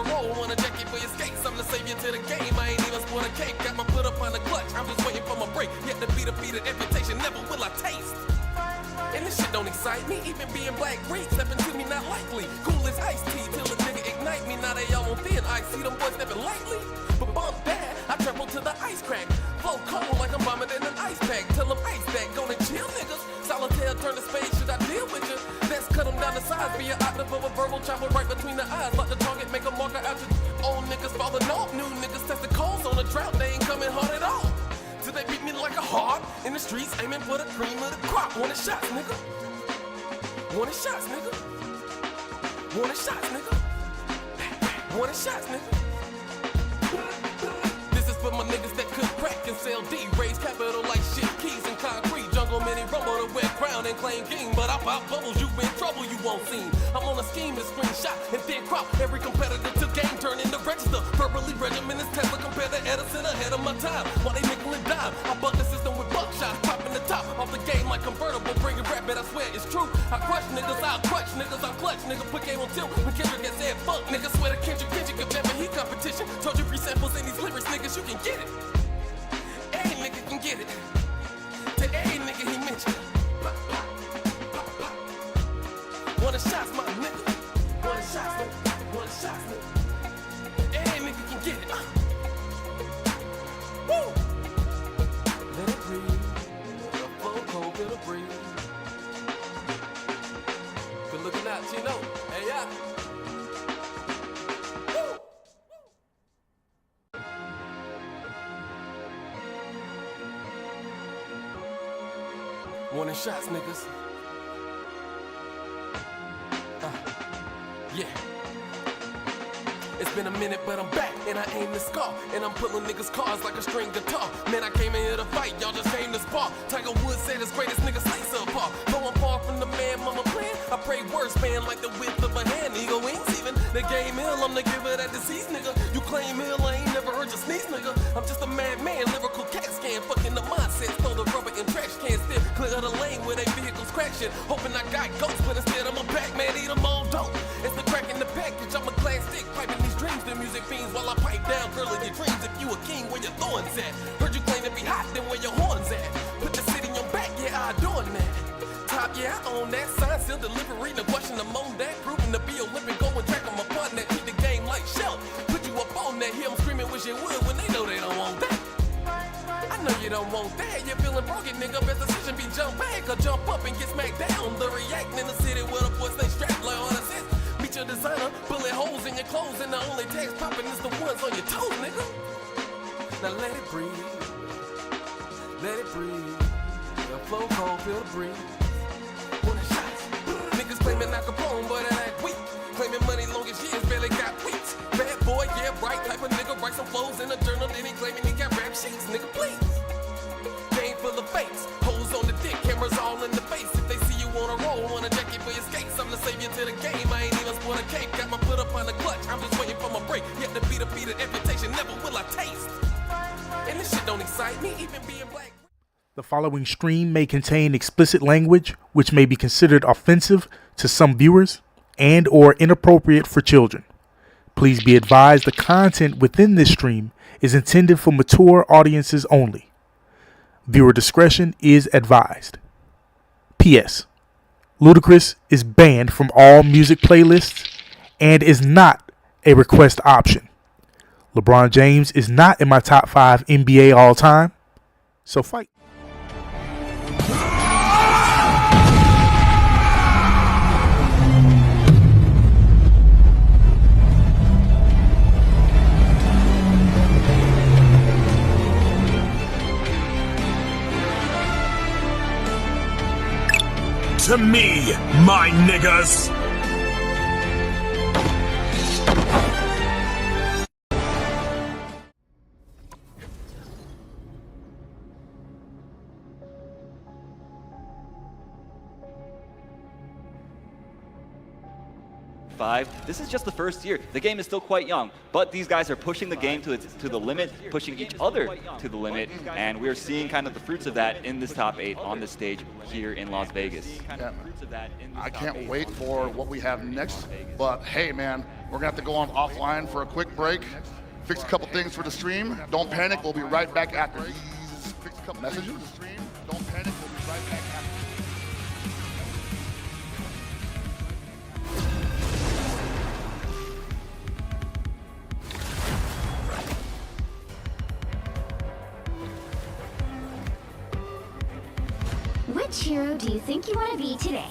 a roll, wanna jacket for your skates. I'm the savior to the game, I ain't even sport a cake. Got my foot up on the clutch, I'm just waiting for my break. Yet to beat a amputation, never will I taste. And this shit don't excite me, even being black Greek, stepping to me not likely. Cool as iced tea till a nigga ignite me. Now they all on thin ice, see them boys stepping lightly. But bump that, I trample to the ice crack. Flow cold like I'm bombing in an ice pack. Tell them ice back, gonna chill niggas. Solitaire turn to spade, should I deal with you? Let's cut them down to size, be an octave of a verbal chopper right between the eyes. Like the target, make a marker out your old niggas falling off. New niggas test the coals on the drought, they ain't coming hard at all. Till they beat me like a hard in the streets, aiming for the cream of the crop. Wanted shots, nigga. Wanted shots, nigga. Wanted shots, nigga. Wanted shots, nigga. This is for my niggas that could crack and sell D. Raise capital like shit, keys and concrete. Jungle mini rumble to wet ground and claim king. But I pop bubbles, you in trouble, you won't see. I'm on a scheme to screenshot and then crop. Every competitor to game turn into register. Verbally regimented Tesla compared to Edison ahead of my time. While they nickel and dime, I buck the system with buckshot. Popping the top off the game like convertible. Bringing rap, but I swear it's true. I crush niggas, I'll crush niggas, I'm clutch. Nigga put game on tilt when Kendrick gets said fuck. Niggas swear to Kendrick if ever he competition. Told you free samples in these lyrics, niggas, you can get it. Any nigga can get it. To any nigga he mentioned. Wanna shots, my nigga. Wanna shots, nigga. Wanna shots, nigga. Any nigga can get it. Woo! Let it breathe. The flow cold, let it breathe. Good looking out, Chino. Hey, yeah. Wanting shots, niggas. Yeah. It's been a minute, but I'm back, and I aim the scar. And I'm pulling niggas' cars like a string guitar. Man, I came in here to fight, y'all just came to spar. Tiger Woods said his greatest nigga slice apart. Though I'm far from the man, mama plan. I pray worse, man, like the width of a hand. Eagle wings even. The game ill, I'm the giver that disease, nigga. You claim ill, I ain't never heard you sneeze, nigga. I'm just a madman, lyrical cat scan. Fucking the mindset, throw the rubber in trash cans. Still clear the lane where they vehicles crashing. Hoping I got ghosts, but instead I'm a Pac-Man, eat them all dope. It's the crack in the package, I'm a glass stick, piping these dreams to music fiends while I pipe down, girl, in your dreams. If you a king, where your thorns at? Heard you claim to be hot, then where your horns at? Put the city on your back, yeah, I doing that. Top, yeah, I own that. Sign, seal, delivery, no question, I'm on that. Proving to be Olympic, go and track on my partner. Keep the game like Shell. Put you up on that, hear them screaming, wish you would, when they know they don't want that. I know you don't want that, you're feeling broken, nigga. Best decision be jump back or jump up and get smacked down. The reacting in the city where the boys stay strapped like on a set. Meet your designer, bullet holes in your clothes, and the only tags popping is the ones on your toes, nigga. Now let it breathe, let it breathe. The flow cold, feel the breeze. Wanna shots? Niggas claiming Al Capone, but it ain't weak. Claiming money long as years, barely got weeks. Bad boy, yeah, right type of nigga. Write some flows in a journal, then he claiming he got rap sheets, nigga, please. Game full of fakes, hoes on the dick, cameras all in the face. If they see you on a roll, wanna jacket for your skates. I'm the savior to the game, I ain't even sport a cake. Got my foot up on the clutch, I'm just waiting for my break. Yet to beat a amputation, never will I taste. And this shit don't excite me, even being black. The following stream may contain explicit language, which may be considered offensive to some viewers and or inappropriate for children. Please be advised the content within this stream is intended for mature audiences only. Viewer discretion is advised. P.S. Ludacris is banned from all music playlists and is not a request option. LeBron James is not in my top 5 NBA all time, so fight. To me, my niggas. This is just the first year. The game is still quite young, but these guys are pushing the game to the limit, pushing each other to the limit, and we're seeing kind of the fruits of that in this top 8 on this stage here in Las Vegas. I can't wait for what we have next, but hey man, We're gonna have to go on offline for a quick break, fix a couple things for the stream. Don't panic, we'll be right back after these messages. Don't panic, we'll be right back after. Which hero do you think you want to be today?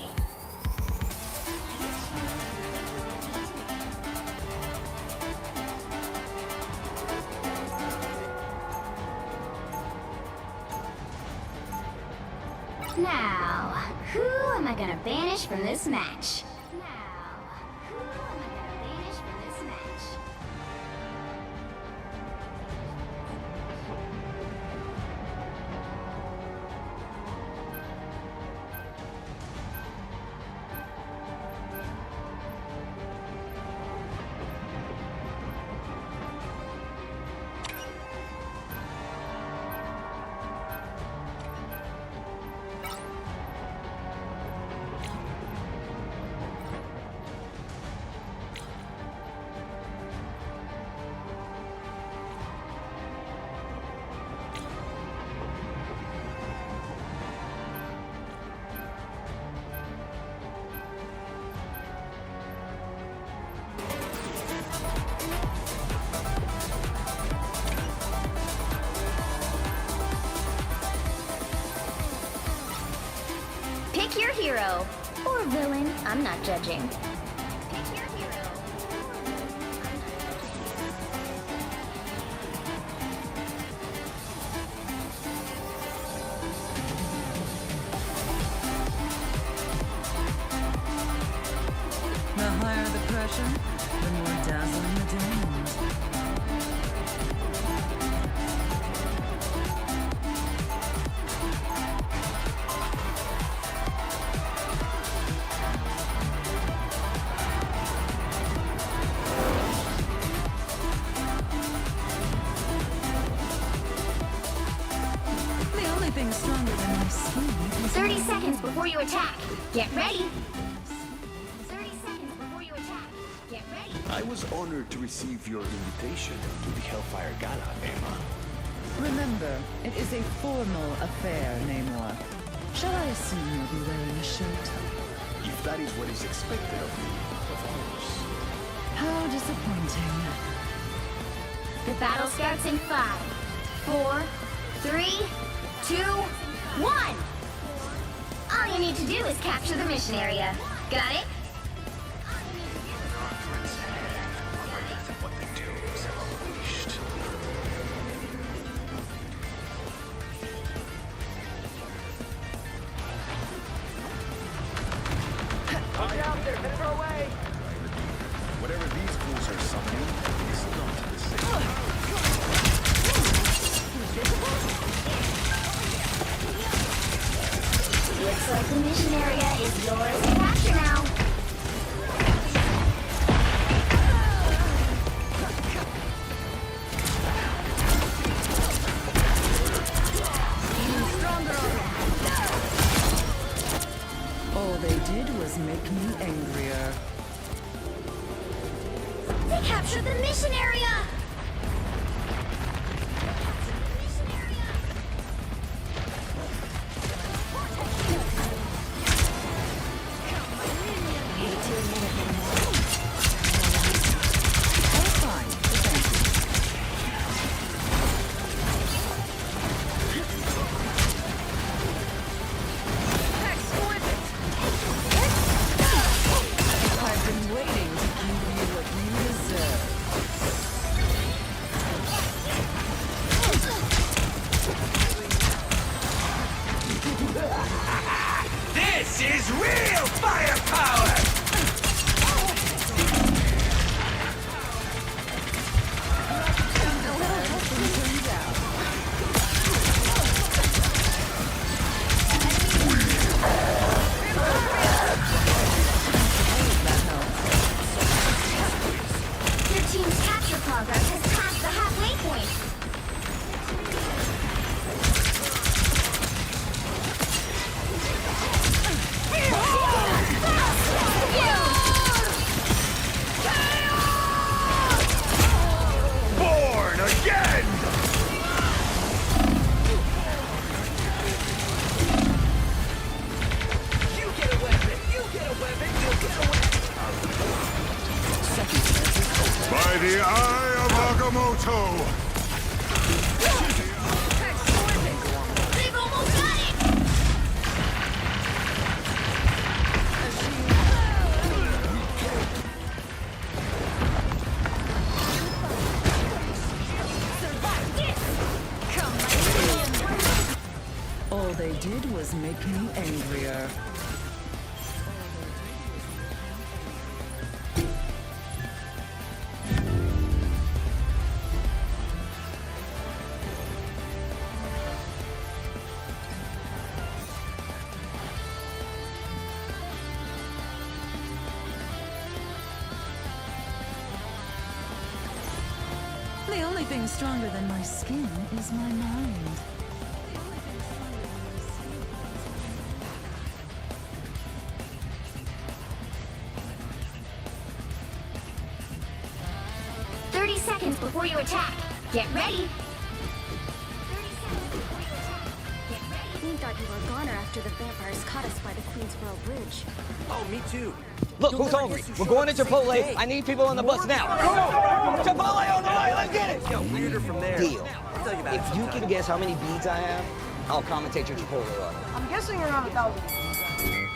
Now, who am I gonna banish from this match? Pick your hero. Or villain, I'm not judging. Pick your hero. The higher the pressure, the more dazzling the diamond. The only thing stronger than my skin is 30 seconds before you attack. Get ready. 30 seconds before you attack. Get ready. I was honored to receive your invitation to the Hellfire Gala, Emma. Remember, it is a formal affair, Namor. Shall I assume you'll be wearing a shirt? If that is what is expected of me, of course. How disappointing. The battle starts in 5, 4, 3, 2, 1. All you need to do is capture the mission area. Got it? What they do is unleashed. Whatever these fools are summoning is not the same. Looks like the mission area is yours to capture now. All they did was make me angrier. They captured the mission area! I've been waiting to give you what you deserve. By the eye of Agamotto! They've almost got it! Survive this! Come, my minions! All they did was make me angrier. The only thing stronger than my skin is my mind. 30 seconds before you attack. Get ready. We thought you were goner after the vampires caught us by the Queensboro Bridge. Oh, me too. Look, who's hungry? We're going to Chipotle. I need people on the bus now. Come on! Chipotle on the way, let's get it! Yo, weirder from there. Deal. I'll tell you about If you can guess how many beads I have, I'll commentate your Chipotle order. I'm guessing around 1,000.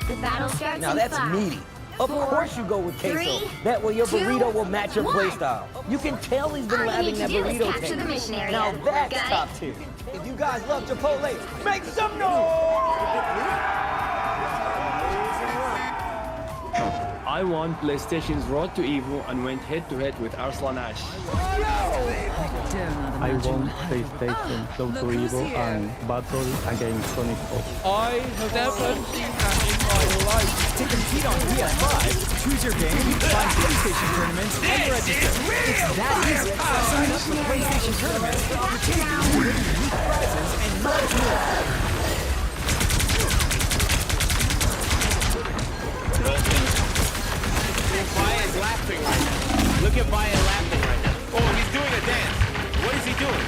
The battle starts Now in that's 5. meaty. Of course you go with queso. 3, That way your 2, burrito will match your 1. playstyle. You can tell he's been All you labbing need to that do is burrito capture the taste. mission area. Now that's Got it? top tier. If you guys love Chipotle, make some noise! I won PlayStation's Road to EVO and went head-to-head with Arslan Ash. I won PlayStation Road to EVO and battle against Sonic Fox. I have never seen that in my life. To compete on PS5, choose your game, find PlayStation tournaments, and register. It's that easy. Sign up for PlayStation tournaments for opportunities to win unique prizes and much more. Vaya's laughing right now. Look at Vaya laughing right now. Oh, he's doing a dance. What is he doing?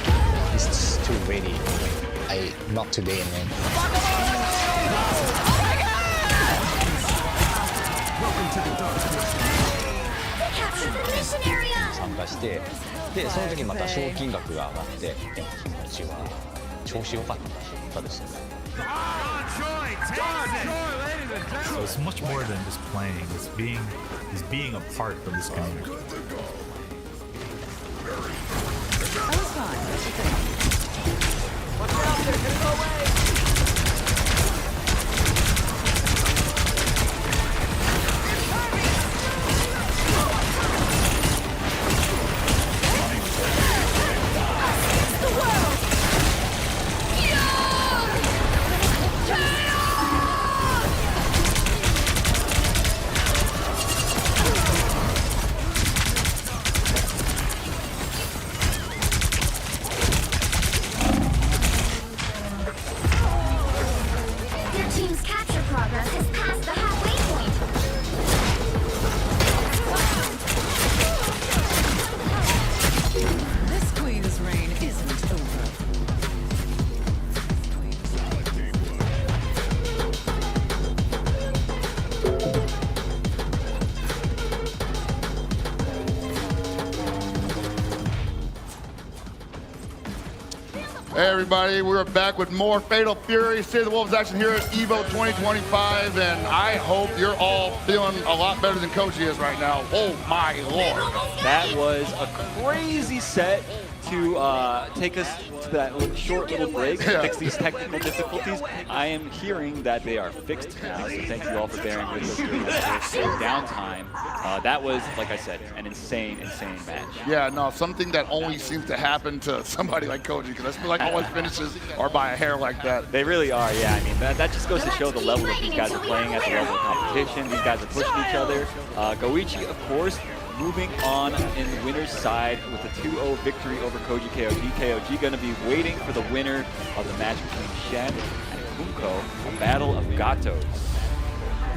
He's just too ready. Not today, man. Welcome to the dark. They captured the mission area! 参加して、でその時にまた賞金額が上がって、気持ちは調子良かったですね。So it's much more than just playing. It's being a part of this community. I was fine. What you think? Watch out, they're gonna go away. Your team's capture progress is past the halfway point. This queen's reign isn't over. Hey everybody, we're back with more Fatal Fury City of the Wolves action here at EVO 2025, and I hope you're all feeling a lot better than Koji is right now. Oh my lord. That was a crazy set to take us to that short little break to fix these technical difficulties. I am hearing that they are fixed now, so thank you all for bearing with us during this downtime. That was, like I said, an insane match. Yeah, no, something that only seems to happen to somebody like Koji, because I feel like all his finishes are by a hair like that. They really are, yeah. I mean, that just goes to show the level that these guys are playing at, the level of competition. These guys are pushing each other. Goichi, of course, moving on in the winner's side with a 2-0 victory over Koji KOG. KOG going to be waiting for the winner of the match between Shen and Kumko, a battle of Gatos.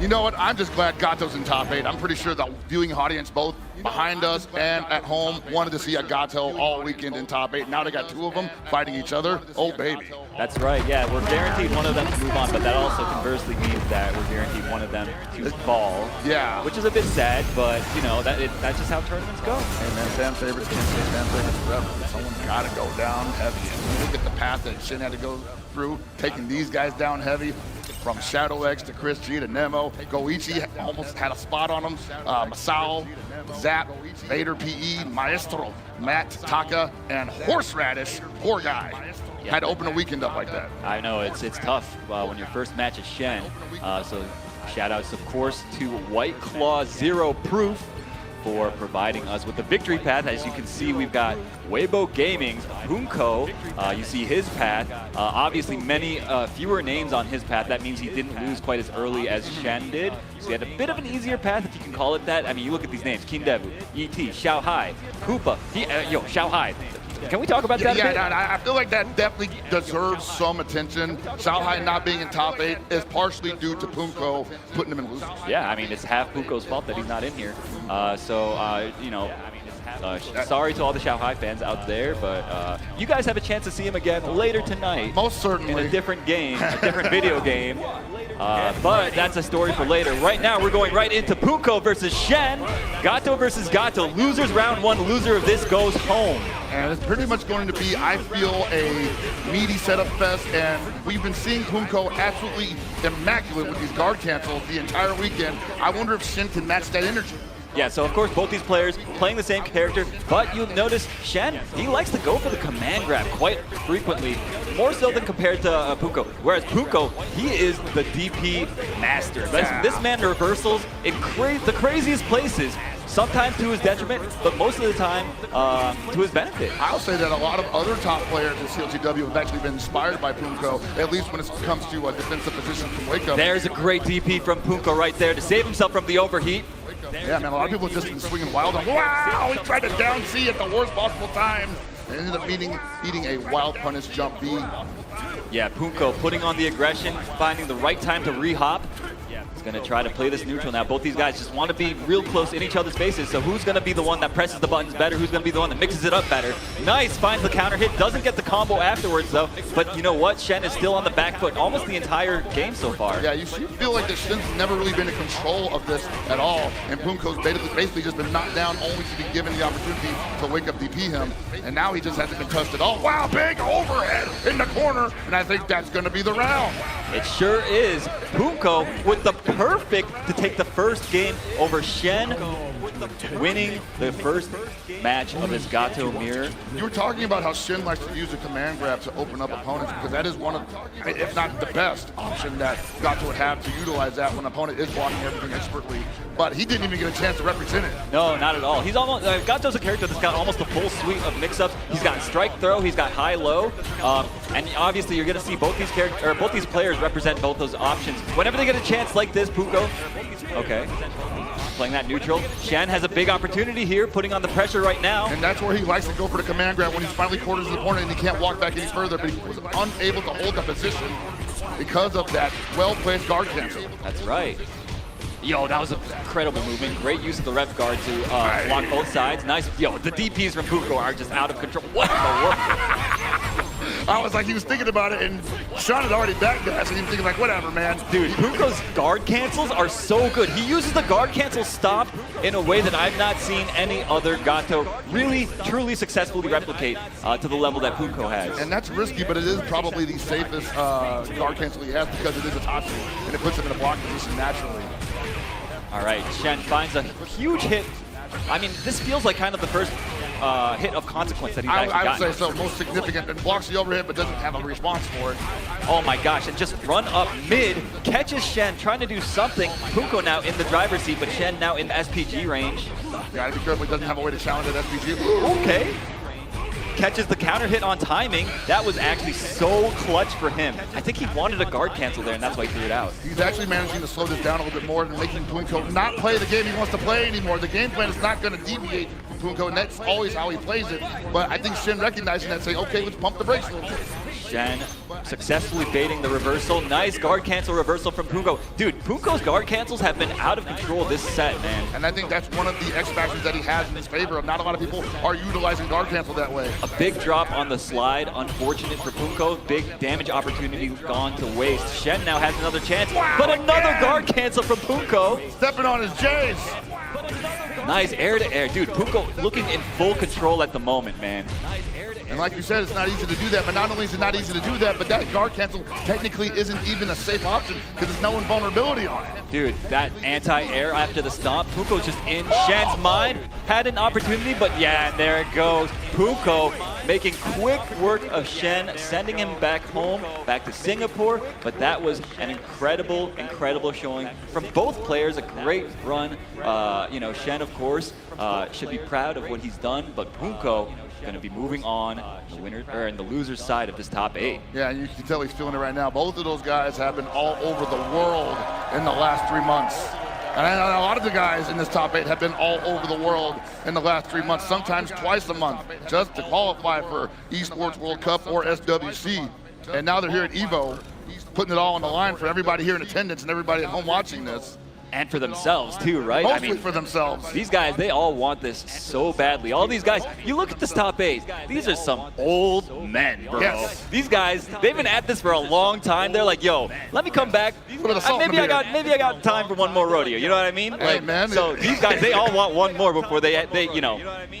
You know what? I'm just glad Gato's in top 8. I'm pretty sure the viewing audience both behind us and at home wanted to see a Gato all weekend in top 8. Now they got 2 of them fighting each other. Oh, baby. That's right, yeah, we're guaranteed one of them to move on, but that also conversely means that we're guaranteed one of them to fall. Yeah. Which is a bit sad, but, you know, that's just how tournaments go. Hey, man, fan favorites can't stay fan favorites forever. Someone's got to go down heavy. And look at the path that Shin had to go through, taking these guys down heavy. From Shadow X to Chris G to Nemo. Goichi almost had a spot on him. Masao, Zap, Vader PE, Maestro, Matt, Taka, and Horseradish. Poor guy. Had to open a weekend up like that. I know, it's tough when your first match is Shen. So shout outs, of course, to White Claw Zero Proof for providing us with the victory path. As you can see, we've got Weibo Gaming's Punko. You see his path. Obviously, many fewer names on his path. That means he didn't lose quite as early as Shen did. So he had a bit of an easier path, if you can call it that. I mean, you look at these names: Kindevu, ET, Xiao Hai, Koopa, Xiao Hai. Can we talk about that a bit? I feel like that definitely deserves some attention. Xiao Hai not being in top 8 is partially due to Punko putting him in losers. Yeah, I mean, it's half Punko's fault that he's not in here. You know, sorry to all the Xiao fans out there, but you guys have a chance to see him again later tonight. Most certainly. In a different game, a different video game. But that's a story for later. Right now, we're going right into Punko versus Shen. Gato versus Gato. Losers round 1. Loser of this goes home. And it's pretty much going to be, I feel, a meaty setup fest. And we've been seeing Punko absolutely immaculate with these guard cancels the entire weekend. I wonder if Shen can match that energy. Yeah, so of course both these players playing the same character, but you notice Shen, he likes to go for the command grab quite frequently, more so than compared to Punko. Whereas Punko, he is the DP master. This man reversals in the craziest places, sometimes to his detriment, but most of the time to his benefit. I'll say that a lot of other top players in CLTW have actually been inspired by Punko, at least when it comes to defensive positions from Wake Up. There's a great DP from Punko right there to save himself from the overheat. Yeah, man, a lot of people have just been swinging wild. Wow, he tried to down C at the worst possible time. And ended up eating a wild punish jump B. Yeah, Punko putting on the aggression, finding the right time to re-hop. He's going to try to play this neutral now. Both these guys just want to be real close in each other's faces. So who's going to be the one that presses the buttons better? Who's going to be the one that mixes it up better? Nice, finds the counter hit. Doesn't get the combo afterwards, though. But you know what? Shen is still on the back foot almost the entire game so far. Yeah, you feel like that Shen's never really been in control of this at all. And Punko's basically just been knocked down only to be given the opportunity to Wake Up DP him. And now he just hasn't been touched at all. Wow, big overhead in the corner. And I think that's going to be the round. It sure is. Punko with the perfect to take the first game over Shen, winning the first match of his Gato mirror. You were talking about how Shen likes to use a command grab to open up opponents, because that is one of, if not the best option that Gato would have to utilize that when an opponent is blocking everything expertly. But he didn't even get a chance to represent it. No, not at all. He's almost Gato's a character that's got almost a full suite of mix-ups. He's got strike throw, he's got high-low, and obviously you're going to see both these players represent both those options. Whenever they get a chance like this, Punko, okay, playing that neutral. Shen has a big opportunity here, putting on the pressure right now. And that's where he likes to go for the command grab when he finally corners the opponent and he can't walk back any further, but he was unable to hold the position because of that well-placed guard cancel. That's right. Yo, that was an incredible movement. Great use of the ref guard to block both sides. Nice. Yo, the DPs from Punko are just out of control. What in the world? I was like, he was thinking about it, and Sean had already backdashed, and he was thinking like, whatever, man. Dude, Punko's guard cancels are so good. He uses the guard cancel stop in a way that I've not seen any other Gato really, truly successfully replicate to the level that Punko has. And that's risky, but it is probably the safest guard cancel he has because it is a Tatsu, and it puts him in a block position naturally. All right, Shen finds a huge hit. I mean, this feels like kind of the first hit of consequence that he's actually gotten. I would say so, most significant, and blocks the overhit but doesn't have a response for it. Oh my gosh, and just run up mid, catches Shen, trying to do something. Punko now in the driver's seat, but Shen now in SPG range. Gotta be careful, he doesn't have a way to challenge at SPG. Okay. Catches the counter hit on timing. That was actually so clutch for him. I think he wanted a guard cancel there, and that's why he threw it out. He's actually managing to slow this down a little bit more and making Punko not play the game he wants to play anymore. The game plan is not going to deviate Punko, and that's always how he plays it. But I think Shin recognizing that, saying, okay, let's pump the brakes a little bit. Shen successfully baiting the reversal. Nice guard cancel reversal from Punko. Dude, Punko's guard cancels have been out of control this set, man. And I think that's one of the X factors that he has in his favor. Not a lot of people are utilizing guard cancel that way. A big drop on the slide, unfortunate for Punko. Big damage opportunity gone to waste. Shen now has another chance, but another guard cancel from Punko. Stepping on his J's. Nice air to air. Dude, Punko looking in full control at the moment, man. And like you said, it's not easy to do that, but not only is it not easy to do that, but that guard cancel technically isn't even a safe option because there's no invulnerability on it. Dude, that anti-air after the stomp, Punko's just in Shen's mind. Had an opportunity, but yeah, and there it goes. Punko making quick work of Shen, sending him back home, back to Singapore. But that was an incredible, incredible showing from both players. A great run. Shen, of course, should be proud of what he's done, but Punko going to be moving on the winner or in the loser's side of this top 8. Yeah, and you can tell he's feeling it right now. Both of those guys have been all over the world in the last 3 months. And I know a lot of the guys in this top 8 have been all over the world in the last 3 months, sometimes twice a month, just to qualify for Esports World Cup or SWC. And now they're here at EVO, putting it all on the line for everybody here in attendance and everybody at home watching this. And for themselves too, right? Mostly for themselves. These guys, they all want this so badly. All these guys, you look at this top 8, these are some old men, bro. Yes. These guys, they've been at this for a long time. They're like, yo, let me come back. Maybe I got time for one more rodeo. You know what I mean? Hey, like, man. So these guys, they all want one more before they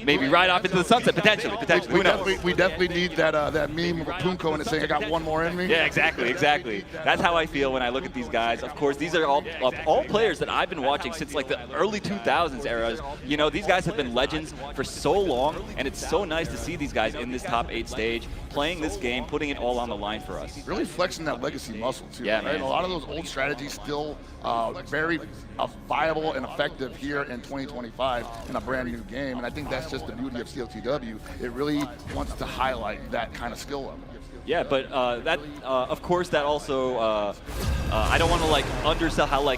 maybe ride off into the sunset, potentially. Who knows? We definitely need that meme of Punko and it saying, I got one more in me. Yeah, exactly. That's how I feel when I look at these guys. Of course, these are all players that I've been watching since like the early 2000s eras. You know, these guys have been legends for so long, and it's so nice to see these guys in this top 8 stage, playing this game, putting it all on the line for us. Really flexing that legacy muscle too, yeah, right? Man. A lot of those old strategies still very viable and effective here in 2025 in a brand new game, and I think that's just the beauty of CLTW. It really wants to highlight that kind of skill level. Yeah, but of course, that also, I don't want to like undersell how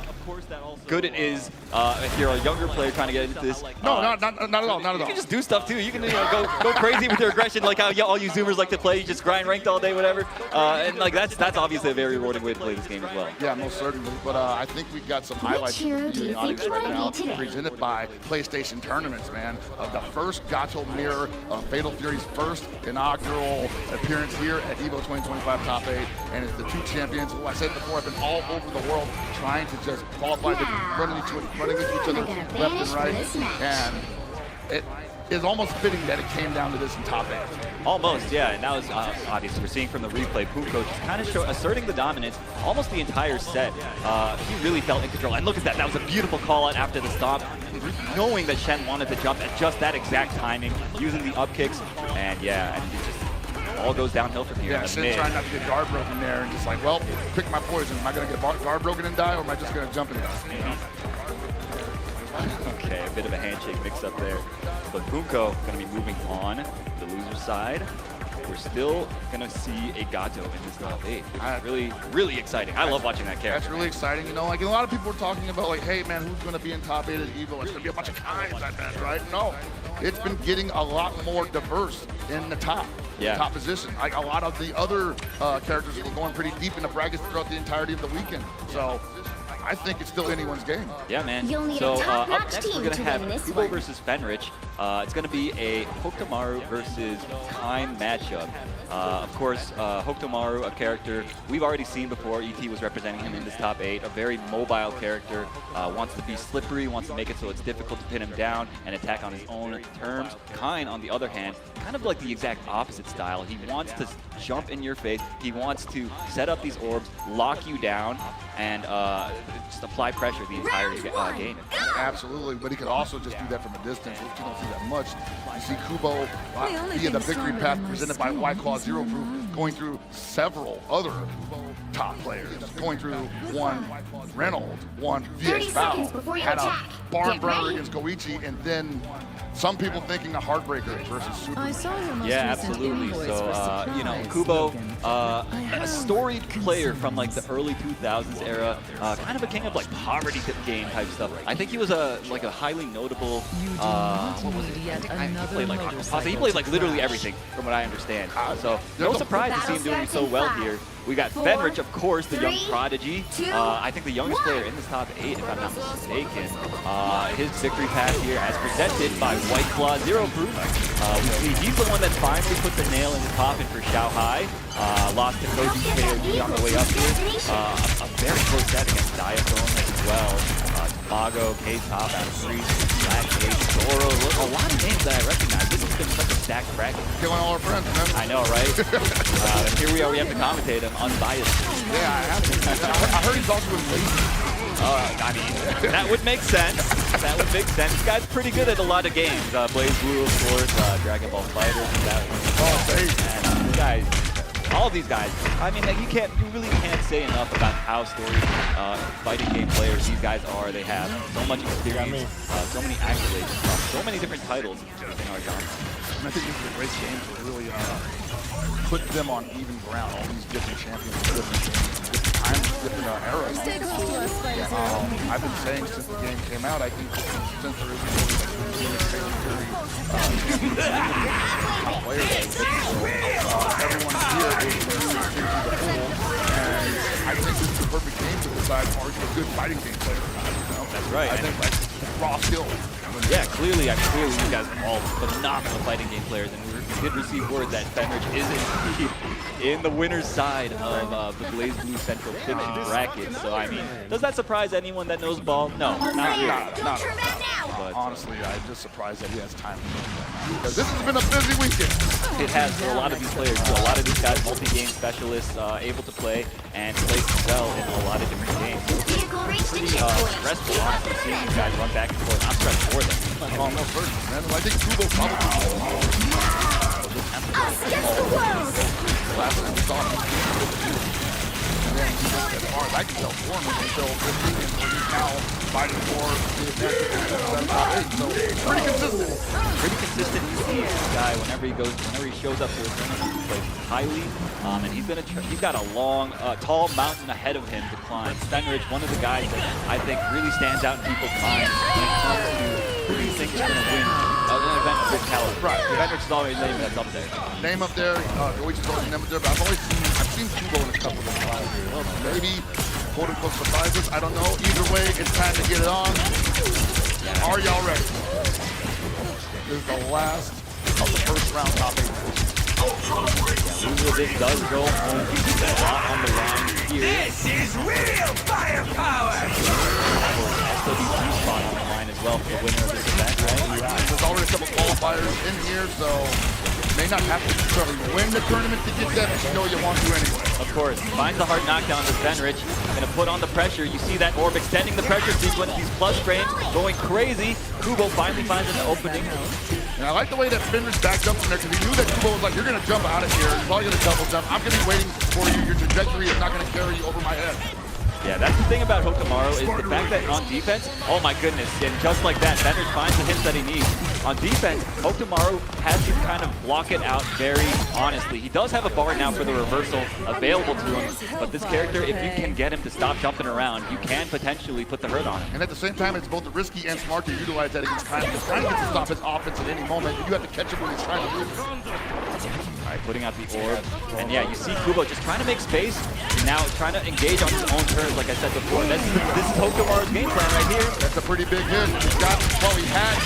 good it is if you're a younger player trying to get into this. No, not at all, not at all. You can just do stuff too. You can go crazy with your aggression, like how all you Zoomers like to play. You just grind ranked all day, whatever. And like that's obviously a very rewarding way to play this game as well. Yeah, most certainly. But I think we've got some highlights for the audience right now, presented by PlayStation Tournaments, man. The first Gato Mirror, Fatal Fury's first inaugural appearance here at EVO 2025 Top 8, and it's the 2 champions who I said before have been all over the world trying to just qualify, running into each other left and right, and it is almost fitting that it came down to this in Top 8. Almost, yeah, and that was obvious. We're seeing from the replay, Punko just kind of asserting the dominance almost the entire set. He really felt in control, and look at that. That was a beautiful call out after the stomp, knowing that Shen wanted to jump at just that exact timing, using the up kicks, and yeah, and it just all goes downhill from here. Yeah, Shin trying not to get guard broken there, and just like, well, pick my poison. Am I going to get guard broken and die, or am I just going to jump and die? Okay, a bit of a handshake mix up there. But Punko going to be moving on the loser side. We're still going to see a Gato in this top 8, which is really, really exciting. I love watching that character. That's really exciting. You know, like a lot of people are talking about like, hey man, who's going to be in top 8 at EVO? It's going to be a bunch of Kains, I bet, right? No, it's been getting a lot more diverse in the top. Top position. Like a lot of the other characters are going pretty deep in the brackets throughout the entirety of the weekend. So I think it's still anyone's game. Yeah, man. You'll need so a up top-notch next, team we're going to have win this EVO one. versus Fenrich. It's going to be a Hokutomaru versus Kain matchup. Of course, Hokutomaru, a character we've already seen before. ET was representing him in this top 8. A very mobile character, wants to be slippery, wants to make it so it's difficult to pin him down and attack on his own terms. Kain, on the other hand, kind of like the exact opposite style. He wants to jump in your face. He wants to set up these orbs, lock you down, and just apply pressure the entire game. Absolutely, but he could also just do that from a distance, which you don't see that much. You see Kubo via the victory path presented by White Claw Zero Proof, going through several other top players, going through one Reynolds, one VX Battle, had a barn burner against Goichi, and then some people thinking a heartbreaker versus Super. I saw your most Yeah, recent absolutely. invoice So, for you know, supplies, Kubo, Logan. a storied player from like the early 2000s era, kind of a king of like poverty game type stuff. I think he was a highly notable. What was it? He played like Shinmufasa. He played like literally everything, from what I understand. So no surprise to see him doing so well here. We got Fenrich, of course, the young prodigy. I think the youngest player in this top 8, if I'm not mistaken. His victory pass here, as presented by White Claw Zero Proof. We see he's the one that finally put the nail in the coffin for Xiaohai. Lost to Koji KOD on the way up here. A very close set against Diaphone as well. Mago, K-Top, Priest, Black Cage, Zoro. A lot of names that I recognize. This has been such a stacked bracket. Killing all our friends, man. I know, right? And here we are. We have to commentate him unbiased. Yeah, I have to. I heard he's also in lazy. I mean, that would make sense. That would make sense. This guy's pretty good at a lot of games. Blaze Blue, of course, Dragon Ball FighterZ, that one. And these guys, all these guys. I mean, you really can't say enough about how storied fighting game players these guys are. They have so much experience, so many accolades, so many different titles in our genre. And I think this is a great game to really put them on even ground. All these different champions, different times, different eras. I've been saying since the game came out, I think since there is everyone here is into the pool, and I think this is the perfect game to decide are you a good fighting game player or not. You know? That's right. I think like raw skill. Yeah, clearly you guys are all phenomenal fighting game players, and we did receive word that Fenrich is indeed in the winner's side of the Blaze Blue Central Fiction bracket. So, I mean, does that surprise anyone that knows ball? No, not really. But honestly, I'm just surprised that he has time to do that. Because this has been a busy weekend. It has for a lot of these players. So a lot of these guys, multi-game specialists, able to play and play well in a lot of different games. So it's pretty stressful, honestly, seeing these guys run back and forth. I'm stressed for them. Oh, no, first, man. I think Kubo probably last time we saw him, and then as far as I can tell, Warren was until 15, and he's now fighting for the advantage. So pretty consistent. Pretty consistent. You see this guy whenever he shows up to a tournament, he plays highly, and he's got a long, tall mountain ahead of him to climb. Fenrich, one of the guys that I think really stands out in people's minds when it comes to who do you think is going to win an event of this caliber. Right. Fenrich is always a name that's up there. Name up there, Goichi's always name up there, but I've seen Kubo in a couple of times. Maybe quote-unquote surprises, I don't know. Either way, it's time to get it on. Are y'all ready? This is the last of the first round top 8. Losing this does go home. He's a lot on the line here. This is real firepower! SWG spot on the line as well for the winner of this event, right? Yeah, there's already a couple qualifiers in here, so may not have to necessarily win the tournament to get that, but you know you want to anyway. Of course. Finds the hard knockdown to Fenrich. Going to put on the pressure. You see that orb extending the pressure sequence. He's plus range, going crazy. Kubo finally finds an opening. And I like the way that Fenrich backed up from there because he knew that Kubo was like, you're going to jump out of here. You're probably going to double jump. I'm going to be waiting for you. Your trajectory is not going to carry you over my head. Yeah, that's the thing about Hokumaru is the fact that on defense, oh my goodness, and just like that, Fenrich finds the hits that he needs. On defense, Hokumaru has to kind of block it out very honestly. He does have a bar now for the reversal available to him, but this character, if you can get him to stop jumping around, you can potentially put the hurt on him. And at the same time, it's both risky and smart to utilize that against Kyle. Because Kyle gets to stop his offense at any moment, and you have to catch him when he's trying to move. All right, putting out the orb. And yeah, you see Kubo just trying to make space, now trying to engage on his own terms, like I said before. This is Hokumaru's game plan right here. That's a pretty big hit. He's got, well, he had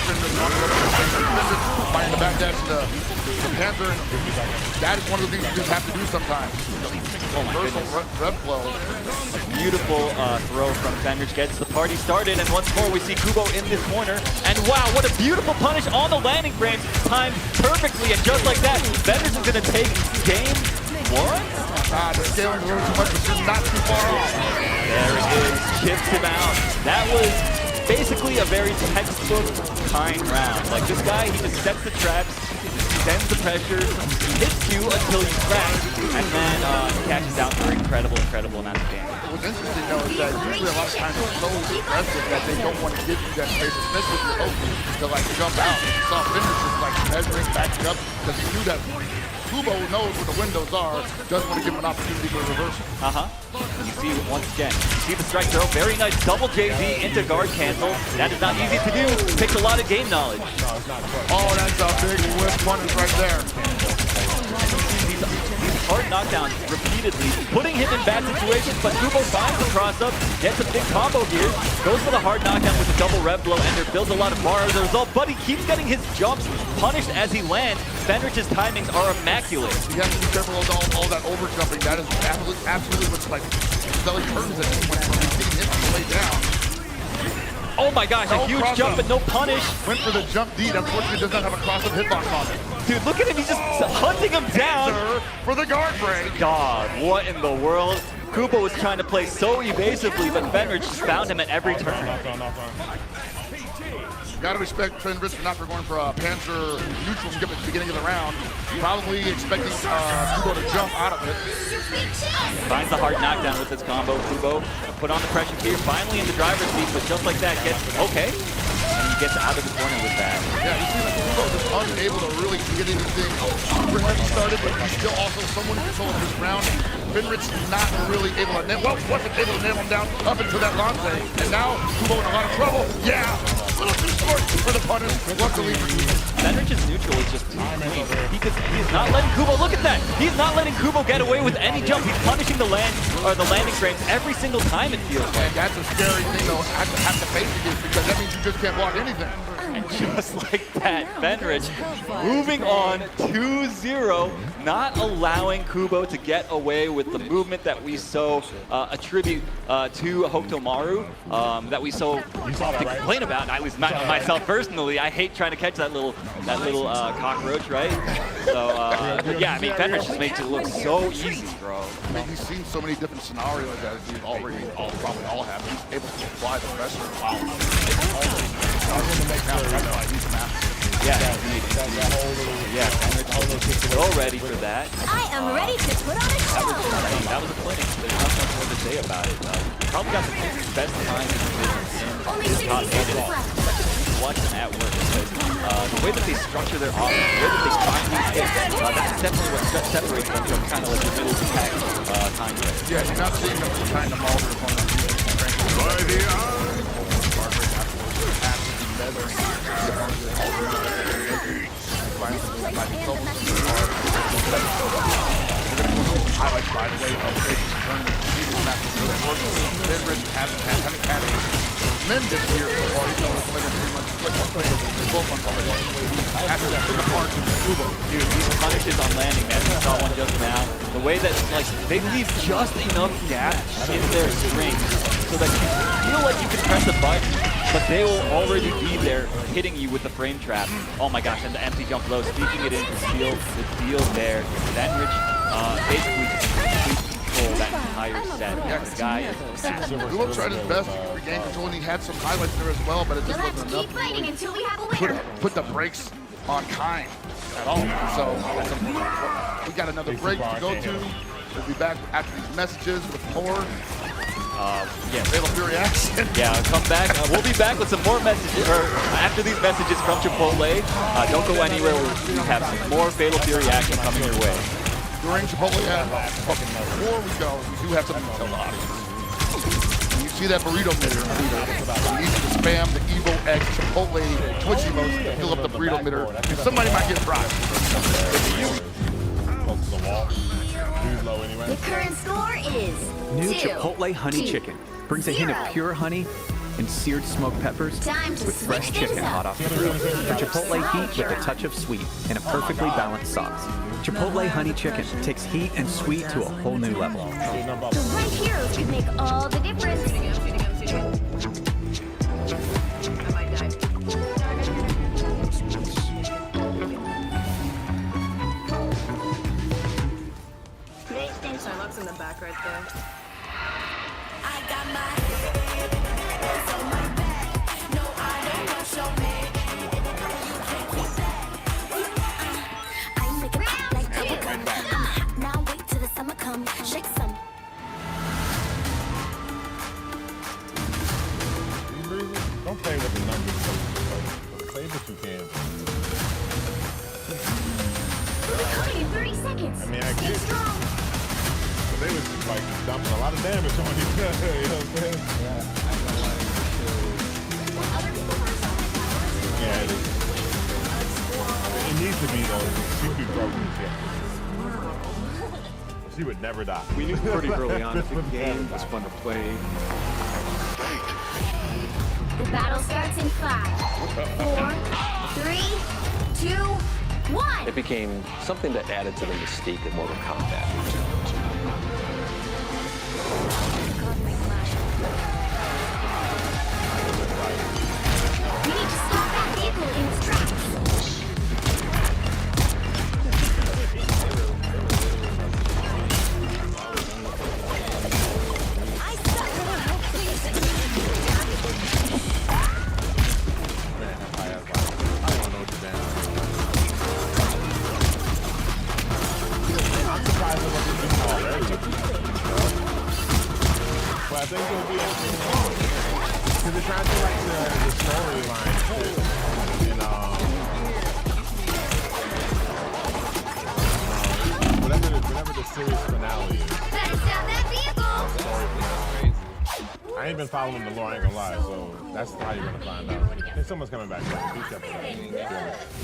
finding the back dash to Panther. That is one of the things you just have to do sometimes. Reversal rev flow. Beautiful throw from Fenrich gets the party started, and once more we see Kubo in this corner. And wow, what a beautiful punish on the landing frames, timed perfectly, and just like that, Fenrich is going to take game 1. They're scaling a little too much, but you're not too far off. There it is, chips him out. That was basically a very textbook kind round. Like this guy, he just sets the traps, extends the pressure, hits you until you crack, and then catches out for incredible amount of damage. What's interesting though is that usually a lot of times it's so aggressive that they don't want to give you that space, especially if you're hoping to like jump out. You saw Finish just like measuring, backing up, because he knew that Kubo knows where the windows are, doesn't want to give him an opportunity for a reversal. You see once again, you see the strike throw, very nice double JV into guard cancel. That is not easy to do, takes a lot of game knowledge. Oh, that's a big whip punish right there. These hard knockdowns repeatedly, putting him in bad situations, but Kubo finds the cross-up, gets a big combo here, goes for the hard knockdown with a double rev blow ender, builds a lot of bar as a result, but he keeps getting his jumps punished as he lands. Fenrich's timings are immaculate. You have to be careful of all that over-jumping. That is absolutely what's like, Zelly turns it when he's getting hit on the way down. Oh my gosh, a huge jump but no punish. Went for the jump D, unfortunately does not have a cross-up hitbox on it. Dude, look at him, he's just hunting him down. For the guard break. God, what in the world? Kubo was trying to play so evasively, but Fenrich just found him at every turn. Gotta respect Fenrich not for going for a Panzer neutral skip at the beginning of the round. Probably expecting Kubo to jump out of it. Finds the hard knockdown with this combo. Kubo put on the pressure here, finally in the driver's seat, but just like that gets, okay. And he gets out of the corner with that. Yeah, you see that Kubo just unable to really get anything super heavy started, but he's still also somewhat in control of this round. Fenrich not really able to nail, wasn't able to nail him down up into that launche. And now Kubo in a lot of trouble. Yeah, a little too short for the punish. Luckily for Kubo. Fenrich's neutral is just too clean. He's not letting Kubo, look at that! He's not letting Kubo get away with any jump. He's punishing the landing frames every single time, it feels like. And that's a scary thing though, have to face against, because that means you just can't block anything. And just like that, Fenrich moving on 2-0, not allowing Kubo to get away with the movement that we so attribute to Hokutomaru, that we so complain about, at least myself personally. I hate trying to catch that little cockroach, right? So, yeah, I mean, Fenrich just makes it look so easy, bro. I mean, he's seen so many different scenarios that we've already probably all have. He's able to apply the pressure. Wow. Yeah, Fenrich so ready for that. I am ready to put on a show. That was a clinic. There's not much more to say about it. Probably got the best time in the business in top 8. Watch them at work, because the way that they structure their offense, the way that they find these hits, that's definitely what separates them from kind of like the middle of the pack time frame. Yeah, you're not seeing them trying to maul their opponent. Highlights, by the way, of this tournament. Fenrich haven't had a tremendous year so far. He's only played 3 months. Both on after that, took apart to Kubo. Dude, these punishes on landing, man. We saw one just now. The way that, like, they leave just enough gap in their strings so that you feel like you can press a button, but they will already be there hitting you with the frame trap. Oh my gosh, and the empty jump low, sneaking it into steal the deal there. Fenrich basically control that entire set. The guy is massive. Kubo tried his best to regain control, and he had some highlights there as well, but it just wasn't enough to put the brakes on Kind at all. So we got another break to go to. We'll be back after these messages with more. Fatal Fury action. Yeah, come back. We'll be back with some more messages, or after these messages from Chipotle. Don't go anywhere. We have some more Fatal Fury action coming your way. During Chipotle, before we go, we do have something to tell the audience. When you see that burrito meter, you need to spam the EVO X Chipotle Twitch emotes to fill up the burrito meter, because somebody might get fried. The current score is New 2-2. Chipotle honey chicken brings a hint of pure honey and seared smoked peppers with fresh chicken hot off the grill. For Chipotle heat with a touch of sweet and a perfectly balanced sauce. Chipotle honey chicken takes heat and sweet to a whole new level. The right heroes could make all the difference. Starbucks in the back right there. I got my head on my back. No, I don't know, show me. You can't keep that. points. I mean, I get it. But they was just like dumping a lot of damage on each other, you know what I'm saying? Yeah, it needs to be though. She would be broken. She would never die. We knew pretty early on that the game was fun to play. The battle starts in 5, 4, 3, 2, 1. It became something that added to the mystique of Mortal Kombat. We need to stop that vehicle in its tracks. But I think it'll be because they're trying to do like the storyline too. And whatever the series finale is. Better stop that vehicle. I ain't been following the lore, I ain't gonna lie, so that's how you're gonna find out. I think someone's coming back.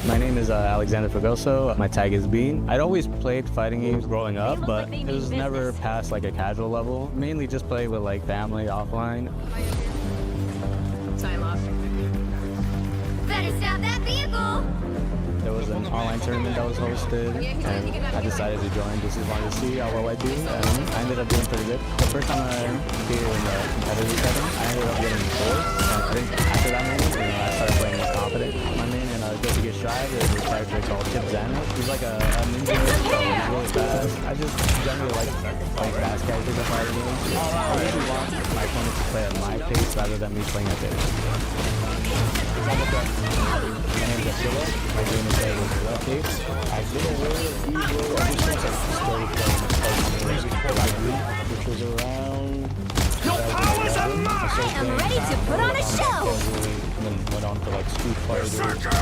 My name is Alexander Fagoso. My tag is Bean. I'd always played fighting games growing up, but it was never past like a casual level. Mainly just play with like family offline. Sorry, lost. Better stop that vehicle. There was an online tournament that was hosted, and I decided to join just as wanted to see how well I do, and I ended up doing pretty good. The first time I competed in the competitive setting, I ended up getting fourth, and I think after that moment, I started playing more confident. My main in Guilty Gear Strive is a character called Chip Zen. He's like a ninja, so he's really fast. I just generally like fast characters in fighting games. I really want my opponent to play at my pace rather than me playing at theirs. My name is Attila. My game is updates. I did a little EVO edition of story playing which was around 2011. I'm ready to put on a show. And then went on to like Street Fighter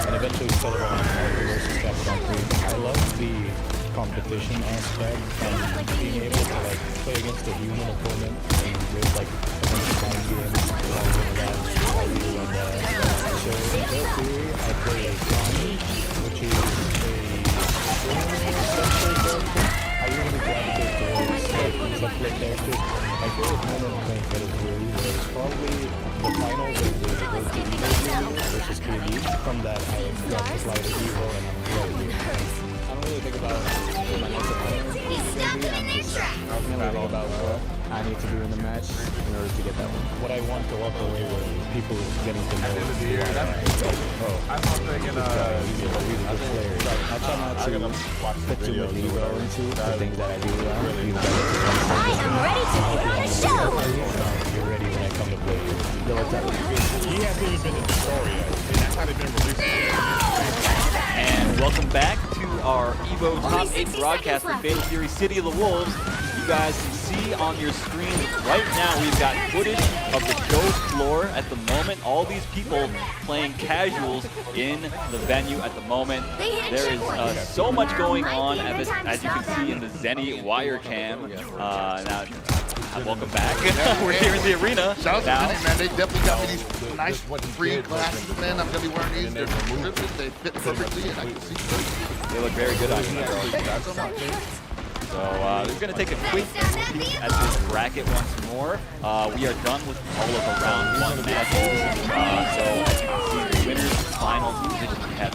and eventually settled on Marvel vs. Capcom 3. I love the competition aspect and being able to like play against a human opponent and with like a bunch of fun games along with that. So in Theory, I play a Johnny, which is I usually gravitate towards subplay characters. My favorite moment playing Theory was probably the finals of the EVO versus KD. From that, I got to slide the EVO and I'm really good. I don't really think about my next opponent. I really think about what I need to do in the match in order to get that one. What I want to walk away with is people getting to know I'm thinking I try not to put too much ego into the things that I do well. I am ready to put on a show. You're ready when I come to play you. He hasn't even been in the story yet, and that's how they've been releasing. And welcome back to our EVO Top 8 broadcast from Fatal Fury City of the Wolves. You guys can see on your screen right now we've got footage of the show floor at the moment. All these people playing casuals in the venue at the moment. There is so much going on, as you can see in the Zenny wire cam. Now, welcome back. We're here in the arena. Shout out to Zenny, man. They definitely got me these nice free glasses, man. I'm going to be wearing these. They're ripped. They fit perfectly, and I can see through. They look very good on you. So we're going to take a quick peek at this bracket once more. We are done with all of the round 1 matches. So as you can see, the winners, finals, positions we have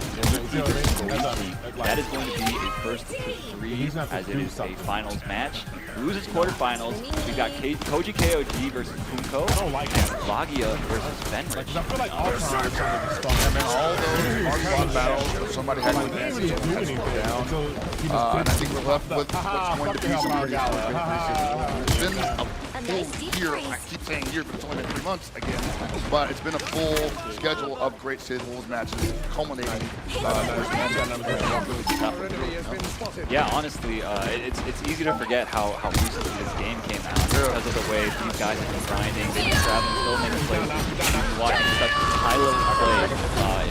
that is going to be a first to 3 as it is a finals match. Loses quarterfinals. We've got Koji KOG versus Kunko. I don't like that. Lagia versus Fenrich. I feel like all times all those hard battles where somebody had to down. And I think we're left with what's going to be some pretty It's been a full year. I keep saying year, but it's only been 3 months again. But it's been a full schedule of great City of the Wolves matches, culminating. Yeah, honestly, it's easy to forget how recently this game came out because of the way these guys have been grinding. They've been traveling, filming and playing, watching such high level play.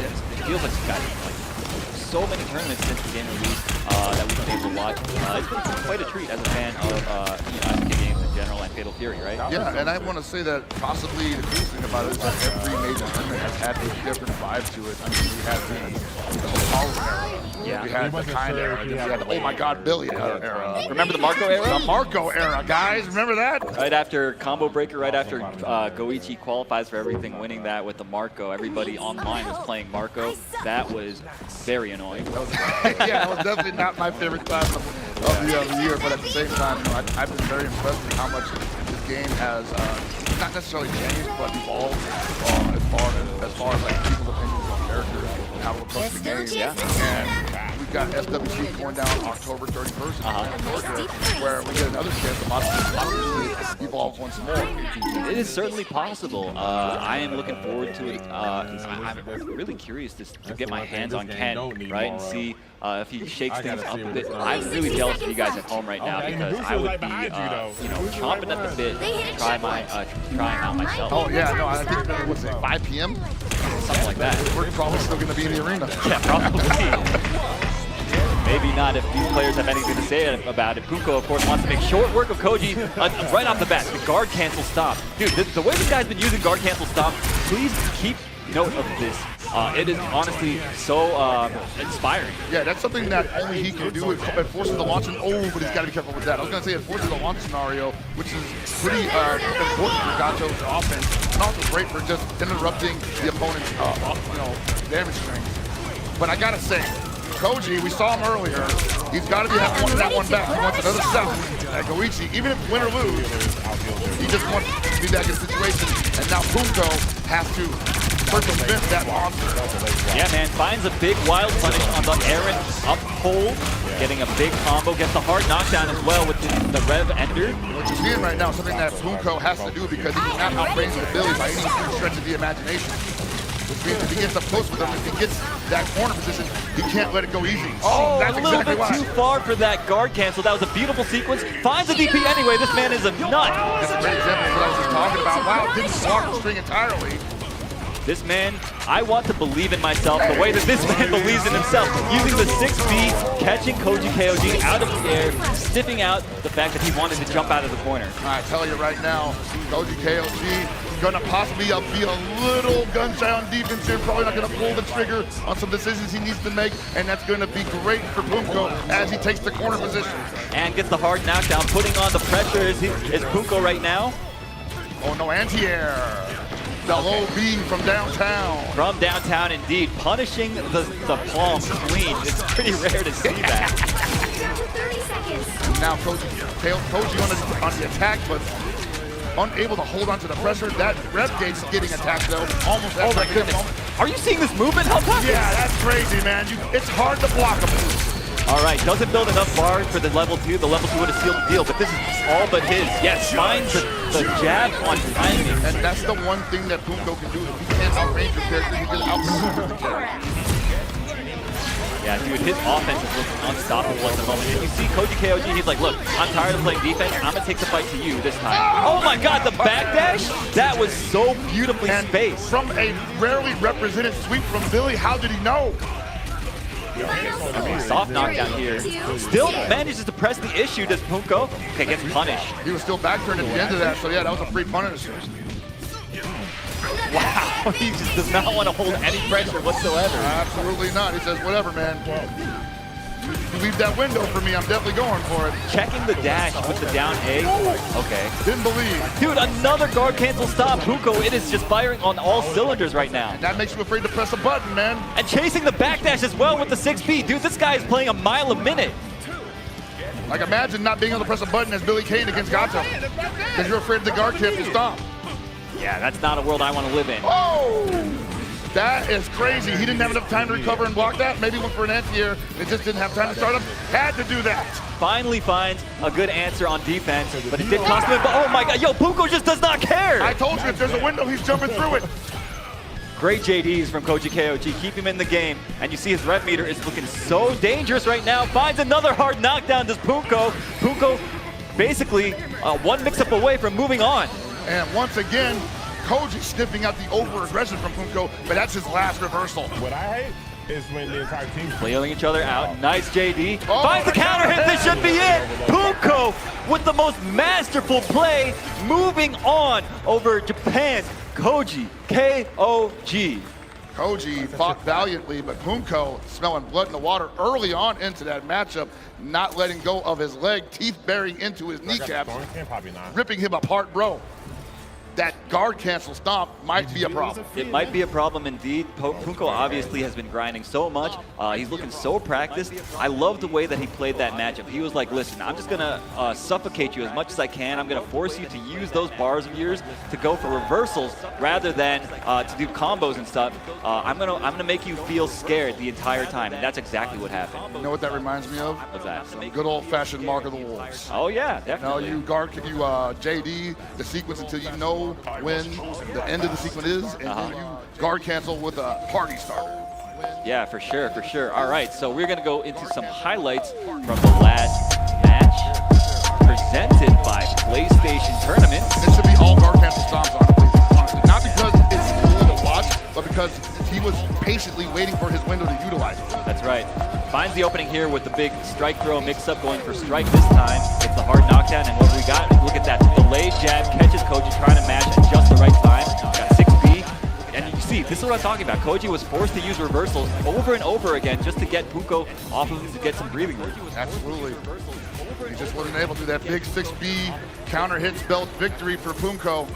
It feels like these guys have so so many tournaments since the game released that we've been able to watch. It's been quite a treat as a fan of SNK games in general and Fatal Fury, right? Yeah, and I want to say that possibly the cool thing about it is that every major tournament has had a different vibe to it. I mean, we had the Apollo era. Yeah. We had the Kind era. Then we had the Oh My God Billy era. Remember the Marco era? The Marco era, guys. Remember that? Right after Combo Breaker, right after Goichi qualifies for everything, winning that with the Marco, everybody online was playing Marco. That was very annoying. Yeah, it was definitely not my favorite time of the year, but at the same time, you know, I've been very impressed with how much this game has not necessarily changed, but evolved as far as like people's opinions on characters and how to approach the game. Yeah. And we've got SWC going down October 31st in Georgia, where we get another chance to possibly evolve once more. It is certainly possible. I am looking forward to it. I'm really curious to get my hands on Ken, right, and see if he shakes things up a bit. I'm really jealous of you guys at home right now because I would be, chomping at the bit to try out myself. Oh yeah, no, I think what's it, 5 p.m. Something like that. We're probably still going to be in the arena. Yeah, probably. Maybe not if these players have anything to say about it. Punko, of course, wants to make short work of Koji right off the bat. The guard cancel stop. Dude, the way this guy's been using guard cancel stop, please keep note of this. It is honestly so inspiring. Yeah, that's something that only he can do. It forces the launch, and but he's got to be careful with that. I was going to say it forces the launch scenario, which is pretty important for Gacho's offense, and also great for just interrupting the opponent's damage strings. But I got to say, Koji, we saw him earlier. He's got to be having that one back. He wants another 7 at Goichi. Even if win or lose, he just wants to be back in a situation. And now Punko has to circumvent that monster. Yeah, man, finds a big wild punish on the Aaron up hold, getting a big combo, gets the hard knockdown as well with the Rev Ender. What you're seeing right now is something that Punko has to do because he cannot outrange the Billy by any stretch of the imagination. Which means if he gets up close with him, if he gets that corner position, he can't let it go easy. Oh, that's a little exactly bit too far for that guard cancel. That was a beautiful sequence. Finds a DP anyway. This man is a nut. That's a great example of what I was just talking about. Wow, didn't block the string entirely. This man, I want to believe in myself the way that this man believes in himself. Using the 6B, catching Koji KOG out of the air, sniffing out the fact that he wanted to jump out of the corner. I tell you right now, Koji KOG gonna possibly be a little gun shy on defense here, probably not gonna pull the trigger on some decisions he needs to make, and that's gonna be great for Punko as he takes the corner position. And gets the hard knockdown, putting on the pressure is Punko right now. Oh no, anti-air. The low beam from downtown. From downtown, indeed. Punishing the palm clean. It's pretty rare to see that. Now Koji on the attack, but unable to hold on to the pressure. That Rev Gate's getting attacked though. Almost. Oh my goodness. Are you seeing this movement? How tough? Yeah, that's crazy, man. It's hard to block him. All right, doesn't build enough bars for the level 2. The level 2 would have sealed the deal, but this is all but his. Yes, finds the jab on timing. And that's the one thing that Punko can do. If he can't outrange your character, he can outrange your character. Yeah, dude, his offense is looking unstoppable at the moment. And you see Koji KOG, he's like, look, I'm tired of playing defense. I'm going to take the fight to you this time. Oh my God, the backdash? That was so beautifully spaced. From a rarely represented sweep from Billy, how did he know? Soft knockdown here. Still manages to press the issue, does Punko. Okay, gets punished. He was still back turned at the end of that, so yeah, that was a free punish. Wow, he just does not want to hold any pressure whatsoever. Absolutely not. He says, whatever, man. You leave that window for me, I'm definitely going for it. Checking the dash with the down A. Okay. Didn't believe. Dude, another guard cancel stop. Punko, it is just firing on all cylinders right now. And that makes you afraid to press a button, man. And chasing the backdash as well with the 6B. Dude, this guy is playing a mile a minute. Like, imagine not being able to press a button as Billy Kane against Gato. Because you're afraid of the guard cancel stop. Yeah, that's not a world I want to live in. Oh! That is crazy. He didn't have enough time to recover and block that. Maybe went for an anti-air. It just didn't have time to start up. Had to do that. Finally finds a good answer on defense, but it did cost him. But oh my God, yo, Punko just does not care. I told you, if there's a window, he's jumping through it. Great JDs from Koji KOG. Keep him in the game. And you see his rev meter is looking so dangerous right now. Finds another hard knockdown, does Punko. Punko basically one mix-up away from moving on. And once again, Koji sniffing out the over-aggression from Punko, but that's his last reversal. What I hate is when the entire team's flailing each other out. Nice JD. Finds the counter hit. This should be it. Punko with the most masterful play, moving on over Japan's Koji KOG. Koji fought valiantly, but Punko smelling blood in the water early on into that matchup, not letting go of his leg, teeth burying into his kneecaps, ripping him apart, bro. That guard cancel stomp might be a problem. It might be a problem indeed. Punko obviously has been grinding so much. He's looking so practiced. I love the way that he played that matchup. He was like, listen, I'm just gonna suffocate you as much as I can. I'm gonna force you to use those bars of yours to go for reversals rather than to do combos and stuff. I'm gonna make you feel scared the entire time, and that's exactly what happened. You know what that reminds me of? What's that? Some good old-fashioned Mark of the Wolves. Oh yeah, definitely. You guard, JD the sequence until you know when the end of the sequence is, and then you guard cancel with a party starter. Yeah, for sure, for sure. All right, so we're going to go into some highlights from the last match presented by PlayStation Tournament. It should be all guard cancel stomps on it, honestly. Not because it's cool to watch, but because he was patiently waiting for his window to utilize it. That's right. Finds the opening here with the big strike throw mix-up, going for strike this time. It's the hard knockdown, and what we got, look at that delayed jab, catches Koji trying to match at just the right time. Got 6B, and you see, this is what I'm talking about. Koji was forced to use reversals over and over again just to get Punko off of him to get some breathing room. Absolutely. He just wasn't able to do that big 6B counter hit spelled victory for Punko.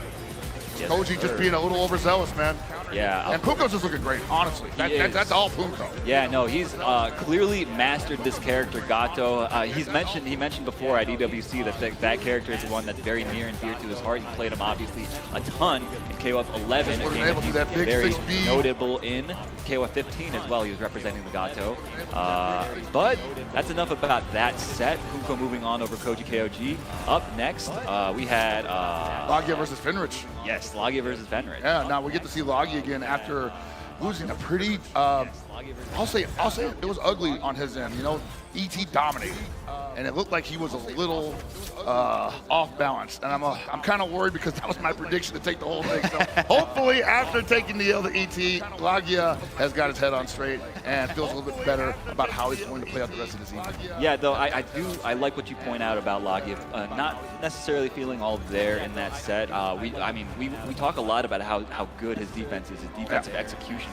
Yes, Koji just being a little overzealous, man. Yeah. And Punko's just looking great, honestly. That's all Punko. Yeah, no, he's clearly mastered this character, Gato. He mentioned before at EWC that character is the one that's very near and dear to his heart. He played him obviously a ton in KOF 11. Wasn't able to do that big very 6B. notable in KOF 15 as well. He was representing the Gato. But that's enough about that set. Punko moving on over Koji KOG. Up next, we had Lagia versus Fenrich. Yes, Lagia versus Fenrich. Yeah, now we get to see Lagia again after losing a pretty, I'll say it was ugly on his end. You know, ET dominated, and it looked like he was a little off balance. And I'm kind of worried because that was my prediction to take the whole thing. So hopefully, after taking the L to ET, Lagia has got his head on straight and feels a little bit better about how he's going to play out the rest of the season. Yeah, though I like what you point out about Lagia, not necessarily feeling all there in that set. We talk a lot about how good his defense is, his defensive execution,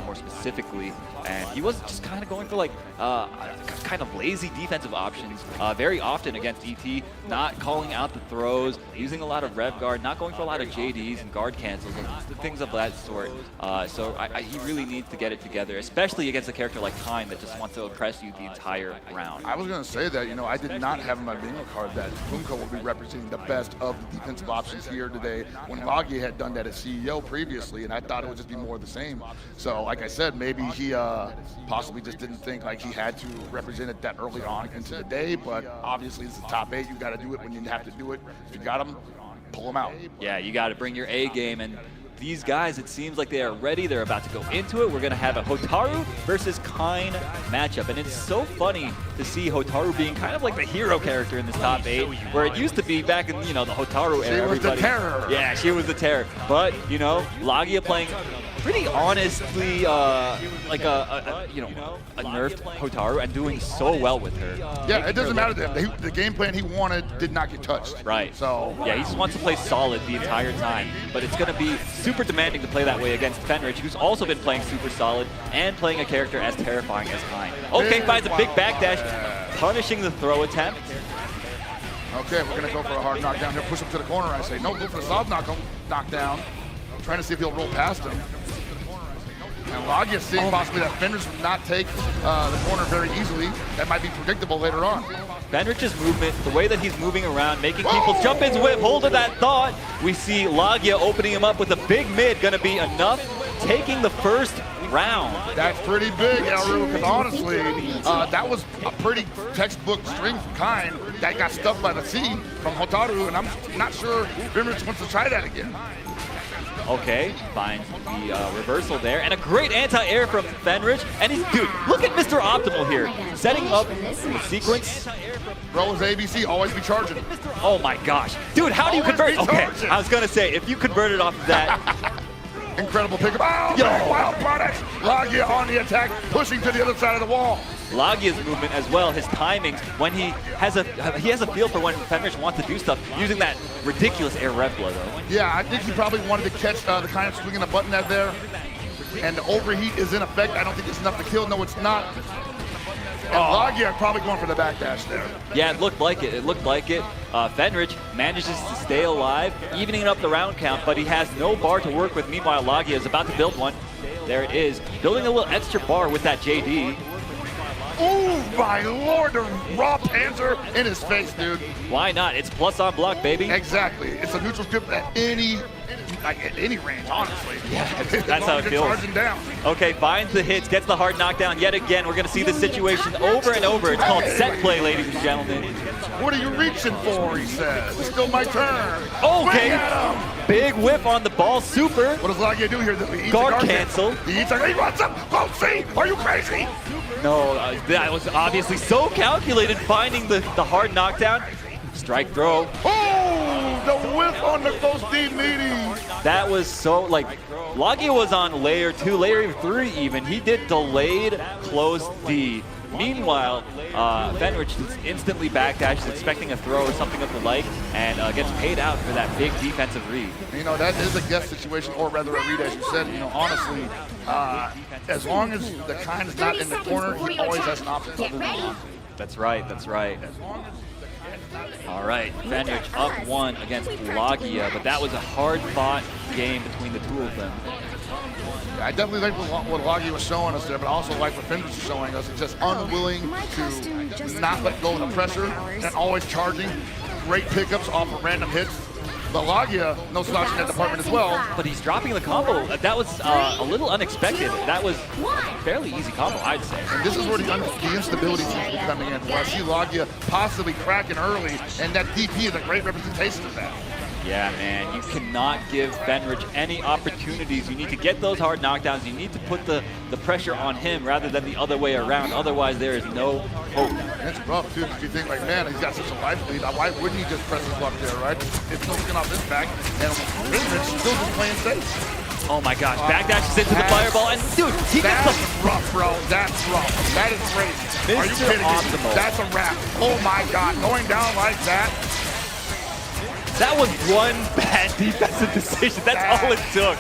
more specifically, and he was just kind of going for like kind of lazy defensive options very often against ET, not calling out the throws, using a lot of rev guard, not going for a lot of JDs and guard cancels, and things of that sort. So he really needs to get it together, especially against a character like Kine that just wants to impress you the entire round. I was going to say that, you know, I did not have in my bingo card that Punko will be representing the best of the defensive options here today when Lagia had done that as CEO previously, and I thought it would just be more of the same. So, like I said, maybe he possibly just didn't think like he had to represent it that early on into the day, but obviously it's the top 8. You got to do it when you have to do it. If you got them, pull them out. Yeah, you got to bring your A game, and these guys, it seems like they are ready. They're about to go into it. We're going to have a Hotaru versus Kine matchup. And it's so funny to see Hotaru being kind of like the hero character in this top 8, where it used to be back in, you know, the Hotaru era. She was the terror. Yeah, she was the terror. But, you know, Lagia playing pretty honestly like a nerfed Hotaru and doing so well with her. Yeah, it doesn't matter to him. The game plan he wanted did not get touched. Right. So yeah, he just wants to play solid the entire time. But it's going to be super demanding to play that way against Fenrich, who's also been playing super solid and playing a character as terrifying as Kine. Okay, finds a big backdash, punishing the throw attempt. Okay, we're going to go for a hard knockdown. He'll push him to the corner, I say. No, go for the soft knockdown. Trying to see if he'll roll past him. And Lagia seeing possibly that Fenrich would not take the corner very easily. That might be predictable later on. Fenrich's movement, the way that he's moving around, making people jump into whip, hold of that thought. We see Lagia opening him up with a big mid, gonna be enough, taking the first round. That's pretty big, Elru, because honestly, that was a pretty textbook string from Kine that got stuffed by the C from Hotaru, and I'm not sure Fenrich wants to try that again. Okay, finds the reversal there, and a great anti-air from Fenrich. And he's, dude, look at Mr. Optimal here, setting up the sequence. Bro is ABC, always be charging. Oh my gosh. Dude, how do you convert? Okay, I was gonna say, if you converted off of that, Incredible pickup. Oh, Yo. wild punish. Lagia on the attack, pushing to the other side of the wall. Lagia's movement as well, his timings, when he has a feel for when Fenrich wants to do stuff, using that ridiculous air rev blow though. Yeah, I think he probably wanted to catch the kind of swinging a button out there. And the overheat is in effect. I don't think it's enough to kill. No, it's not. And Lagia probably going for the backdash there. Yeah, it looked like it. It looked like it. Fenrich manages to stay alive, evening up the round count, but he has no bar to work with. Meanwhile, Lagia is about to build one. There it is. Building a little extra bar with that JD. Oh my lord, the raw panzer in his face, dude. Why not? It's plus on block, baby. Exactly. It's a neutral script at any range, honestly. Yeah, that's how it feels. Charging down. Okay, finds the hits, gets the hard knockdown. Yet again, we're going to see this situation over and over. It's called set play, ladies and gentlemen. What are you reaching for, he says. It's still my turn. Okay. Big whip on the ball, super. What does Lagia do here? He eats guard a cancel. He eats a, he runs up. Oh, see? Are you crazy? No, that was obviously so calculated, finding the hard knockdown. Strike throw. Oh, the whiff on the close D meaty. That was so, like, Lagia was on layer 2, layer 3 even. He did delayed close D. Meanwhile, Fenrich instantly backdashes, expecting a throw or something of the like, and gets paid out for that big defensive read. You know, that is a guess situation, or rather a read, as you said. You know, honestly, as long as the kind is not in the corner, he always has an option to move on. That's right, that's right. All right, Fenrich up 1 against Lagia, but that was a hard-fought game between the two of them. Yeah, I definitely like what Lagia was showing us there, but I also like what Fenrich was showing us. It's just unwilling to not let go of the pressure and always charging. Great pickups off of random hits. But Lagia, no slouch in that department as well. But he's dropping the combo. That was a little unexpected. That was a fairly easy combo, I'd say. And this is where the instability seems to be coming in. Where I see Lagia possibly cracking early, and that DP is a great representation of that. Yeah, man, you cannot give Fenrich any opportunities. You need to get those hard knockdowns. You need to put the pressure on him rather than the other way around. Otherwise, there is no hope. It's rough, too, because you think, like, man, he's got such a life lead. Why wouldn't he just press his luck there, right? It's no skin off his back. And Fenrich still just playing safe. Oh, my gosh. Backdashes into the fireball. And, dude, he gets the... That's rough, bro. That's rough. That is crazy. Are you kidding me? That's a wrap. Oh, my God. Going down like that. That was one bad defensive decision. That's all it took.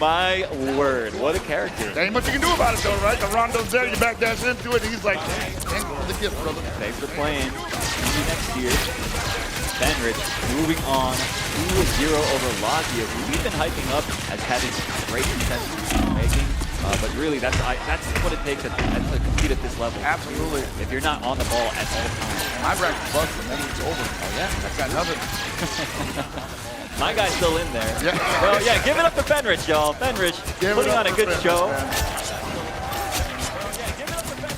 My word, what a character. There ain't much you can do about it though, right? The rondo's there, you backdash into it, and he's like, thanks for the gift, brother. Thanks for playing. See you next year. Fenrich moving on 2-0 over Lagia, who we've been hyping up as having great defensive making. But really, that's what it takes to compete at this level. Absolutely. If you're not on the ball at all times. My bracket's busted, then it's over. Oh yeah, that's got nothing. My guy's still in there. Yeah. Well, yeah, give it up to Fenrich, y'all. Fenrich putting on a good show.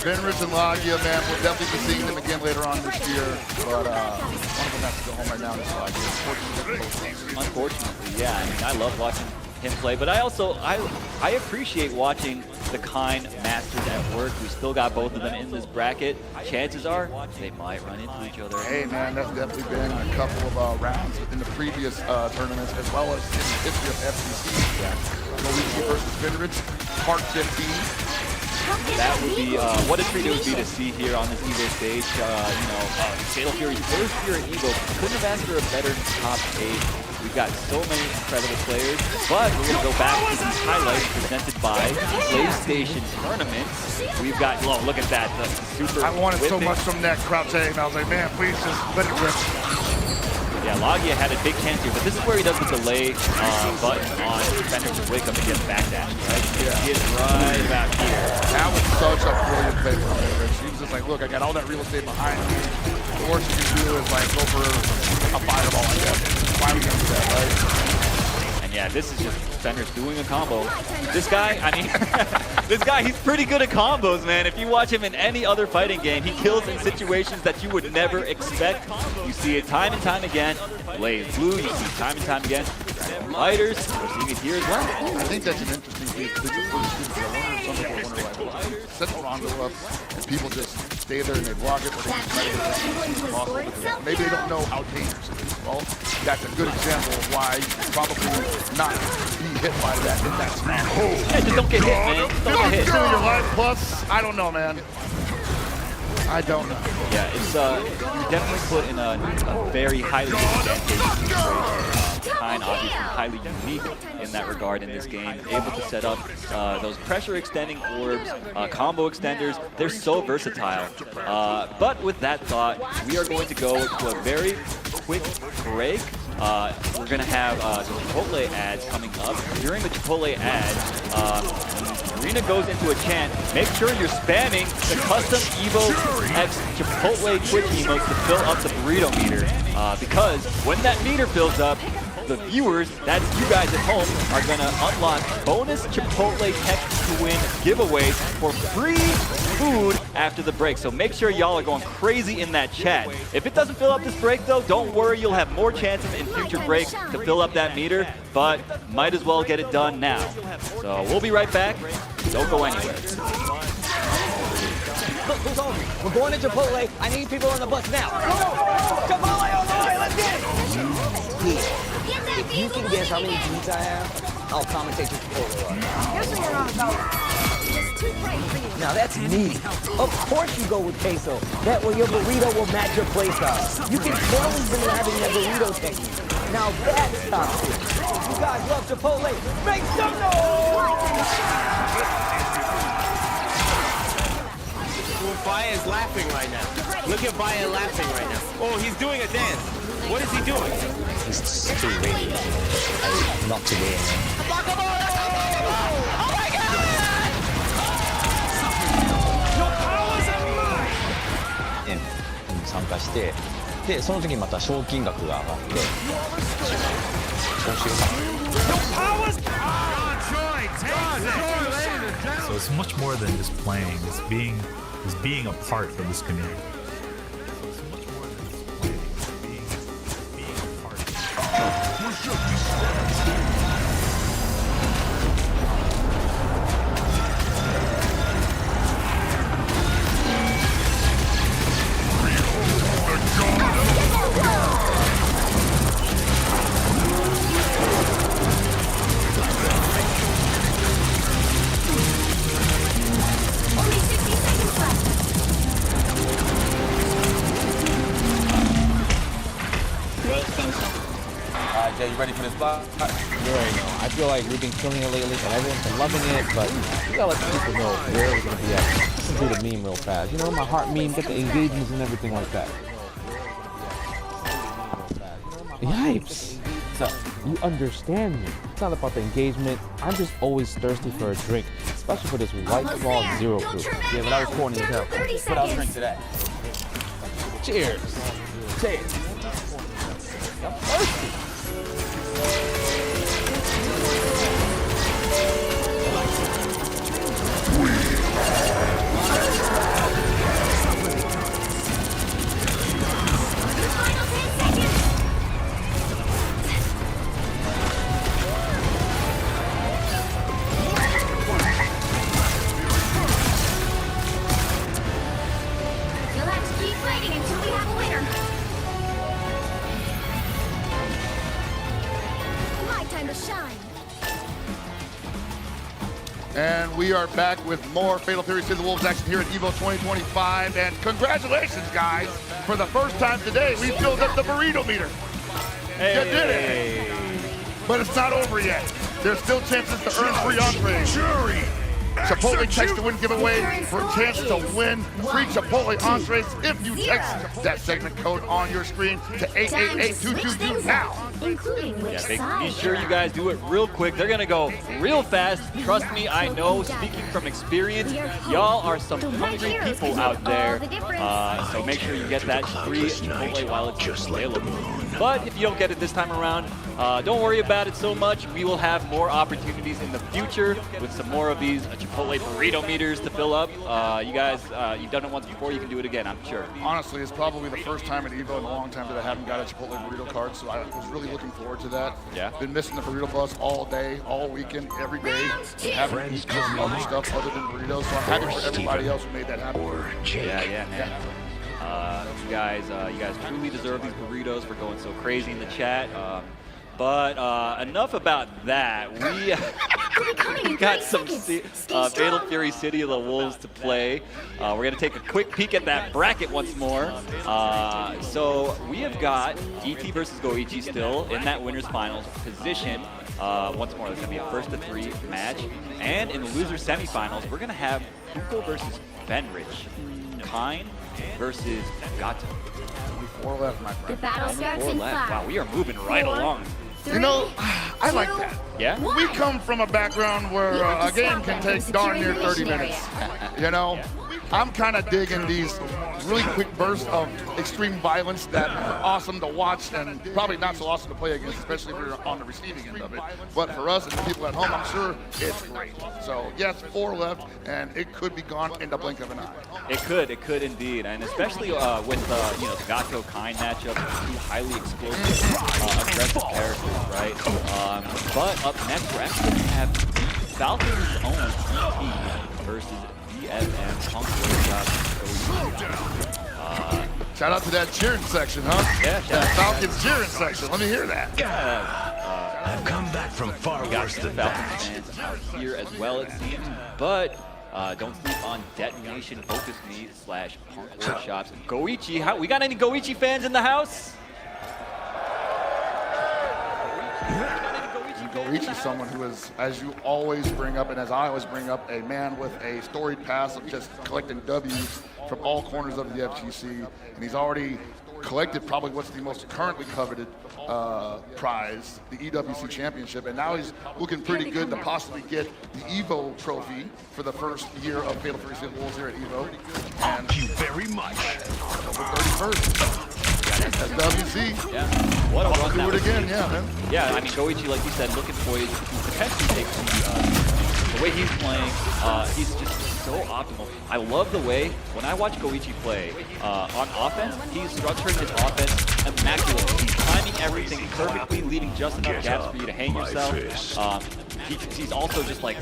Fenrich and Lagia, man, we'll definitely be seeing them again later on this year. But one of them has to go home right now. This Lagia, unfortunately, yeah. I mean, I love watching him play, but I also I appreciate watching the kind masters at work. We still got both of them in this bracket. Chances are they might run into each other. Hey man, that's definitely been a couple of rounds in the previous tournaments, as well as in the history of FCC. Yeah. Luigi versus Fenrich, part 15. That would be what a treat it would be to see here on this EVO stage. Fatal Fury's first year at EVO. Couldn't have asked for a better top 8. We've got so many incredible players, but we're going to go back to these highlights presented by PlayStation Tournaments. We've got, oh, look at that, the super I wanted whipping. so much from that crouch A, and I was like, man, please just let it rip. Yeah, Lagia had a big chance here, but this is where he does the delay button on Fenrich to wake up and get backdash, right? Yeah. He is right about here. That was such a brilliant play from Fenrich. He was just like, look, I got all that real estate behind me. The worst you can do is like go for a fireball, I guess. Why would you do that, right? And yeah, this is just Fenrich doing a combo. This guy, I mean, this guy, he's pretty good at combos, man. If you watch him in any other fighting game, he kills in situations that you would never expect. You see it time and time again. Blaze blue, you see time and time again. Lighters, we're seeing it here as well. I think that's an interesting piece. Some people wonder, like, set the rondo up, and people just stay there and they block it, but they try to get it possible. Maybe they don't know how dangerous it is. Well, that's a good example of why you probably not be hit by that in that snap. Yeah, just don't get hit, man. Don't get hit. Your life plus, I don't know, man. I don't know. Yeah, it's you're definitely put in a very highly disadvantaged situation. Kind obviously highly unique in that regard in this game. Able to set up those pressure extending orbs, combo extenders. They're so versatile. But with that thought, we are going to go to a very quick break. We're going to have some Chipotle ads coming up. During the Chipotle ads, Arena goes into a chant. Make sure you're spamming the custom EVO X Chipotle Twitch emotes to fill up the burrito meter. Because when that meter fills up, the viewers, that's you guys at home, are going to unlock bonus Chipotle Text to Win giveaways for free food after the break. So make sure y'all are going crazy in that chat. If it doesn't fill up this break though, don't worry, you'll have more chances in future breaks to fill up that meter, but might as well get it done now. So we'll be right back. Don't go anywhere. Look, who's hungry? We're going to Chipotle. I need people on the bus now. Chipotle on the way, let's get it! If you can guess how many beats I have, I'll commentate your Chipotle. Here's what you're on about. Just too bright for you. Now that's me. Of course you go with queso. That way your burrito will match your playstyle. You can tell we've been having that burrito technique. Now that's toxic. You guys love Chipotle. Make some noise! Vaya is laughing right now. Look at Vaya laughing right now. Oh, he's doing a dance. What is he doing? He's too ready. Not to win. Oh my God! Your powers are mine! 参加して、でその時にまた賞金額が上がって、調子良かった。So it's much more than just playing. It's being a part of this community. Jay, you ready for this block? You already know. I feel like we've been killing it lately, and everyone's been loving it, but we gotta let the people know where we're gonna be at. Let's do the meme real fast. You know, my heart meme, get the engagements and everything like that. Yipes! So, you understand me. It's not about the engagement. I'm just always thirsty for a drink, especially for this White Claw Zero Proof. Yeah, but that was corny as hell. But I'll drink to that. Cheers! Cheers! I'm thirsty! And we are back with more Fatal Fury City of the Wolves action here at EVO 2025. And congratulations, guys. For the first time today, we filled up the burrito meter. Hey. You did it. But it's not over yet. There's still chances to earn free entrees. Chipotle Text to Win giveaway for a chance to win free Chipotle entrees if you text that segment code on your screen to 888222 now. Yeah, be sure you guys do it real quick. They're gonna go real fast. Trust me, I know. Speaking from experience, y'all are some hungry people out there. So make sure you get that free Chipotle while it's available. But if you don't get it this time around, don't worry about it so much. We will have more opportunities in the future with some more of these Chipotle burrito meters to fill up. You guys, you've done it once before, you can do it again, I'm sure. Honestly, it's probably the first time at EVO in a long time that I haven't got a Chipotle burrito card, so I was really looking forward to that. Yeah. Been missing the burrito bus all day, all weekend, every day. Haven't eaten other stuff other than burritos, so I'm happy for everybody else who made that happen. Yeah, man. You guys truly deserve these burritos for going so crazy in the chat. But enough about that. We got some Fatal Fury City of the Wolves to play. We're going to take a quick peek at that bracket once more. So we have got ET versus Goichi still in that winner's finals position. Once more, there's going to be a first to 3 match. And in the loser semifinals, we're going to have Huko versus Fenrich. Kine versus Gato. 4 left, my friend. The battle starts in 5. Wow, we are moving right along. You know, I like that. Yeah? We come from a background where a game can take darn near 30 minutes. You know, I'm kind of digging these really quick bursts of extreme violence that are awesome to watch and probably not so awesome to play against, especially if you're on the receiving end of it. But for us and the people at home, I'm sure it's great. So yes, 4 left, and it could be gone in the blink of an eye. It could indeed, and especially with the Gato Kine matchup, 2 highly explosive, aggressive characters, right? But up next, we're actually going to have Falcon's own ET versus DFM Punk Workshop. Shout out to that cheering section, huh? Yeah, that Falcons cheering section. Let me hear that. I've come back from far worse than that. Falcons fans out here as well, it seems, but don't sleep on Detonation, Focus Me / Punk Workshops. Goichi, we got any Goichi fans in the house? Goichi's someone who is, as you always bring up, and as I always bring up, a man with a storied past of just collecting W's from all corners of the FGC, and he's already collected probably what's the most currently coveted prize, the EWC Championship, and now he's looking pretty good to possibly get the EVO trophy for the first year of Fatal Fury City Wolves here at EVO. And thank you very much. October 31st. That's WC. Yeah. What a run that do it again, yeah, man. Yeah, I mean, Goichi, like you said, looking poised to potentially take the way he's playing. He's just so optimal. I love the way, when I watch Goichi play on offense, he's structuring his offense immaculately. He's timing everything perfectly, leaving just enough gaps for you to hang yourself. He's also just like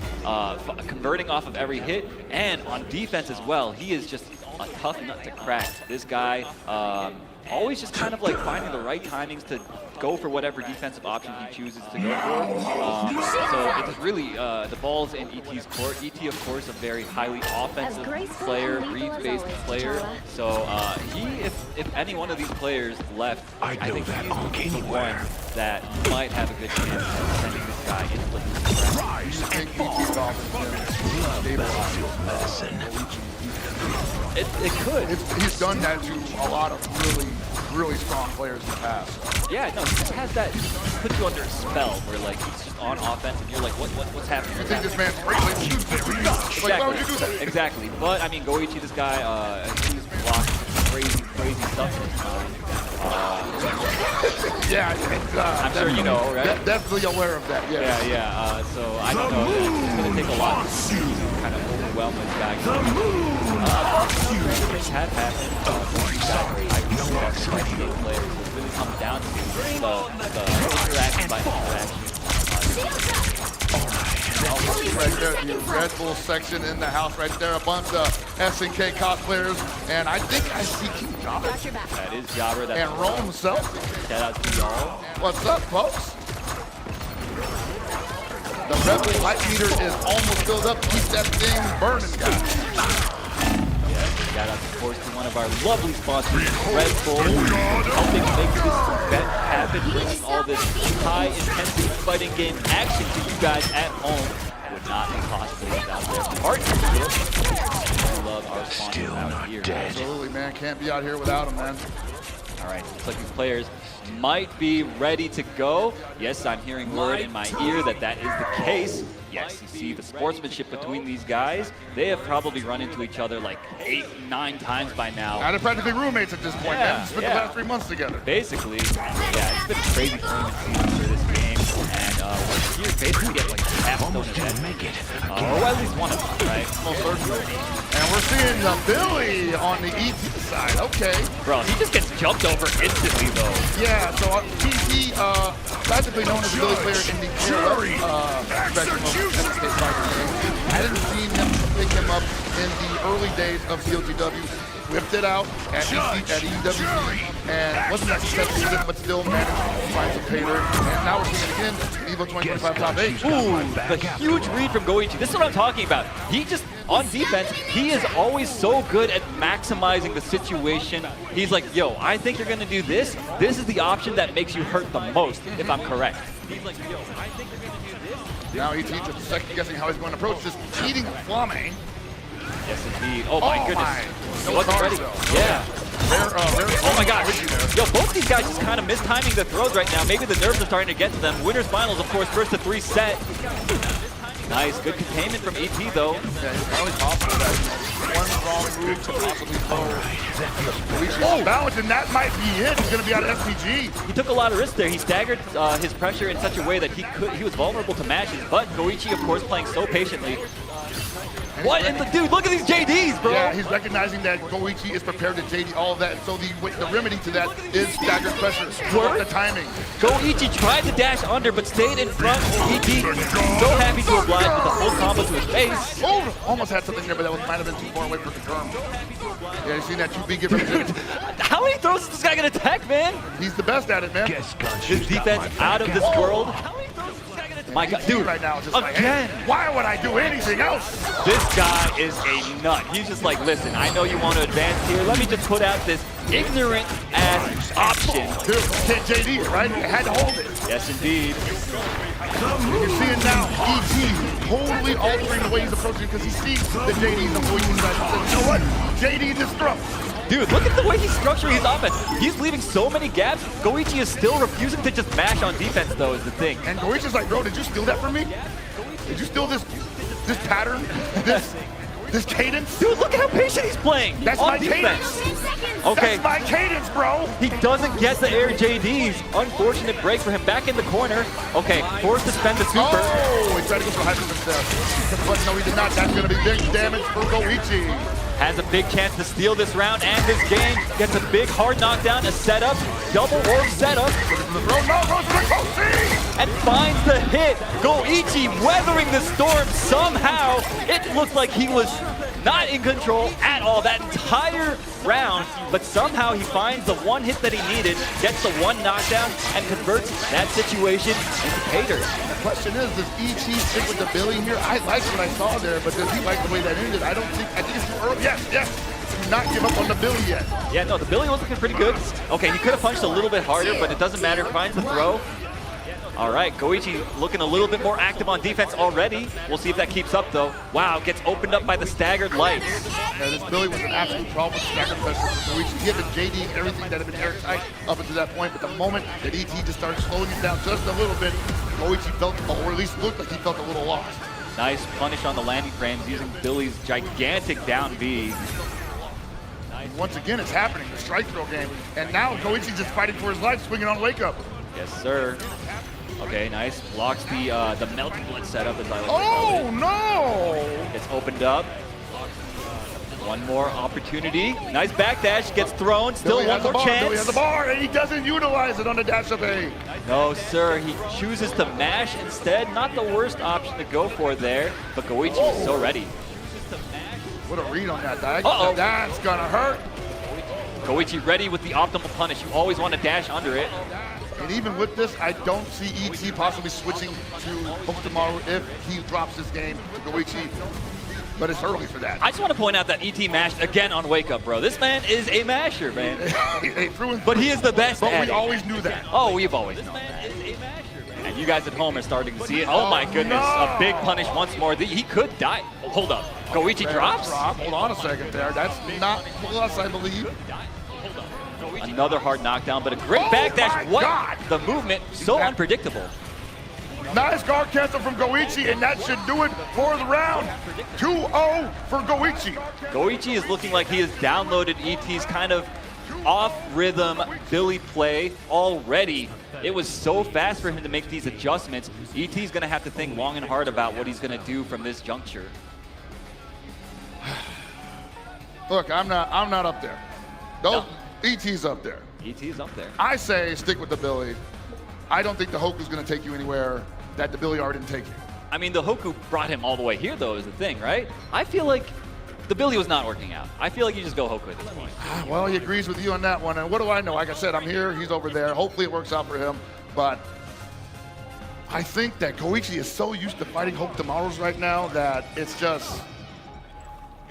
converting off of every hit, and on defense as well. He is just a tough nut to crack. This guy always just kind of like finding the right timings to go for whatever defensive option he chooses to go for. So it's really the ball's in ET's court. ET, of course, a very highly offensive player, Breeze-based player. So if any one of these players left, I think he's the one that might have a good chance of sending this guy into the losing round. You think ET's offense can It could. He's done that to a lot of really strong players in the past. Yeah, no, he just has that, puts you under a spell where like he's just on offense and you're like, what's happening? You think this man's great, like shoot very much. Exactly. Like, why would you do that? Exactly. But I mean, Goichi, this guy, he's blocked crazy stuff this time. Yeah, I'm sure you know, right? Definitely aware of that, yeah. Yeah. So I don't know. It's going to take a lot to kind of overwhelm this guy. Things have happened. Players. It really comes down to the interaction by interaction. Right there, the Red Bull section in the house right there. A bunch of SNK cosplayers. And I think I see King Jobber. That is Jobber. And Rome himself. Shout out to y'all. What's up, folks? The Red Bull light meter is almost filled up. Keep that thing burning, guys. Shout out, of course, to one of our lovely sponsors, Red Bull, helping make this event happen, bringing all this high-intensity fighting game action to you guys at home. Would not be possible without their partnership. We love our sponsors out here. Absolutely, man. Can't be out here without them, man. All right, looks like these players might be ready to go. Yes, I'm hearing word in my ear that is the case. Yes, you see the sportsmanship between these guys. They have probably run into each other like 8, 9 times by now. They're practically roommates at this point, man. Spent the last 3 months together. Basically, yeah, it's been a crazy tournament season for this Here, basically get like half stone of that. Or at least one of them, right? Most certainly. And we're seeing Billy on the ET side. Okay. Bro, he just gets jumped over instantly, though. Yeah, so ET, classically known as a Billy player in the spectrum of State Fighter. I didn't see him pick him up in the early days of COTW. Whipped it out at EWC and wasn't that successful with it, but still managed to find some pay dirt. And now we're seeing it again, EVO 2025 top 8. Ooh, the huge read from Goichi. This is what I'm talking about. He just, on defense, he is always so good at maximizing the situation. He's like, yo, I think you're gonna do this. This is the option that makes you hurt the most, if I'm correct. He's like, yo, I think you're gonna do this. Now ET just second guessing how he's going to approach this cheating Flame. Yes, indeed. Oh my goodness. No Wasn't ready. Yeah. Oh my gosh. Yo, both these guys just kind of mistiming the throws right now. Maybe the nerves are starting to get to them. Winners finals, of course, first to 3 set. Nice, good containment from ET though. Yeah, it's probably possible that one wrong move to possibly throw. Balance, and that might be it. He's going to be out of SPG. He took a lot of risks there. He staggered his pressure in such a way that he was vulnerable to matches. But Goichi, of course, playing so patiently. What in the dude? Look at these JDs, bro. Yeah, he's recognizing that Goichi is prepared to JD all of that. So the remedy to that is staggered pressure. The timing. Goichi tried to dash under, but stayed in front. ET so happy to oblige with the full combo to his face. Oh, almost had something there, but that might have been too far away for confirm. Yeah, you seen that 2B get represented. How many throws is this guy gonna attack, man? He's the best at it, man. His defense out of this world. My God, dude, right now, just again. Like, hey, why would I do anything else? This guy is a nut. He's just like, listen, I know you want to advance here. Let me just put out this ignorant ass option. Dude, can't JD, right? You had to hold it. Yes, indeed. You're seeing now ET totally altering the way he's approaching because he sees the JD's avoiding that. You know what? JD just throw. Dude, look at the way he's structuring his offense. He's leaving so many gaps. Goichi is still refusing to just mash on defense, though, is the thing. And Goichi's like, bro, did you steal that from me? Did you steal this pattern? This cadence? Dude, look at how patient he's playing. That's on my defense. cadence. Okay. That's my cadence, bro. He doesn't get the air JDs. Unfortunate break for him. Back in the corner. Okay, forced to spend the super. Oh, he tried to go for hyper step. But no, he did not. That's going to be big damage for Goichi. Has a big chance to steal this round and this game. Gets a big hard knockdown, a setup, double orb setup. And finds the hit. Goichi weathering the storm somehow. It looked like he was not in control at all that entire round, but somehow he finds the one hit that he needed, gets the one knockdown, and converts that situation into pay dirt. The question is, does ET stick with the Billy here? I liked what I saw there, but does he like the way that ended? I think it's too early. Yes. Do not give up on the Billy yet. Yeah, no, the Billy was looking pretty good. Okay, he could have punched a little bit harder, but it doesn't matter. Finds the throw. All right, Goichi looking a little bit more active on defense already. We'll see if that keeps up, though. Wow, gets opened up by the staggered lights. Yeah, this Billy was an absolute problem with staggered pressure for Goichi. He had been JD and everything that had been airtight up until that point, but the moment that ET just started slowing it down just a little bit, Goichi felt, or at least looked like he felt a little lost. Nice punish on the landing frames using Billy's gigantic down B. Once again, it's happening, the strike throw game. And now Goichi just fighting for his life, swinging on wake up. Yes, sir. Okay, nice. Blocks the melting blood setup as I like to call it. Oh, no! Gets opened up. One more opportunity. Nice backdash. Gets thrown. Still Billy one more chance. Billy has the bar, and he doesn't utilize it on the dash up A. No, sir. He chooses to mash instead. Not the worst option to go for there, but Goichi is so ready. What a read on that, Dag. Uh-oh. That's gonna hurt. Goichi ready with the optimal punish. You always want to dash under it. And even with this, I don't see ET possibly switching to Hokutomaru if he drops this game to Goichi. But it's early for that. I just want to point out that ET mashed again on Wake Up, bro. This man is a masher, man. But he is the best But at we it. always knew that. Oh, we've always known that. And you guys at home are starting to see it. Oh my goodness, a big punish once more. He could die. Hold up. Goichi drops? Hold on a second there. That's not plus, I believe. Another hard knockdown, but a great backdash. What? The movement, so unpredictable. Nice guard cancel from Goichi, and that should do it for the round. 2-0 for Goichi. Goichi is looking like he has downloaded ET's kind of off-rhythm Billy play already. It was so fast for him to make these adjustments. ET's going to have to think long and hard about what he's going to do from this juncture. Look, I'm not up there. No. ET's up there. ET's up there. I say stick with the Billy. I don't think the Hoku's going to take you anywhere that the Billy already didn't take you. I mean, the Hoku brought him all the way here, though, is the thing, right? I feel like the Billy was not working out. I feel like you just go Hoku at this point. Well, he agrees with you on that one. And what do I know? Like I said, I'm here. He's over there. Hopefully it works out for him. But I think that Goichi is so used to fighting Hope Tomorrows right now that it's just,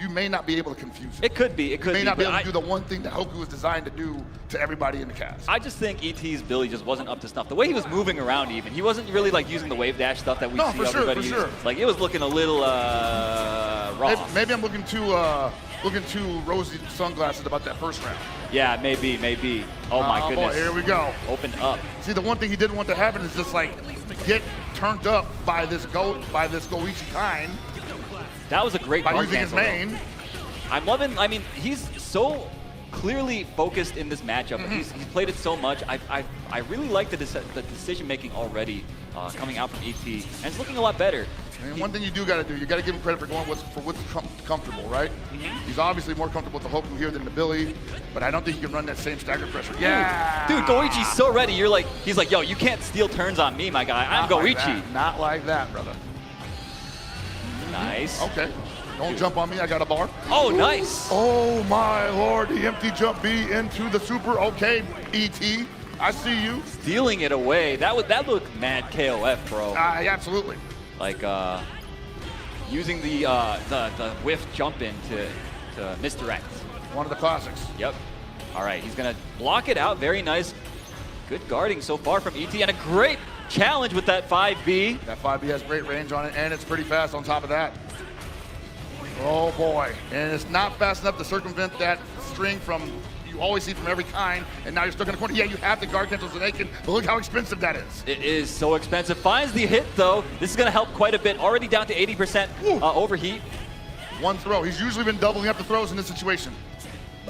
you may not be able to confuse it. It could be. It could be. You may not be able to do the one thing that Hoku was designed to do to everybody in the cast. I just think ET's Billy just wasn't up to snuff. The way he was moving around even, he wasn't really like using the wave dash stuff that we see everybody use. Sure. Like it was looking a little raw. Maybe I'm looking too rosy sunglasses about that first round. Yeah, maybe. Oh my goodness. Boy, here we go. Opened up. See, the one thing he didn't want to happen is just like get turned up by this Goichi kind. That was a great by guard using his cancel, main. I'm loving. I mean, he's so clearly focused in this matchup. He's played it so much. I really like the decision making already coming out from ET, and it's looking a lot better. And one thing you do got to do, you got to give him credit for going what's comfortable, right? He's obviously more comfortable with the Hoku here than the Billy, but I don't think he can run that same stagger pressure. Yeah, dude, Goichi's so ready. He's like, yo, you can't steal turns on me, my guy. I'm Goichi. Not like that, brother. Nice. Okay. Don't jump on me, I got a bar. Oh, nice. Oh my lord, the empty jump B into the super. Okay, ET, I see you. Stealing it away. That looked mad KOF, bro. Absolutely. Like using the whiff jump in to misdirect. One of the classics. Yep. All right, he's gonna block it out. Very nice. Good guarding so far from ET, and a great challenge with that 5B. That 5B has great range on it, and it's pretty fast on top of that. Oh boy, and it's not fast enough to circumvent that string from you always see from every kind, and now you're stuck in the corner. Yeah, you have the guard cancels and Aiken, but look how expensive that is. It is so expensive. Finds the hit though. This is gonna help quite a bit. Already down to 80% overheat. One throw. He's usually been doubling up the throws in this situation.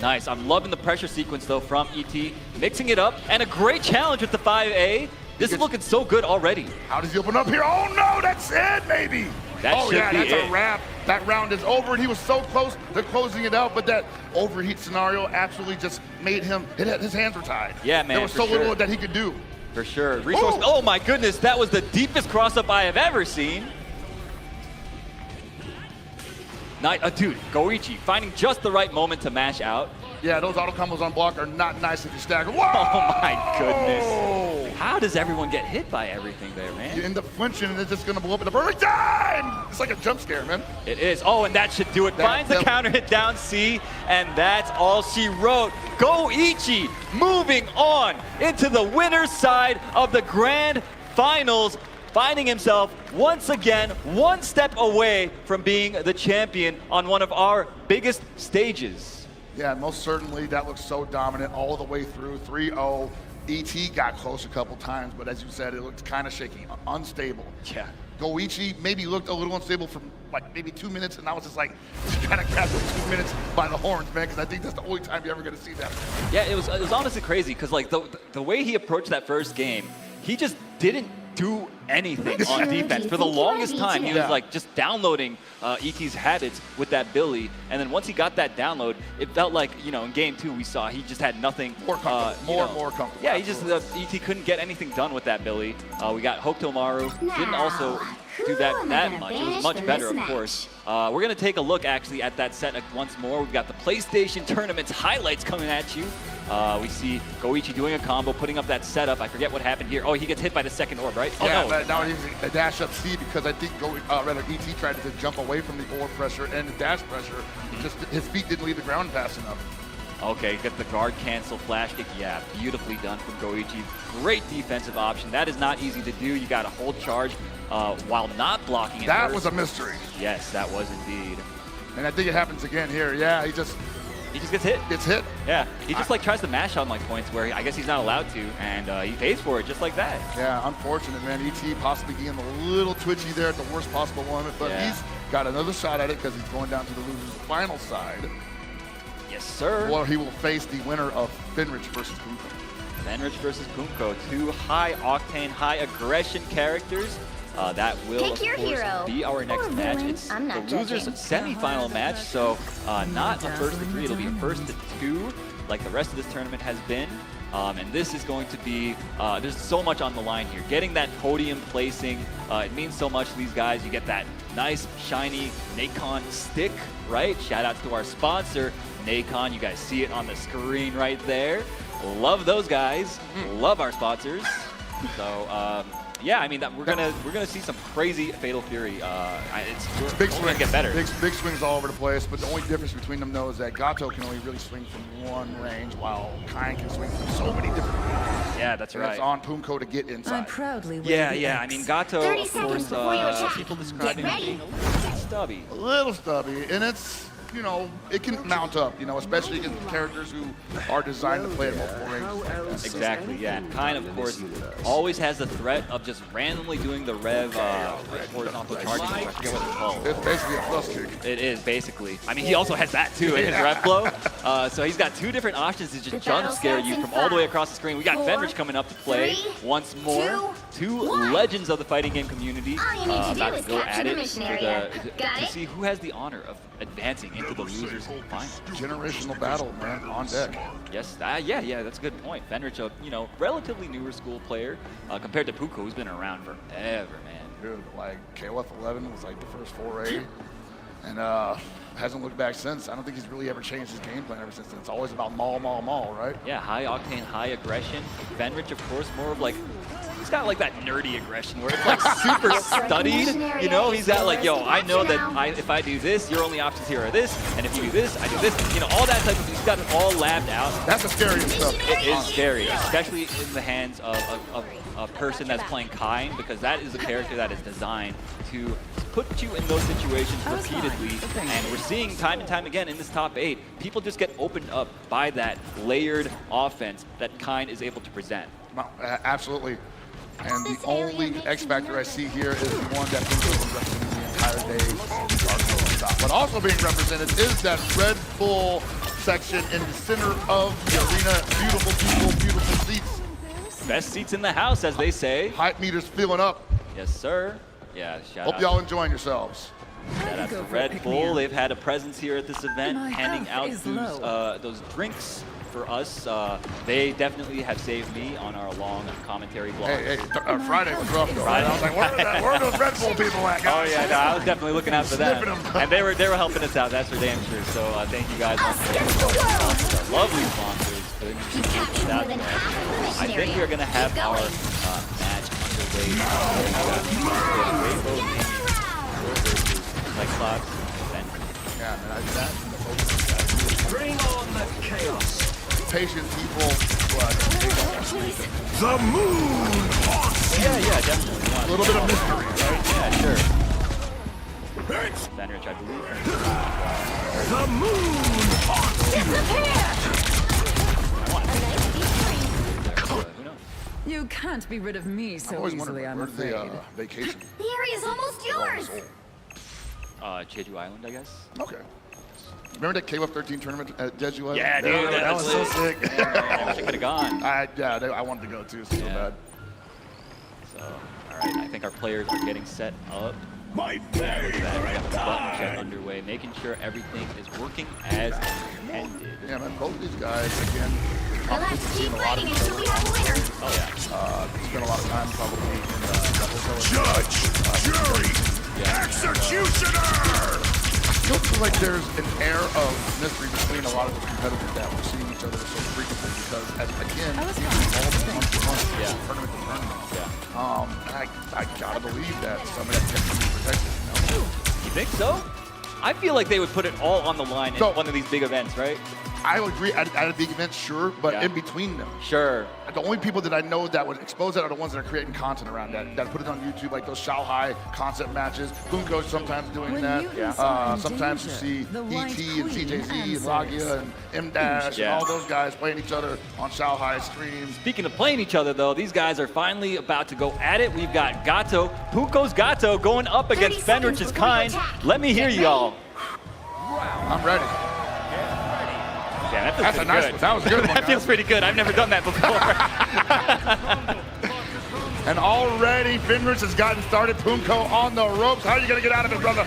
Nice. I'm loving the pressure sequence though from ET, mixing it up, and a great challenge with the 5A. This is looking so good already. How does he open up here? Oh no, that's it, maybe. That's a wrap. That round is over, and he was so close to closing it out, but that overheat scenario absolutely just made him, his hands were tied. Yeah, man, there was so little that he could do. For sure. Resource. Oh my goodness, that was the deepest cross-up I have ever seen. Dude, Goichi finding just the right moment to mash out. Yeah, those auto combos on block are not nice if you stagger. Whoa! Oh my goodness. How does everyone get hit by everything there, man? You end up flinching and it's just gonna blow up in the perfect time! It's like a jump scare, man. It is. Oh, and that should do it. Finds the counter hit down C, and that's all she wrote. Goichi moving on into the winner's side of the grand finals, finding himself once again one step away from being the champion on one of our biggest stages. Yeah, most certainly. That looks so dominant all the way through. 3-0. ET got close a couple times, but as you said, it looked kind of shaky, unstable. Yeah. Goichi maybe looked a little unstable for like maybe 2 minutes, and I was just like, kind of grabbed those 2 minutes by the horns, man, because I think that's the only time you're ever going to see that. Yeah, it was honestly crazy, because like the way he approached that first game, he just didn't do anything on defense. For the longest time, he was like just downloading ET's habits with that Billy, and then once he got that download, it felt like, you know, in game 2 we saw he just had nothing. More comfortable, more comfortable. Yeah, he just, ET couldn't get anything done with that Billy. We got Hokutomaru, didn't also do that much. It was much better, of course. We're gonna take a look actually at that set once more. We've got the PlayStation Tournament's highlights coming at you. We see Goichi doing a combo, putting up that setup. I forget what happened here. Oh, he gets hit by the second orb, right? Oh, yeah, no. Now he's a dash up C because I think ET tried to jump away from the orb pressure and the dash pressure. Just his feet didn't leave the ground fast enough. Okay, get the guard cancel flash kick. Yeah, beautifully done from Goichi. Great defensive option. That is not easy to do. You got to hold charge while not blocking it. That was a mystery. Yes, that was indeed. And I think it happens again here. Yeah, he just gets hit. Gets hit. Yeah, he just like tries to mash on like points where I guess he's not allowed to, and he pays for it just like that. Yeah, unfortunate, man. ET possibly getting a little twitchy there at the worst possible moment, but he's got another shot at it because he's going down to the loser's final side. Yes, sir. Or he will face the winner of Fenrich versus Punko. Fenrich versus Punko, two high-octane, high-aggression characters. That will, of course, be our next match. It's the losers semi-final match, so not a first to 3, it'll be a first to 2, like the rest of this tournament has been. And this is going to be, there's so much on the line here. Getting that podium placing, it means so much to these guys. You get that nice, shiny Nacon stick, right? Shout out to our sponsor, Nacon. You guys see it on the screen right there. Love those guys. Love our sponsors. So, yeah, I mean we're gonna see some crazy Fatal Fury. It's big swing, get better. Big swings all over the place. But the only difference between them though is that Gato can only really swing from one range, while Kain can swing from so many different ranges. Yeah, that's right. It's on Punko to get inside. I proudly yeah. I mean Gato, of course, people describe him as being a little stubby. A little stubby, and it's, you know, it can mount up, you know, especially against characters who are designed to play at multiple ranges. Exactly, yeah. And Kain, of course, always has the threat of just randomly doing the rev horizontal charging. I forget what it's called. It's basically a plus kick. It is, basically. I mean, he also has that, too, in his rev flow. So he's got two different options to just jump scare you from all the way across the screen. We got Fenrich coming up to play once more. Two legends of the fighting game community about to go at it to see who has the honor of advancing into the losers final. Generational battle, man, on deck. Yes, yeah, that's a good point. Fenrich, a relatively newer school player compared to Punko, who's been around forever, man. Dude, like KOF 11 was like the first foray, and hasn't looked back since. I don't think he's really ever changed his game plan ever since then. It's always about maul, right? Yeah, high octane, high aggression. Fenrich, of course, more of like, he's got like that nerdy aggression where it's like super studied, you know? He's got like, yo, I know that if I do this, your only options here are this, and if you do this, I do this. You know, all that type of, he's got it all labbed out. That's the scariest stuff. It is scary, especially in the hands of a person that's playing Kain, because that is a character that is designed to put you in those situations repeatedly, and we're seeing time and time again in this top 8, people just get opened up by that layered offense that Kain is able to present. Absolutely. And the only X factor I see here is the one that Punko representing the entire day. But also being represented is that Red Bull section in the center of the arena. Beautiful people, beautiful seats. Best seats in the house, as they say. Hype meters filling up. Yes, sir. Yeah, shout out. Hope y'all enjoying yourselves. Shout out to Red Bull. They've had a presence here at this event, handing out those drinks for us. They definitely have saved me on our long commentary blog. Hey, Friday was rough though. Right? I was like, where are those Red Bull people at, guys? Oh yeah, no, I was definitely looking out for them. And they were helping us out, that's for damn sure. So thank you guys once again for lovely sponsors. I think we're gonna have our match underway. Cyclops. Yeah, man, I did that. Bring on the chaos. Patient people, the moon haunts you. Yeah, definitely. A little bit of mystery, right? Yeah, sure. Fenrich, I believe. The moon haunts you. Who knows? You can't be rid of me so easily, I'm afraid. Vacation. The area's almost yours. Jeju Island, I guess. Okay. Remember that KOF 13 tournament at Jeju Island? Yeah, dude, that was so sick. I wish I could have gone. I wanted to go too, so bad. So, all right, I think our players are getting set up. My button check underway, making sure everything is working as intended. Yeah, man, both these guys, again, Let's keep fighting until we have a winner. Oh, yeah. Spent a lot of time probably in Judge, jury, executioner! It feels like there's an air of mystery between a lot of the competitors that we're seeing each other so frequently because, again, all the month to month, tournament to tournament. I gotta believe that some of that tends to be protected. You think so? I feel like they would put it all on the line in one of these big events, right? I would agree. At a big event, sure, but in between them. Sure. The only people that I know that would expose that are the ones that are creating content around that put it on YouTube, like those Shanghai concept matches. Punko's sometimes doing that. Sometimes you see E.T. and CJZ and Lagia and M-Dash and all those guys playing each other on Shanghai streams. Speaking of playing each other, though, these guys are finally about to go at it. We've got Gato, Punko's Gato, going up against Fenrich's Kain. Let me hear y'all. I'm ready. that feels That's a pretty nice good. one. That was a good one, That guys. feels pretty good. I've never done that before. And already Finrich has gotten started. Punko on the ropes. How are you going to get out of it, brother?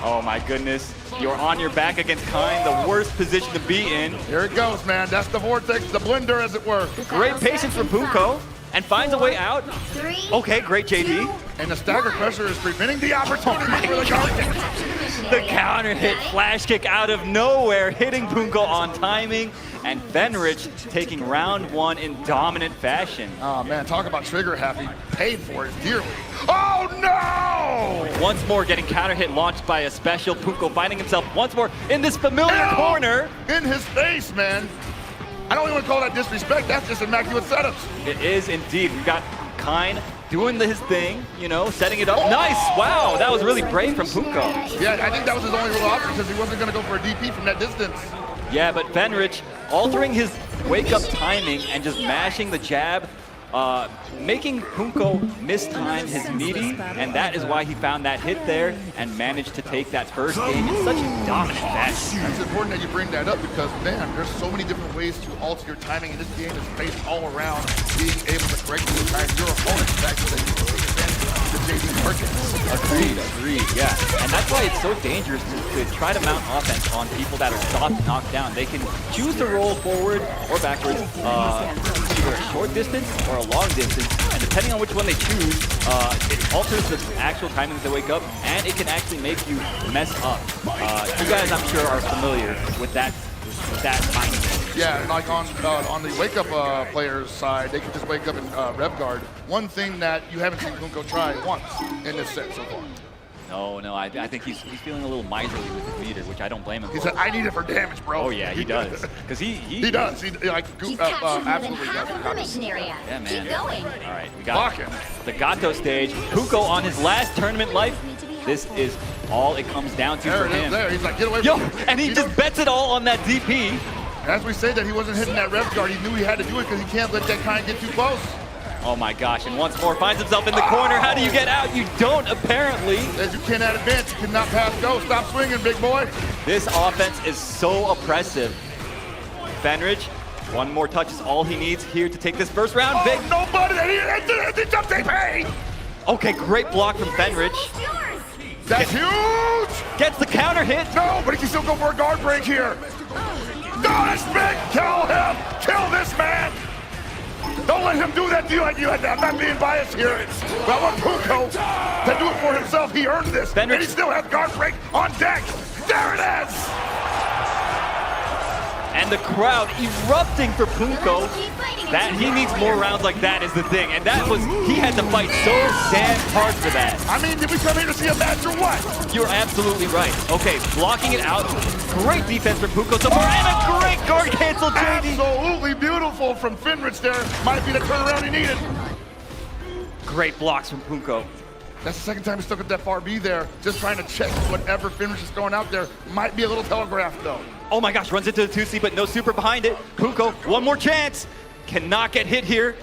Oh my goodness. You're on your back against Kine, the worst position to be in. Here it goes, man. That's the vortex, the blender, as it were. Great patience from Punko. And finds a way out. Okay, great JD. And the stagger pressure is preventing the opportunity for the guard. The counter hit flash kick out of nowhere, hitting Punko on timing. And Fenrich taking round one in dominant fashion. Oh man, talk about trigger happy. Paid for it dearly. Oh no! Once more getting counter hit launched by a special. Punko finding himself once more in this familiar corner. In his face, man. I don't even want to call that disrespect. That's just immaculate setups. It is indeed. We've got Kine doing his thing, you know, setting it up. Nice! Wow, that was really brave from Punko. Yeah, I think that was his only real option because he wasn't going to go for a DP from that distance. Yeah, but Fenrich altering his wake-up timing and just mashing the jab, making Punko mistime his meaty, and that is why he found that hit there and managed to take that first game in such a dominant fashion. It's important that you bring that up because, man, there's so many different ways to alter your timing, and this game is based all around being able to correctly time your opponent's back so that you can take advantage of the JD market. Agreed, yeah. And that's why it's so dangerous to try to mount offense on people that are soft knocked down. They can choose to roll forward or backwards, either a short distance or a long distance, and depending on which one they choose, it alters the actual timing that they wake up, and it can actually make you mess up. You guys, I'm sure, are familiar with that timing. Yeah, like on the wake-up player's side, they can just wake up in rev guard. One thing that you haven't seen Punko try once in this set so far. No, I think he's feeling a little miserly with his meter, which I don't blame him for. He said, I need it for damage, bro. Oh yeah, he does. Because he does. He absolutely does. Yeah, man. Keep going. All right, we got the Gato stage. Punko on his last tournament life. This is all it comes down to for him. There, he's like, get away from me. And he just bets it all on that DP. As we say that he wasn't hitting that rev guard, he knew he had to do it because he can't let that kind get too close. Oh my gosh, and once more finds himself in the corner. How do you get out? You don't, apparently. As you cannot advance, you cannot pass go. Stop swinging, big boy. This offense is so oppressive. Fenrich, one more touch is all he needs here to take this first round. Big. Nobody, he jumped TP. Okay, great block from Fenrich. That's huge. Gets the counter hit. No, but he can still go for a guard break here. No, that's big. Kill him. Kill this man. Don't let him do that to you like you had that. I'm not being biased here. But I want Punko to do it for himself. He earned this. Fenrich. And he still has guard break on deck. There it is. And the crowd erupting for Punko. That he needs more rounds like that is the thing. And that was, he had to fight so damn hard for that. I mean, did we come here to see a match or what? You're absolutely right. Okay, blocking it out. Great defense from Punko so far, and a great guard cancel, JD. Absolutely beautiful from Finrich there. Might be the turnaround he needed. Great blocks from Punko. That's the second time he stuck with that far B there, just trying to check whatever Finrich is throwing out there. Might be a little telegraphed though. Oh my gosh, runs into the 2C, but no super behind it. Punko, one more chance. Cannot get hit here.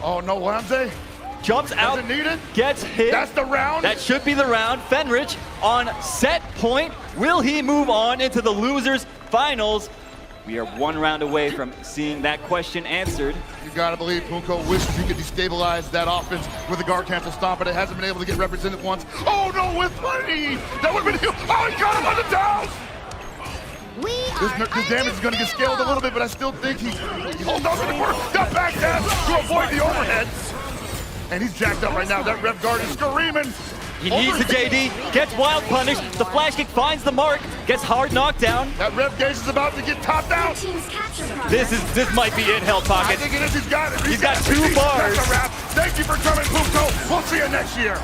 Oh no, Wanze. Jumps out, doesn't need it. Gets hit. That's the round. That should be the round. Fenrich on set point. Will he move on into the losers finals? We are one round away from seeing that question answered. You gotta believe Punko wishes he could destabilize that offense with a guard cancel stomp, but it hasn't been able to get represented once. Oh no, with money! That would've been huge. Oh, he got him on the downs! This damage is gonna get scaled a little bit, but I still think he holds on to the work. Got back down to avoid the overhead. And he's jacked up right now. That rev guard is screaming. He needs the JD, gets wild punish. The flash kick finds the mark, gets hard knockdown. That rev gauge is about to get topped out. This might be it, Held Pocket. I think it is. He's got it. He's got 2 bars. That's a wrap. Thank you for coming, Punko. We'll see you next year.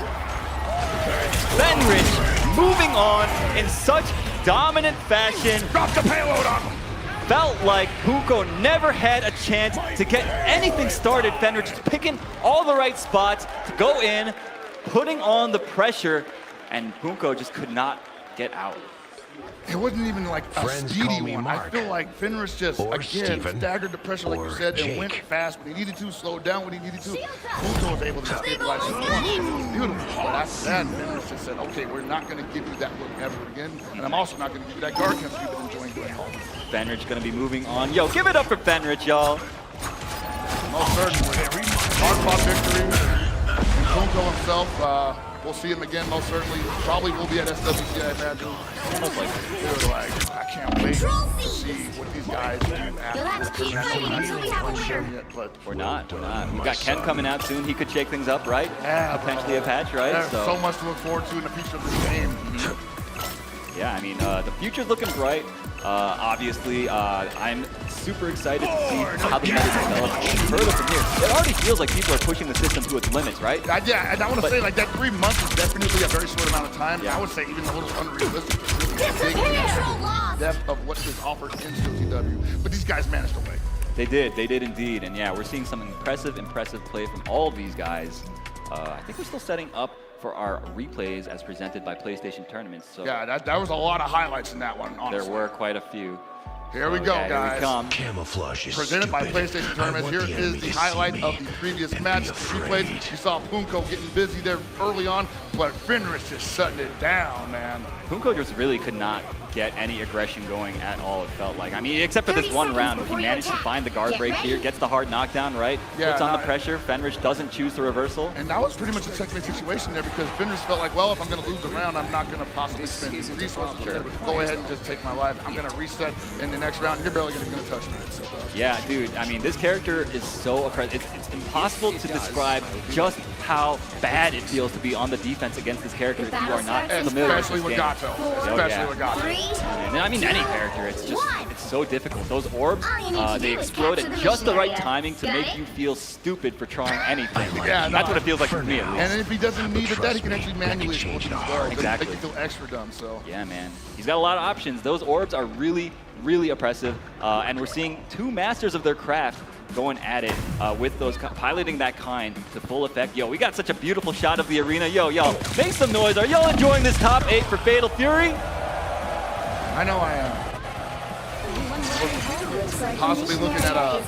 Fenrich moving on in such dominant fashion. Drop the payload on him. Felt like Punko never had a chance to get anything started. Fenrich just picking all the right spots to go in, putting on the pressure, and Punko just could not get out. It wasn't even like a speedy one. I feel like Fenrich just, again, staggered the pressure like you said and went fast when he needed to, slowed down when he needed to. Punko was able to stabilize his launch. It was beautiful. But after that, Fenrich just said, okay, we're not going to give you that look ever again, and I'm also not going to give you that guard cancel you've been enjoying doing home. Fenrich going to be moving on. Yo, give it up for Fenrich, y'all. Most certainly. Hard-fought victory. And Punko himself, we'll see him again, most certainly. Probably will be at SWC, I imagine. Most likely. Dude, like, I can't wait to see what these guys do after We're not. We got Ken coming out soon. He could shake things up, right? Yeah, potentially a patch, right? There's so much to look forward to in the future of this game. Yeah, I mean, the future's looking bright. Obviously, I'm super excited to see how the meta develops further from here. It already feels like people are pushing the system to its limits, right? Yeah, and I want to say, like, that 3 months is definitely a very short amount of time. Yeah. I would say even a little unrealistic. Big depth of what is offered in CW. But these guys managed to win. They did indeed. And yeah, we're seeing some impressive play from all of these guys. I think we're still setting up for our replays as presented by PlayStation Tournaments. So yeah, that was a lot of highlights in that one, honestly. There were quite a few. Here we go, yeah, guys. Here we come. Camouflage is presented by PlayStation Tournaments. Here is the highlight of the previous match. Replays. You saw Punko getting busy there early on, but Fenrich just shutting it down, man. Punko just really could not get any aggression going at all, it felt like. I mean, except for this one round, he managed to find the guard break here, gets the hard knockdown, right? Yeah, puts on the pressure. Fenrich doesn't choose the reversal. And that was pretty much a checkmate situation there because Fenrich felt like, well, if I'm going to lose the round, I'm not going to possibly spend resources. Sure. Go ahead and just take my life. I'm going to reset in the next round. You're barely going to touch me. So, yeah, dude. I mean, this character is so oppressive. It's impossible to describe just how bad it feels to be on the defense against this character if you are not familiar with this game. Especially with Gato. And I mean, any character. It's just, it's so difficult. Those orbs, they explode at just the right timing to make you feel stupid for trying anything. Yeah, that's what it feels like for me, at least. And if he doesn't need it, that he can actually manually explode as well. Exactly. Make you feel extra dumb. So. Yeah, man. He's got a lot of options. Those orbs are really oppressive, and we're seeing two masters of their craft going at it with those, piloting that kind to full effect. Yo, we got such a beautiful shot of the arena. Yo, make some noise. Are y'all enjoying this top 8 for Fatal Fury? I know I am. Possibly looking at a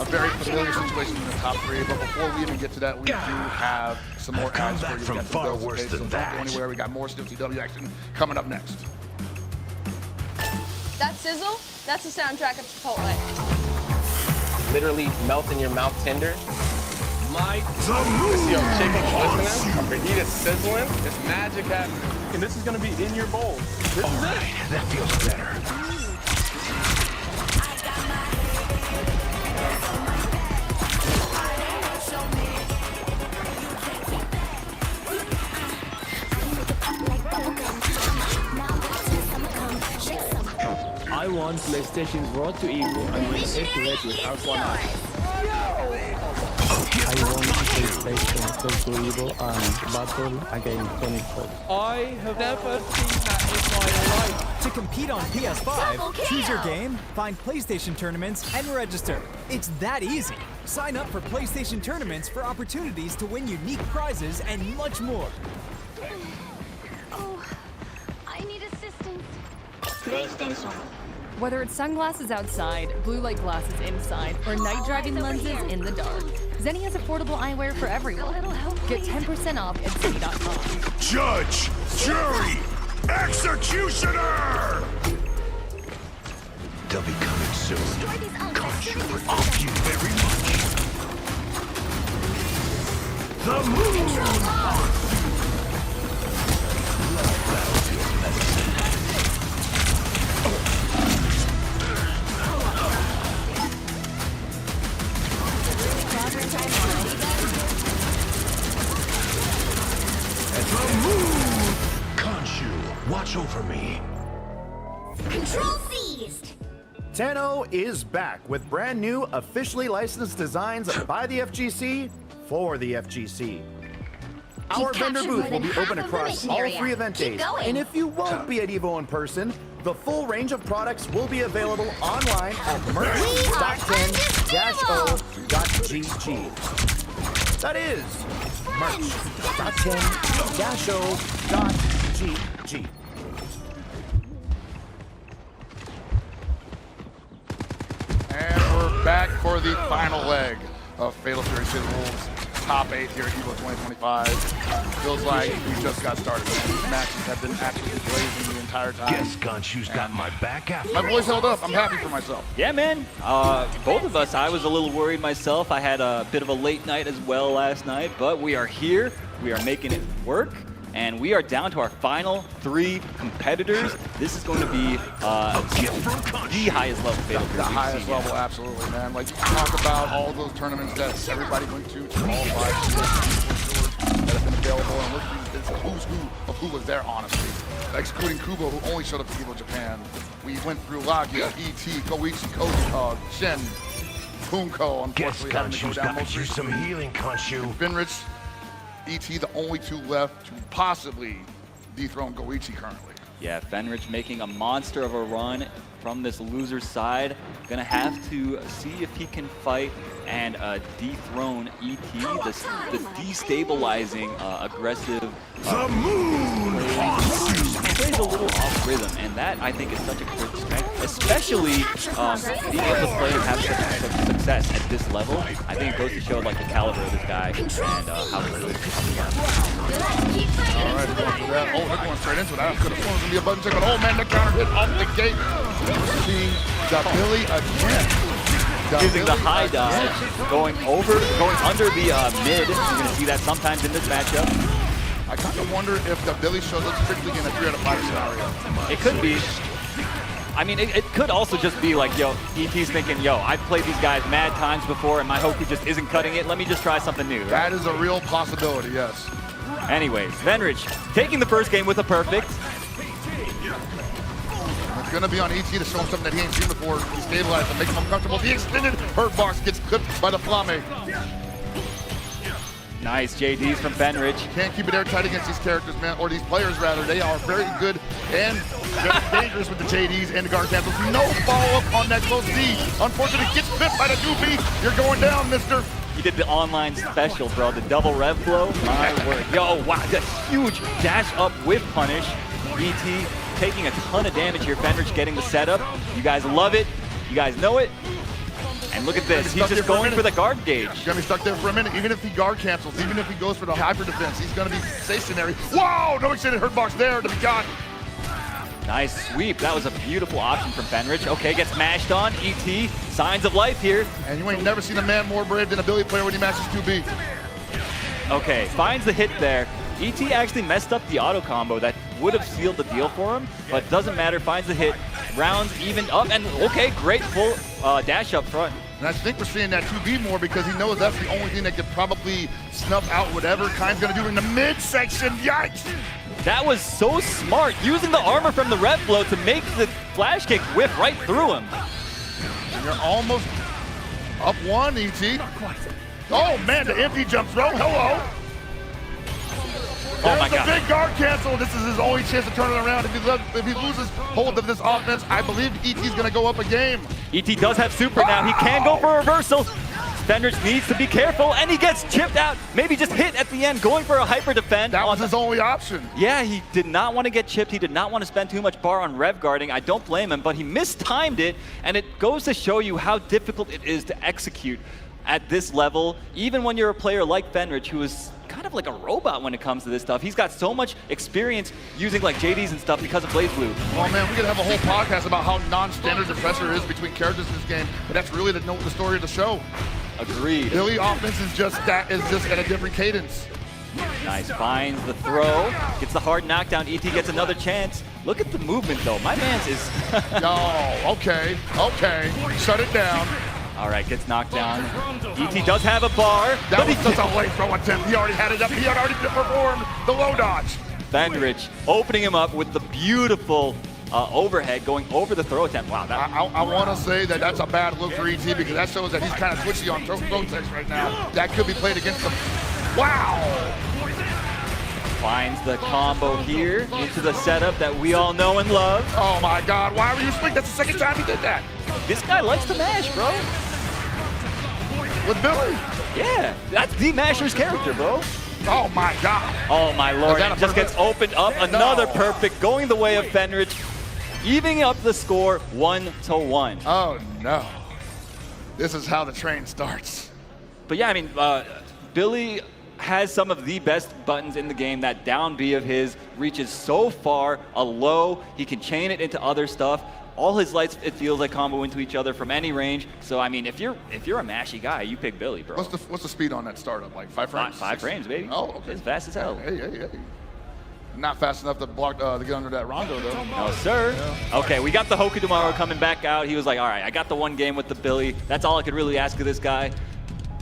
very familiar situation in the top 3, but before we even get to that, we do have some more ads for you. From far worse than that. Don't go anywhere. We got more CW action coming up next. That sizzle, that's the soundtrack of Chipotle. Literally melt in your mouth tender. This your chicken glistening, a fajita sizzling. It's magic happening. And this is gonna be in your bowl. This is it. That feels better. I won PlayStation's Road to EVO and went head-to-head with Arslan. I won PlayStation Road to EVO and battle against Tony Hawk. I have never seen that in my life. To compete on PS5, choose your game, find PlayStation tournaments, and register. It's that easy. Sign up for PlayStation tournaments for opportunities to win unique prizes and much more. Oh, I need assistance. PlayStation. Whether it's sunglasses outside, blue light glasses inside, or night driving lenses in the dark, Zenni has affordable eyewear for everyone. Get 10% off at Zenni.com. Judge, jury, executioner! They'll be coming soon. Conjure off you very much. The moon! Khonshu, watch over me. Control seized. Tenno is back with brand new, officially licensed designs by the FGC for the FGC. Our vendor booth will be open across all 3 event days. And if you won't be at EVO in person, the full range of products will be available online at merch.10-o.gg. That is merch.10-o.gg. And we're back for the final leg of Fatal Fury Sid Wolves top 8 here at EVO 2025. Feels like we just got started. These matches have been absolutely blazing the entire time. Guess Gonshu's got my back after. My voice held up. I'm happy for myself. Yeah, man. Both of us, I was a little worried myself. I had a bit of a late night as well last night, but we are here. We are making it work. And we are down to our final 3 competitors. This is going to be the highest level Fatal Fury. The highest level, absolutely, man. Like, talk about all those tournaments that everybody went to all 5 that have been available, and look at the who's who of who was there, honestly. Excluding Kubo, who only showed up to EVO Japan. We went through Lagia, E.T., Koichi, Koji, Shen, Bunko, unfortunately having to go down most you some healing, Konshu. Finrich, E.T., the only 2 left to possibly dethrone Goichi currently. Yeah, Fenrich making a monster of a run from this loser's side. Gonna have to see if he can fight and dethrone E.T., this destabilizing, aggressive... the moon plays a little off rhythm, and that, I think, is such a good strength, especially being able to play and have such success at this level. I think it goes to show like the caliber of this guy and how good it is. All right, going for that. Oh, they're going straight into that. Could have thrown going to be a button check, but oh man, the counter hit off the gate. We're seeing Billy again. Using the high dodge, going under the mid. You're going to see that sometimes in this matchup. I kind of wonder if the Billy shows up strictly in a 3 out of 5 scenario. It could be. I mean, it could also just be like, yo, E.T.'s thinking, yo, I've played these guys mad times before, and my Hoku just isn't cutting it. Let me just try something new. Right? That is a real possibility, yes. Anyways, Venrich taking the first game with a perfect. It's going to be on E.T. to show him something that he ain't seen before. He stabilized and make him uncomfortable. The extended hurt box gets clipped by the Flame. Nice JDs from Fenrich. Can't keep it airtight against these characters, man, or these players, rather. They are very good and very dangerous with the JDs and the guard cancels. No follow-up on that close D. Unfortunately, gets bit by the 2B. You're going down, mister. You did the online special, bro. The double rev blow. My word. Yo, wow. That huge dash up whip punish. ET taking a ton of damage here. Fenrich getting the setup. You guys love it. You guys know it. And look at this. He's just going for the guard gauge. He's going to be stuck there for a minute. Even if he guard cancels, even if he goes for the hyper defense, he's going to be stationary. Whoa! No extended hurt box there to be got. Nice sweep. That was a beautiful option from Fenrich. Okay, gets mashed on. ET, signs of life here. And you ain't never seen a man more brave than a Billy player when he matches 2B. Okay, finds the hit there. ET actually messed up the auto combo that would have sealed the deal for him, but doesn't matter. Finds the hit. Rounds even up, and okay, great full dash up front. And I think we're seeing that 2B more because he knows that's the only thing that could probably snuff out whatever Kai's going to do in the midsection. Yikes! That was so smart, using the armor from the rev blow to make the flash kick whip right through him. And you're almost up 1, ET. Oh man, the empty jump throw. Hello. Oh my God. There's a big guard cancel. This is his only chance to turn it around. If he loses hold of this offense, I believe ET's going to go up a game. ET does have super now. He can go for a reversal. Fenrich needs to be careful, and he gets chipped out. Maybe just hit at the end, going for a hyper defend. That was his only option. Yeah, he did not want to get chipped. He did not want to spend too much bar on rev guarding. I don't blame him, but he mistimed it, and it goes to show you how difficult it is to execute at this level, even when you're a player like Fenrich, who is kind of like a robot when it comes to this stuff. He's got so much experience using like JDs and stuff because of Blaze Blue. Well, man, we could have a whole podcast about how non-standard the pressure is between characters in this game, but that's really the story of the show. Agreed. Billy offense is just at a different cadence. Nice, finds the throw, gets the hard knockdown. ET gets another chance. Look at the movement though. My man's is. Oh, okay, shut it down. All right, gets knocked down. ET does have a bar. That was just a late throw attempt. He already had it up. He had already performed the low dodge. Fenrich opening him up with the beautiful overhead going over the throw attempt. Wow. I want to say that that's a bad look for ET because that shows that he's kind of twitchy on throw text right now. That could be played against him. Wow. Finds the combo here into the setup that we all know and love. Oh my God, why were you swing? That's the second time he did that. This guy likes to mash, bro. With Billy? Yeah, that's the Masher's character, bro. Oh my God. Oh my Lord, it just gets opened up. Another perfect going the way of Fenrich, evening up the score 1-1. Oh no. This is how the train starts. But yeah, I mean, Billy has some of the best buttons in the game. That down B of his reaches so far, a low, he can chain it into other stuff. All his lights, it feels like, combo into each other from any range. So I mean, if you're a mashy guy, you pick Billy, bro. What's the speed on that startup? Like 5 frames? 5 frames, baby. Oh, okay. It's fast as hell. Hey. Not fast enough to block to get under that rondo though. No, sir. Yeah. Okay, we got the Hoku tomorrow coming back out. He was like, all right, I got the one game with the Billy. That's all I could really ask of this guy.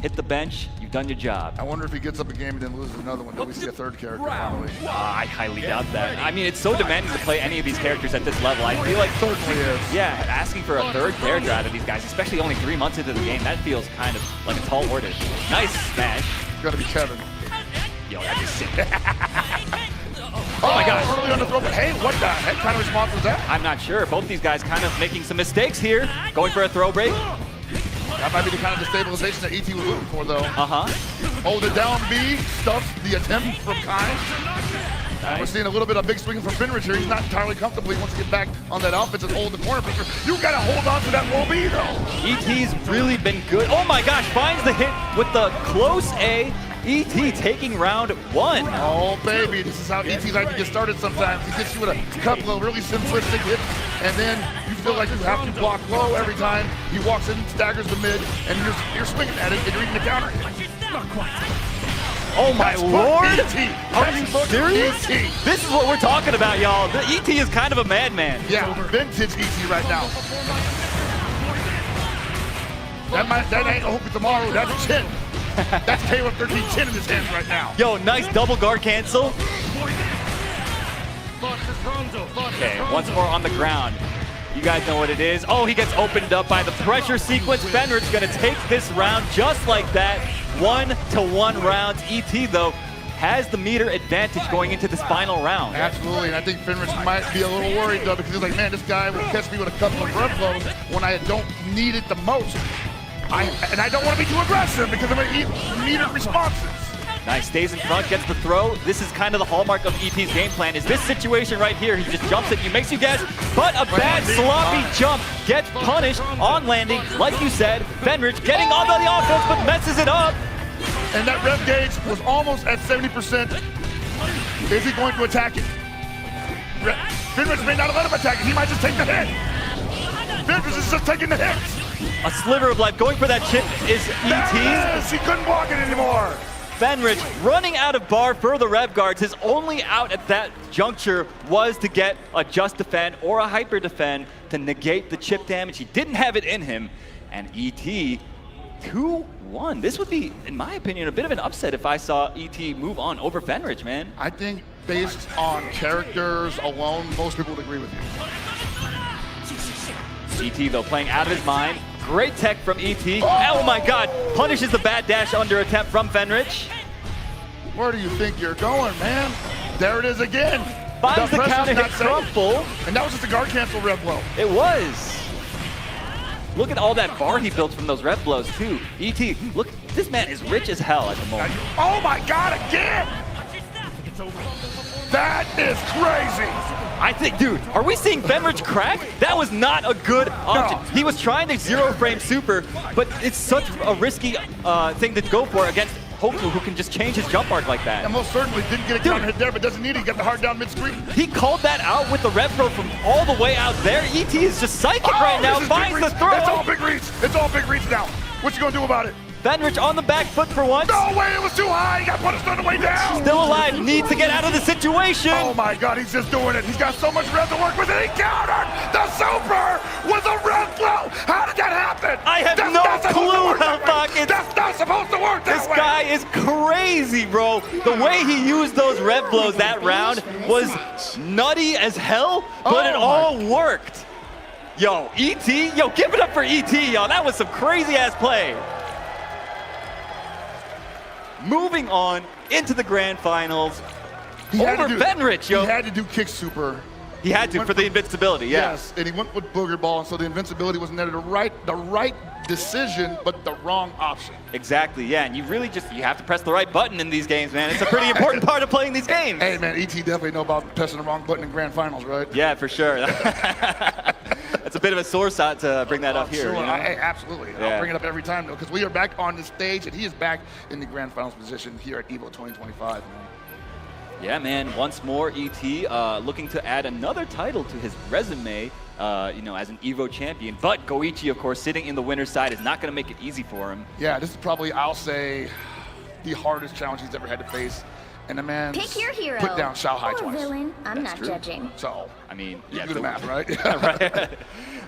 Hit the bench. You've done your job. I wonder if he gets up a game and then loses another one. Do we see a third character finally? I highly doubt that. I mean, it's so demanding to play any of these characters at this level. I feel like asking for a third character out of these guys, especially only 3 months into the game, that feels kind of like a tall order. Nice smash. Gotta be Kevin. Yo, that'd be sick. Oh my God! Early on the throw, but hey, what the heck kind of response was that? I'm not sure. Both these guys kind of making some mistakes here. Going for a throw break. That might be the kind of destabilization that ET was looking for, though. Oh, the down B stuffs the attempt from Kai. Nice. We're seeing a little bit of big swinging from Finrich here. He's not entirely comfortable. He wants to get back on that offense and hold the corner. But you gotta hold on to that low B, though. ET's really been good. Oh my gosh, finds the hit with the close A. ET taking round 1. Oh, baby, this is how ET likes to get started sometimes. He gets you with a couple of really simplistic hits, and then you feel like you have to block low every time. He walks in, staggers the mid, and you're swinging at it, and you're eating the counter. Oh my lord! Are you serious? This is what we're talking about, y'all. The ET is kind of a madman. Yeah, vintage ET right now. That ain't a hope tomorrow, that's a chin. That's Caleb 13 chin in his hands right now. Yo, nice double guard cancel. Okay, once more on the ground. You guys know what it is. Oh, he gets opened up by the pressure sequence. Fenrir's gonna take this round just like that. 1-to-1 rounds. ET, though, has the meter advantage going into this final round. Absolutely, and I think Finrich might be a little worried, though, because he's like, man, this guy will catch me with a couple of red blows when I don't need it the most. And I don't want to be too aggressive because I'm going to eat metered responses. Nice, stays in front, gets the throw. This is kind of the hallmark of ET's game plan, is this situation right here. He just jumps at you, makes you guess, but a bad sloppy jump gets punished on landing. Like you said, Fenrich getting onto the offense, but messes it up. And that rev gauge was almost at 70%. Is he going to attack it? Fenrich may not let him attack it. He might just take the hit. Fenrich is just taking the hits. A sliver of life. Going for that chip is ET. Yes, he couldn't block it anymore. Fenrich running out of bar for the rev guards. His only out at that juncture was to get a just defend or a hyper defend to negate the chip damage. He didn't have it in him. And ET 2-1. This would be, in my opinion, a bit of an upset if I saw ET move on over Fenrich, man. I think based on characters alone, most people would agree with you. ET, though, playing out of his mind. Great tech from ET. Oh my God, punishes the bad dash under attempt from Fenrich. Where do you think you're going, man? There it is again. Finds the counter hit crumple. And that was just a guard cancel rev blow. It was. Look at all that bar he built from those rev blows, too. ET, look, this man is rich as hell at the moment. Oh my God, again! That is crazy! I think, dude, are we seeing Fenrich crack? That was not a good option. No. He was trying to zero frame super, but it's such a risky thing to go for against Hoku, who can just change his jump arc like that. And most certainly didn't get a counter hit there, but doesn't need it. He got the hard down mid-screen. He called that out with the rev throw from all the way out there. ET is just psychic right now, finds the throw. It's all big reach. It's all big reach now. What you gonna do about it? Fenrich on the back foot for once. No way, it was too high. He got punished on the way down. Still alive, needs to get out of the situation. Oh my God, he's just doing it. He's got so much rev to work with, and he countered the super with a rev flow. How did that happen? I have no clue how fucking. That's not supposed to work that way. This guy is crazy, bro. The way he used those rev blows that round was nutty as hell, but it all worked. Yo, ET, yo, give it up for ET, y'all. That was some crazy ass play. Moving on into the grand finals over Fenrich, yo. He had to do kick super. He had to for the invincibility, yeah. Yes, and he went with booger ball, and so the invincibility wasn't there. The right decision, but the wrong option. Exactly, yeah, and you really just, you have to press the right button in these games, man. It's a pretty important part of playing these games. Hey, man, ET definitely know about pressing the wrong button in grand finals, right? Yeah, for sure. That's It's a bit of a sore spot to bring that up here. Sure, You know? absolutely. Yeah. I'll bring it up every time, though, because we are back on the stage, and he is back in the Grand Finals position here at EVO 2025, man. Yeah, man. Once more, ET looking to add another title to his resume, you know, as an EVO champion. But Goichi, of course, sitting in the winner's side is not going to make it easy for him. Yeah, this is probably, I'll say, the hardest challenge he's ever had to face. And the man Pick your hero. put down Xiaohai or twice. villain. I'm That's not true. judging. So, I mean, you yeah, do the math, right? Right.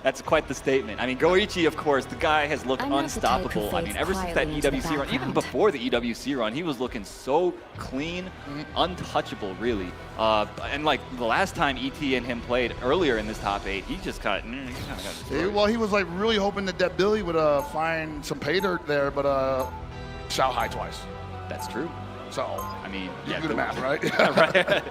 That's quite the statement. I mean, Goichi, of course, the guy has looked unstoppable. I mean, ever since that EWC run, even before the EWC run, he was looking so clean, untouchable, really. And like the last time ET and him played earlier in this top 8, he just got destroyed. Well, he was like really hoping that Billy would find some pay dirt there, but Xiaohai twice. That's true. So, I mean, you do the math, right? Right.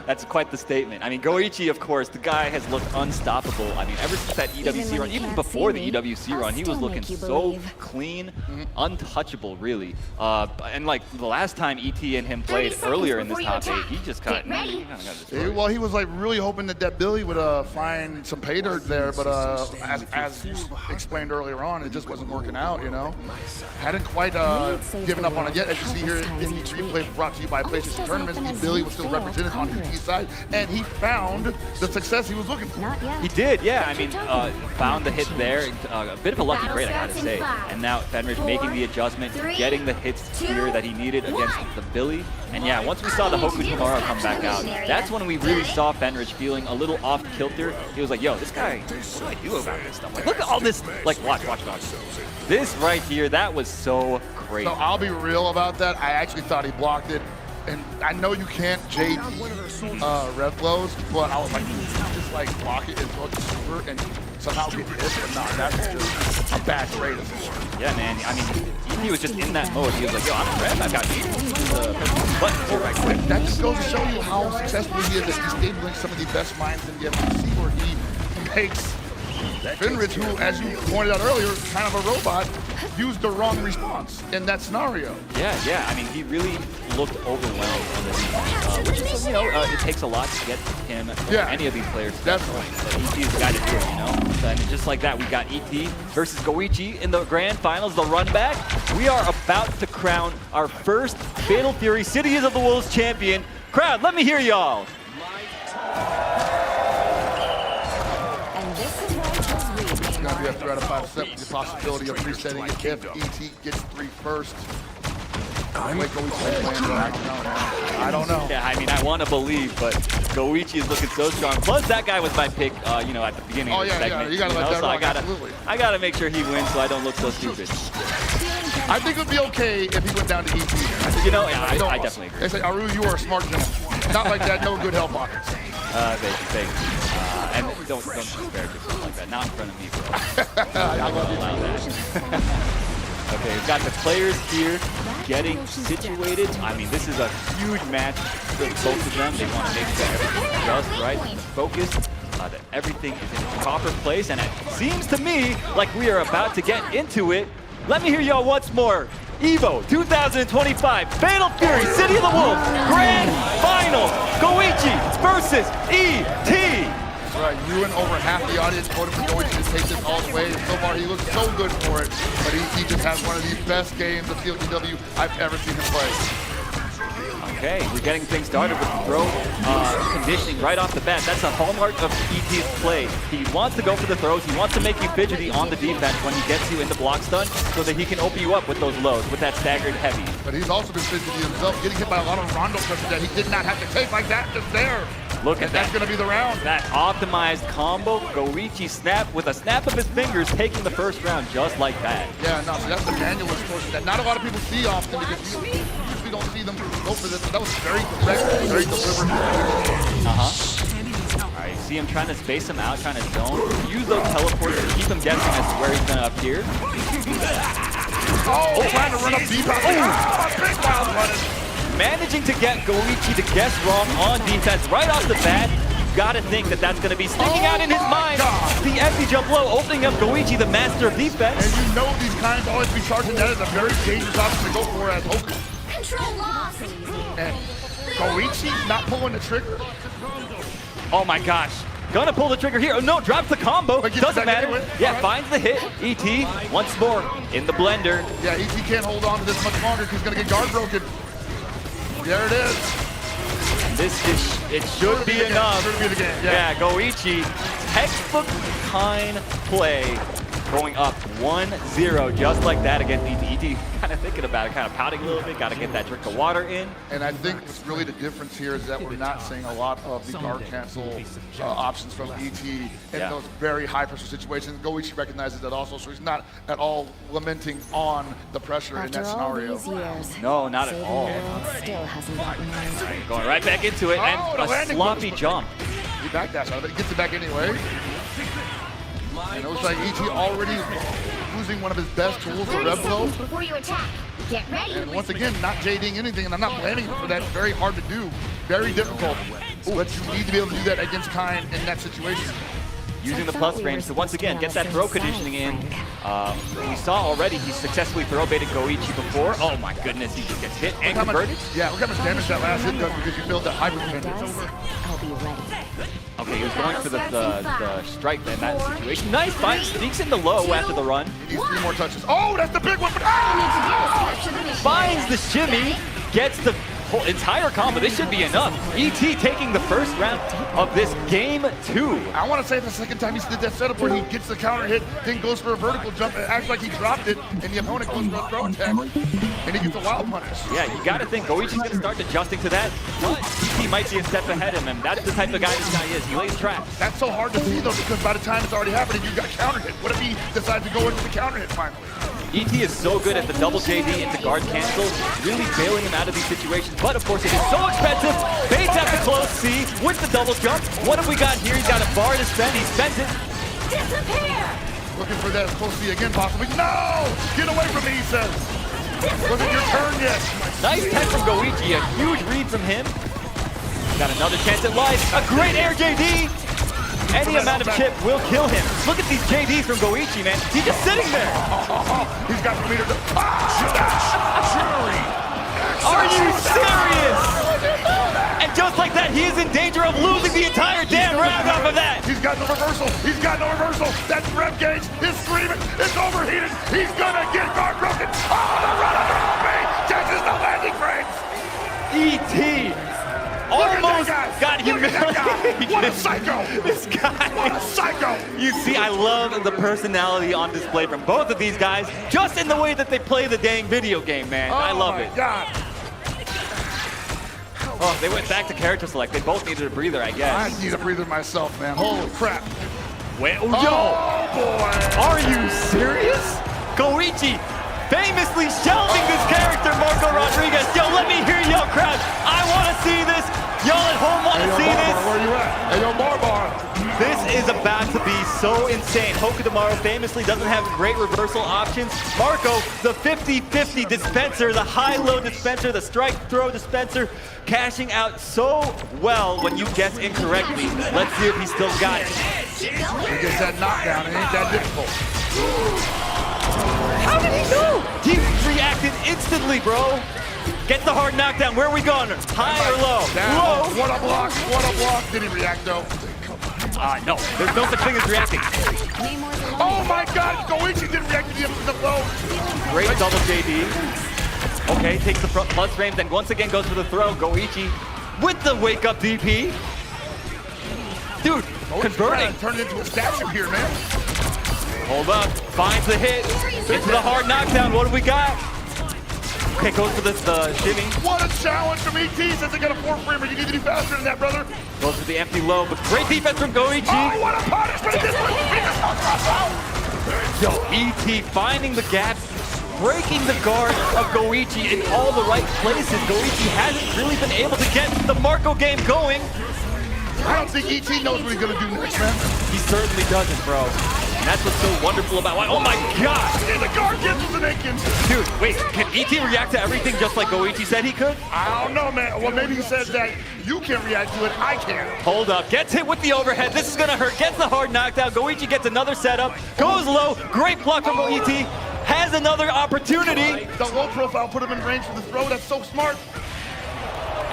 That's quite the statement. I mean, Goichi, of course, the guy has looked unstoppable. I mean, ever since that EWC run, even before the EWC run, he was looking so clean, untouchable, really. And like the last time ET and him played earlier in this top 8, he just got destroyed. Well, he was like really hoping that Billy would find some pay dirt there, but as you explained earlier on, it just wasn't working out, you know? Hadn't quite given up on it yet. As you see here in the replay brought to you by PlayStation Tournaments, Billy was still represented on his side, and he found the success he was looking for. He did, yeah. I mean, found the hit there. A bit of a lucky break, I gotta say. And now Fenridge making the adjustment, getting the hits here that he needed against the Billy. And yeah, once we saw the Hoku Tomorrow come back out, that's when we really saw Fenridge feeling a little off kilter. He was like, yo, this guy, what do I do about this stuff? Like, look at all this. Like, watch. This right here, that was so crazy. So I'll be real about that. I actually thought he blocked it. And I know you can't JD rev blows, but I was like, just like block it and throw it super and somehow get hit. But no, that's just a bad trade. Yeah, man. I mean, he was just in that mode. He was like, yo, I'm a rev. I got buttons here right quick. That just goes to show you how successful he is at disabling some of the best minds in the FGC, where he makes Fenridge, who, as you pointed out earlier, kind of a robot, used the wrong response in that scenario. Yeah. I mean, he really looked overwhelmed on the defense, which is, you know, it takes a lot to get him or any of these players to that point. So ET is the guy to do it, you know? So, and just like that, we got ET versus Goichi in the Grand Finals, the run back. We are about to crown our first Fatal Fury Cities of the Wolves champion. Crowd, let me hear y'all. It's going to be a 3 out of 5 set with the possibility of resetting if ET gets 3 first. I don't know. Yeah, I mean, I want to believe, but Goichi is looking so strong. Plus, that guy was my pick, you know, at the beginning of the segment. You gotta let that rock, I gotta make sure he wins so I don't look so stupid. I think it would be okay if he went down to ET. You know, yeah, I definitely agree. They say, Aru, you are a smart gentleman. Not like that, no good help pockets. Thank you. And don't disparage yourself like that. Not in front of me, bro. I won't allow that. Okay, we've got the players here getting situated. I mean, this is a huge match for both of them. They want to make sure everything's just right, focused, that everything is in its proper place. And it seems to me like we are about to get into it. Let me hear y'all once more. EVO 2025 Fatal Fury City of the Wolves Grand Final. Goichi versus ET. Right, you and over half the audience voted for Goichi to take this all the way. So far, he looks so good for it. But he just has one of the best games of CLTW I've ever seen him play. Okay, we're getting things started with throw conditioning right off the bat. That's a hallmark of ET's play. He wants to go for the throws. He wants to make you fidgety on the defense when he gets you into block stun so that he can open you up with those lows, with that staggered heavy. But he's also been fidgety himself, getting hit by a lot of rondo pressure that he did not have to take like that, just there. Look at that. That's going to be the round. That optimized combo. Goichi snap with a snap of his fingers, taking the first round just like that. Yeah, no, so that's the manual portion that not a lot of people see often because you usually don't see them go for this. That was very direct, very deliberate. All right, you see him trying to space him out, trying to zone. Use those teleports to keep him guessing as to where he's going to appear. Trying to run up deep. Big wild running. Managing to get Goichi to guess wrong on defense right off the bat. Gotta think that that's gonna be sticking out in his mind. The empty jump low, opening up Goichi, the master of defense. And you know these kinds always be charging that as a very dangerous option to go for as Hoku. Control lost. And Goichi not pulling the trigger. Oh my gosh. Gonna pull the trigger here. Oh no, drops the combo. Doesn't matter. Anyway. Yeah, finds the hit. ET once more in the blender. Yeah, ET can't hold on to this much longer because he's gonna get guard broken. There it is. It should be enough. Should be the game. Yeah, Goichi, textbook kind play. Going up 1-0 just like that against ET. ET kind of thinking about it, kind of pouting a little bit, got to get that drink of water in. And I think what's really the difference here is that we're not seeing a lot of the guard cancel options from ET in those very high pressure situations. Goichi recognizes that also, so he's not at all lamenting on the pressure in that scenario. No, not at all. Still hasn't gotten mine. Going right back into it, and a sloppy jump. He backdashed out of it, gets it back anyway. And it looks like ET already losing one of his best tools, the Red Blow. Before you attack, get ready. And once again, not JDing anything, and I'm not blaming him for that. It's very hard to do, very difficult. But you need to be able to do that against Kind in that situation. Using the plus frames to once again get that throw conditioning in. We saw already he successfully throw baited Goichi before. Oh my goodness, he just gets hit and converted. Yeah, look how much damage that last hit does because you build that hyper defense. I'll be ready. Okay, he was going for the strike in that situation. Nice find, sneaks in the low after the run. He needs 3 more touches. Oh, that's the big one. Finds the shimmy, gets the whole entire combo. This should be enough. ET taking the first round of this game 2. I want to say the second time he did that setup where he gets the counter hit, then goes for a vertical jump, and acts like he dropped it, and the opponent goes for a throw attack, and he gets a wild punish. Yeah, you got to think Goichi's going to start adjusting to that, but ET might be a step ahead of him. That's the type of guy this guy is. He lays traps. That's so hard to see, though, because by the time it's already happening, you got counter hit. What if he decides to go into the counter hit finally? ET is so good at the double JD into guard cancel, really bailing him out of these situations. But of course, it is so expensive. Baits at the close C with the double jump. What have we got here? He's got a bar to spend. He spends it. Disappear! Looking for that close C again, possibly. No! Get away from me, he says. Wasn't your turn yet. Nice tech from Goichi. A huge read from him. Got another chance at life. A great air JD. Any amount of chip will kill him. Look at these JDs from Goichi, man. He's just sitting there. He's got the meter to... Are you serious? And just like that, he is in danger of losing the entire damn round off of that. He's got no reversal. He's got no reversal. That rev gauge is screaming. It's overheated. He's gonna get guard broken. Oh, the run under OP catches the landing frames. ET. Almost got humiliated. What a psycho! This guy. What a psycho! You see, I love the personality on display from both of these guys, just in the way that they play the dang video game, man. I love it. God. Oh, they went back to character select. They both needed a breather, I guess. I need a breather myself, man. Holy crap. Wait, oh, boy. Are you serious? Goichi famously shelving this character, Marco Rodriguez. Yo, let me hear y'all crowd. I want to see this. Y'all at home want to see this. Where you at? Hey, yo, Barbar. This is about to be so insane. Hokutomaru famously doesn't have great reversal options. Marco, the 50-50 dispenser, the high-low dispenser, the strike-throw dispenser, cashing out so well when you guess incorrectly. Let's see if he still got it. He gets that knockdown. It ain't that difficult. How did he know? He reacted instantly, bro. Get the hard knockdown. Where are we going? High or low? Down. Low. What a block. What a block. Did he react, though? No. There's no such thing as reacting. Oh, my God. Goichi didn't react to the low. Great double JD. Okay, takes the front plus frames, and once again goes for the throw. Goichi with the wake-up DP. Dude, converting. Turned into a statue here, man. Hold up. Finds the hit. Into the hard knockdown. What do we got? Okay, goes for the shimmy. What a challenge from ET. Says they got a 4-framer. You need to do faster than that, brother. Goes for the empty low, but great defense from Goichi. Oh, what a punishment. Yo, ET finding the gaps, breaking the guard of Goichi in all the right places. Goichi hasn't really been able to get the Marco game going. I don't think ET knows what he's going to do next, man. He certainly doesn't, bro. And that's what's so wonderful about it. Oh my God! And the guard gets the naked. Dude, wait, can ET react to everything just like Goichi said he could? I don't know, man. Well, maybe he says that you can react to it, I can't. Hold up, gets hit with the overhead. This is gonna hurt, gets the hard knockdown. Goichi gets another setup, goes low, great block from ET, has another opportunity. The low profile put him in range for the throw, that's so smart.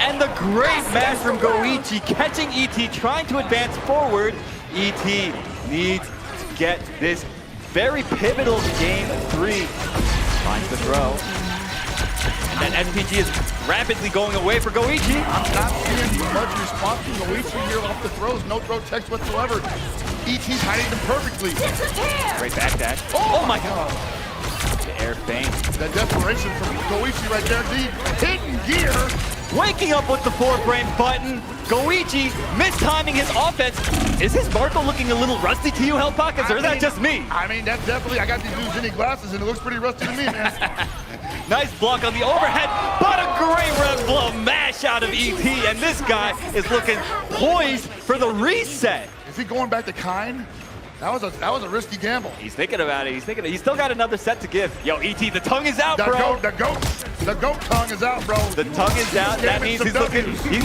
And the great match from Goichi, catching ET, trying to advance forward. ET needs to get this very pivotal game 3. Finds the throw. And then SPG is rapidly going away for Goichi. I'm not seeing much response from Goichi here off the throws. No throw text whatsoever. ET's hiding them perfectly. Great backdash. Oh my god. The air feint. That desperation from Goichi right there. The hidden gear. Waking up with the 4-frame button. Goichi mistiming his offense. Is his Marco looking a little rusty to you, Hell Pockets, or is that just me? I mean, that's definitely, I got these new Zinni glasses and it looks pretty rusty to me, man. Nice block on the overhead, but a great rev blow mash out of ET, and this guy is looking poised for the reset. Is he going back to Kine? That was a risky gamble. He's thinking about it. He's still got another set to give. Yo, ET, the tongue is out, bro. The goat tongue is out, bro. The tongue is out. That means he's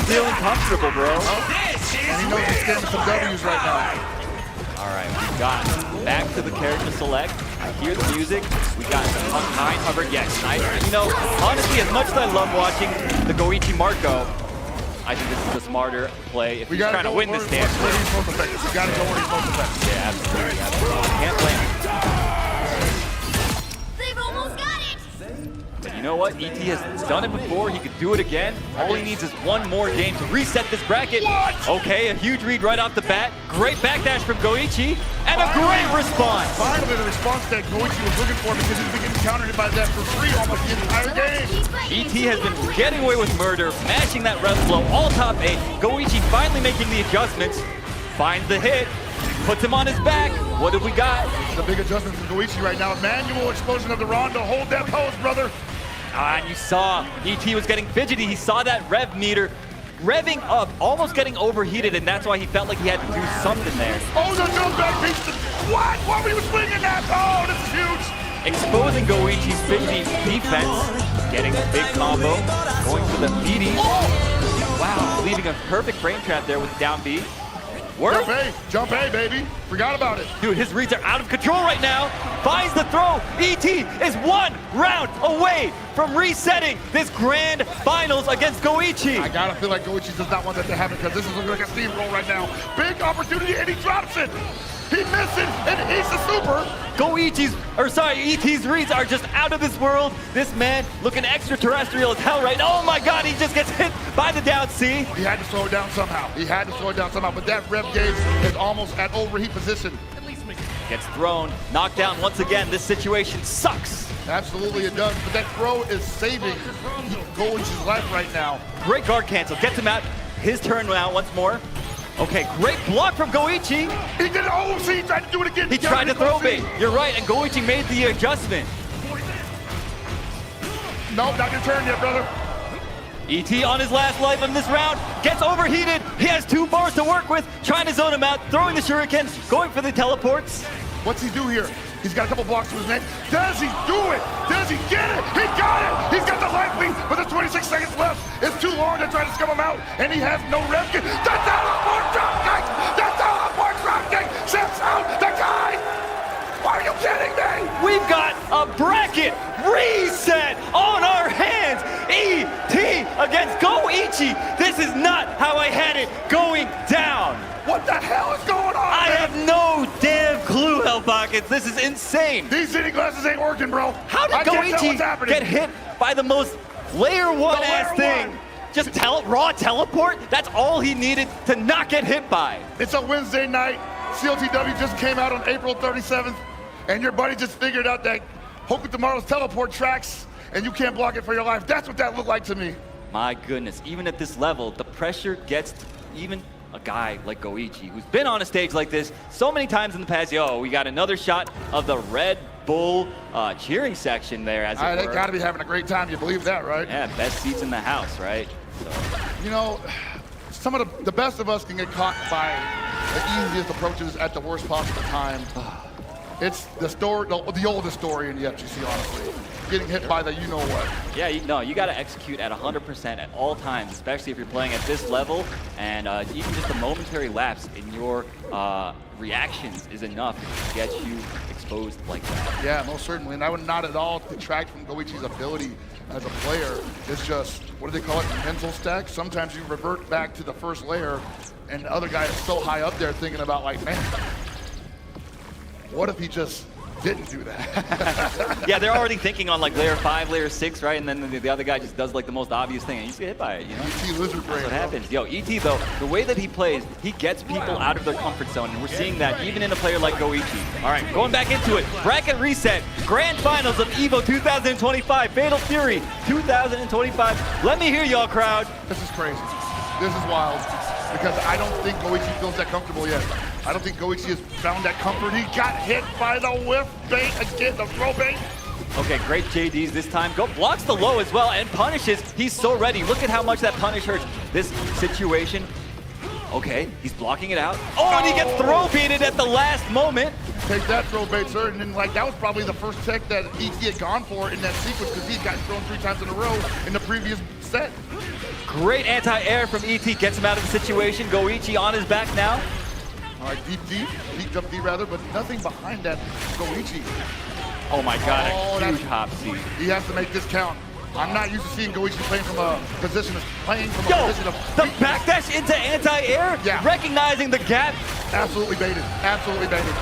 feeling comfortable, bro. And he knows he's getting some W's right now. All right, we got back to the character select. I hear the music. We got the Kine hover. Yes, you know, honestly, as much as I love watching the Goichi Marco, I think this is a smarter play if he's trying to win this dance. Where he's most effective. You gotta go where he's most effective. Yeah, absolutely. Can't blame him. They've almost got it. But you know what? ET has done it before. He could do it again. All he needs is one more game to reset this bracket. What? Okay, a huge read right off the bat. Great backdash from Goichi, and a great response. Finally, the response that Goichi was looking for, because he's been getting countered by that for free almost the entire game. ET has been getting away with murder, mashing that rev blow, all top 8. Goichi finally making the adjustments, finds the hit, puts him on his back. What have we got? The big adjustment from Goichi right now. Manual explosion of the Rondo. Hold that pose, brother. And you saw ET was getting fidgety. He saw that rev meter revving up, almost getting overheated, and that's why he felt like he had to do something there. Oh, the jump back piece. What? What were you swinging at? Oh, this is huge. Exposing Goichi's fidgety defense, getting a big combo, going for the BD. Oh. Wow, leaving a perfect frame trap there with down B. Jump A, jump A, baby. Forgot about it. Dude, his reads are out of control right now. Finds the throw. ET is 1 round away from resetting this grand finals against Goichi. I gotta feel like Goichi does not want that to happen, because this is looking like a steamroll right now. Big opportunity, and he drops it. He missed it, and he's the super. ET's reads are just out of this world. This man looking extraterrestrial as hell right now. Oh my god, he just gets hit by the down C. He had to slow it down somehow. But that rev gauge is almost at overheat position. Gets thrown, knocked down once again. This situation sucks. Absolutely it does, but that throw is saving Goichi's life right now. Great guard cancel, gets him out. His turn now once more. Okay, great block from Goichi. He did it. Oh, see, he tried to do it again. He tried to throw bait. You're right, and Goichi made the adjustment. Nope, not your turn yet, brother. ET on his last life in this round, gets overheated. He has 2 bars to work with, trying to zone him out, throwing the shurikens, going for the teleports. What's he do here? He's got a couple blocks to his neck. Does he do it? Does he get it? He got it! He's got the life lead, but there's 26 seconds left. It's too long to try to scum him out, and he has no rev kick. The teleport dropkick! The teleport dropkick! Sets out the guy! Are you kidding me? We've got a bracket reset on our hands. ET against Goichi. This is not how I had it going down. What the hell is going on, I man? have no damn clue, Hell Pockets. This is insane. These Zinni glasses ain't working, bro. How did Goichi get hit by the most layer 1 ass thing? Just raw teleport? That's all he needed to not get hit by. It's a Wednesday night. CLTW just came out on April 37th, and your buddy just figured out that Hoku Tomorrow's teleport tracks, and you can't block it for your life. That's what that looked like to me. My goodness, even at this level, the pressure gets to even a guy like Goichi, who's been on a stage like this so many times in the past. Yo, we got another shot of the Red Bull cheering section there, as it were. They gotta be having a great time, you believe that, right? Yeah, best seats in the house, right? So. You know, some of the best of us can get caught by the easiest approaches at the worst possible time. It's the story, the oldest story in the FGC, honestly. Getting hit by the you-know-what. Yeah, you got to execute at 100% at all times, especially if you're playing at this level, and even just a momentary lapse in your reactions is enough to get you exposed like that. Yeah, most certainly. And I would not at all detract from Goichi's ability as a player. It's just, what do they call it, mental stack? Sometimes you revert back to the first layer and the other guy is so high up there thinking about like, man, what if he just didn't do that? Yeah, they're already thinking on like layer 5, layer 6, right? And then the other guy just does like the most obvious thing and you just get hit by it, you know? ET lizard brain. That's what happens. Yo, ET though, the way that he plays, he gets people out of their comfort zone, and we're seeing that even in a player like Goichi. All right, going back into it, bracket reset, grand finals of EVO 2025, Fatal Fury 2025. Let me hear y'all, crowd. This is crazy. This is wild because I don't think Goichi feels that comfortable yet. I don't think Goichi has found that comfort. He got hit by the whiff bait again, the throw bait. Okay, great JDs this time. Go blocks the low as well and punishes. He's so ready. Look at how much that punish hurts this situation. Okay, he's blocking it out. Oh, and he gets throw baited at the last moment. Take that throw bait, sir. And then like that was probably the first tech that ET had gone for in that sequence because he'd gotten thrown 3 times in a row in the previous set. Great anti-air from ET, gets him out of the situation. Goichi on his back now. All right, deep jump D rather, but nothing behind that Goichi. Oh my God, a huge hop C. He has to make this count. I'm not used to seeing Goichi playing from a position of the backdash into anti-air, yeah. Recognizing the gap. Absolutely baited, absolutely baited.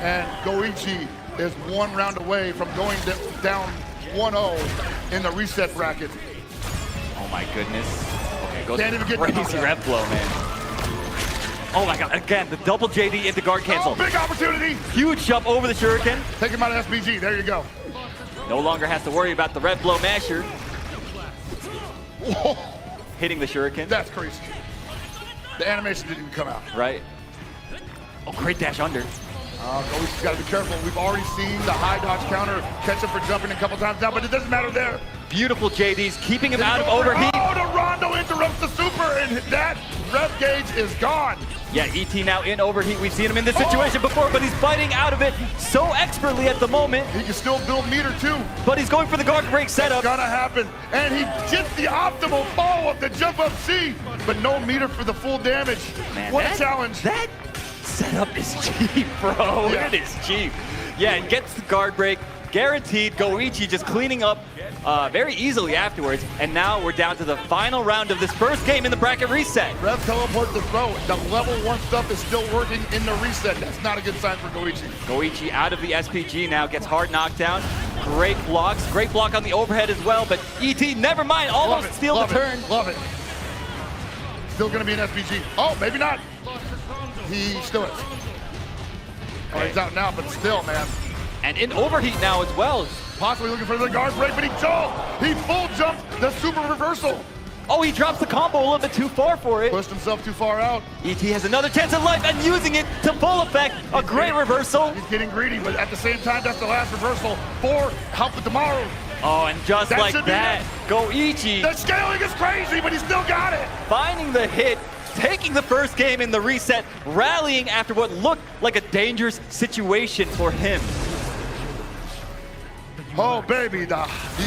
And Goichi is 1 round away from going down 1-0 in the reset bracket. Oh my goodness. Okay, goes Can't even get crazy rep blow, man. Oh my God, again, the double JD into guard cancel. Oh, big opportunity. Huge jump over the shuriken. Take him out of SBG, there you go. No longer has to worry about the red blow masher. Whoa. Hitting the shuriken. That's crazy. The animation didn't even come out. Right. Oh, great dash under. Goichi's got to be careful. We've already seen the high dodge counter catch him for jumping a couple times now, but it doesn't matter there. Beautiful JDs, keeping him out of overheat. Oh, the Rondo interrupts the super, and that rev gauge is gone. Yeah, ET now in overheat. We've seen him in this situation before, but he's fighting out of it so expertly at the moment. He can still build meter too. But he's going for the guard break setup. It's gonna happen. And he gets the optimal follow-up to jump up C, but no meter for the full damage. Man, what a challenge. That setup is cheap, bro. Yeah. It is cheap. Yeah, and gets the guard break. Guaranteed. Goichi just cleaning up very easily afterwards. And now we're down to the final round of this first game in the bracket reset. Rev teleport the throw. The level 1 stuff is still working in the reset. That's not a good sign for Goichi. Goichi out of the SPG now, gets hard knockdown. Great blocks. Great block on the overhead as well. But ET, never mind, almost steals the turn. Love it. Still going to be an SPG. Oh, maybe not. He still is. Oh, he's out now, but still, man. And in overheat now as well. Possibly looking for the guard break, but he full jumped the super reversal. Oh, he drops the combo a little bit too far for it. Pushed himself too far out. ET has another chance at life and using it to full effect. A great reversal. He's getting greedy, but at the same time, that's the last reversal for Help With Tomorrow. Oh, and just like that, Goichi. The scaling is crazy, but he still got it. Finding the hit, taking the first game in the reset, rallying after what looked like a dangerous situation for him. Oh, baby, the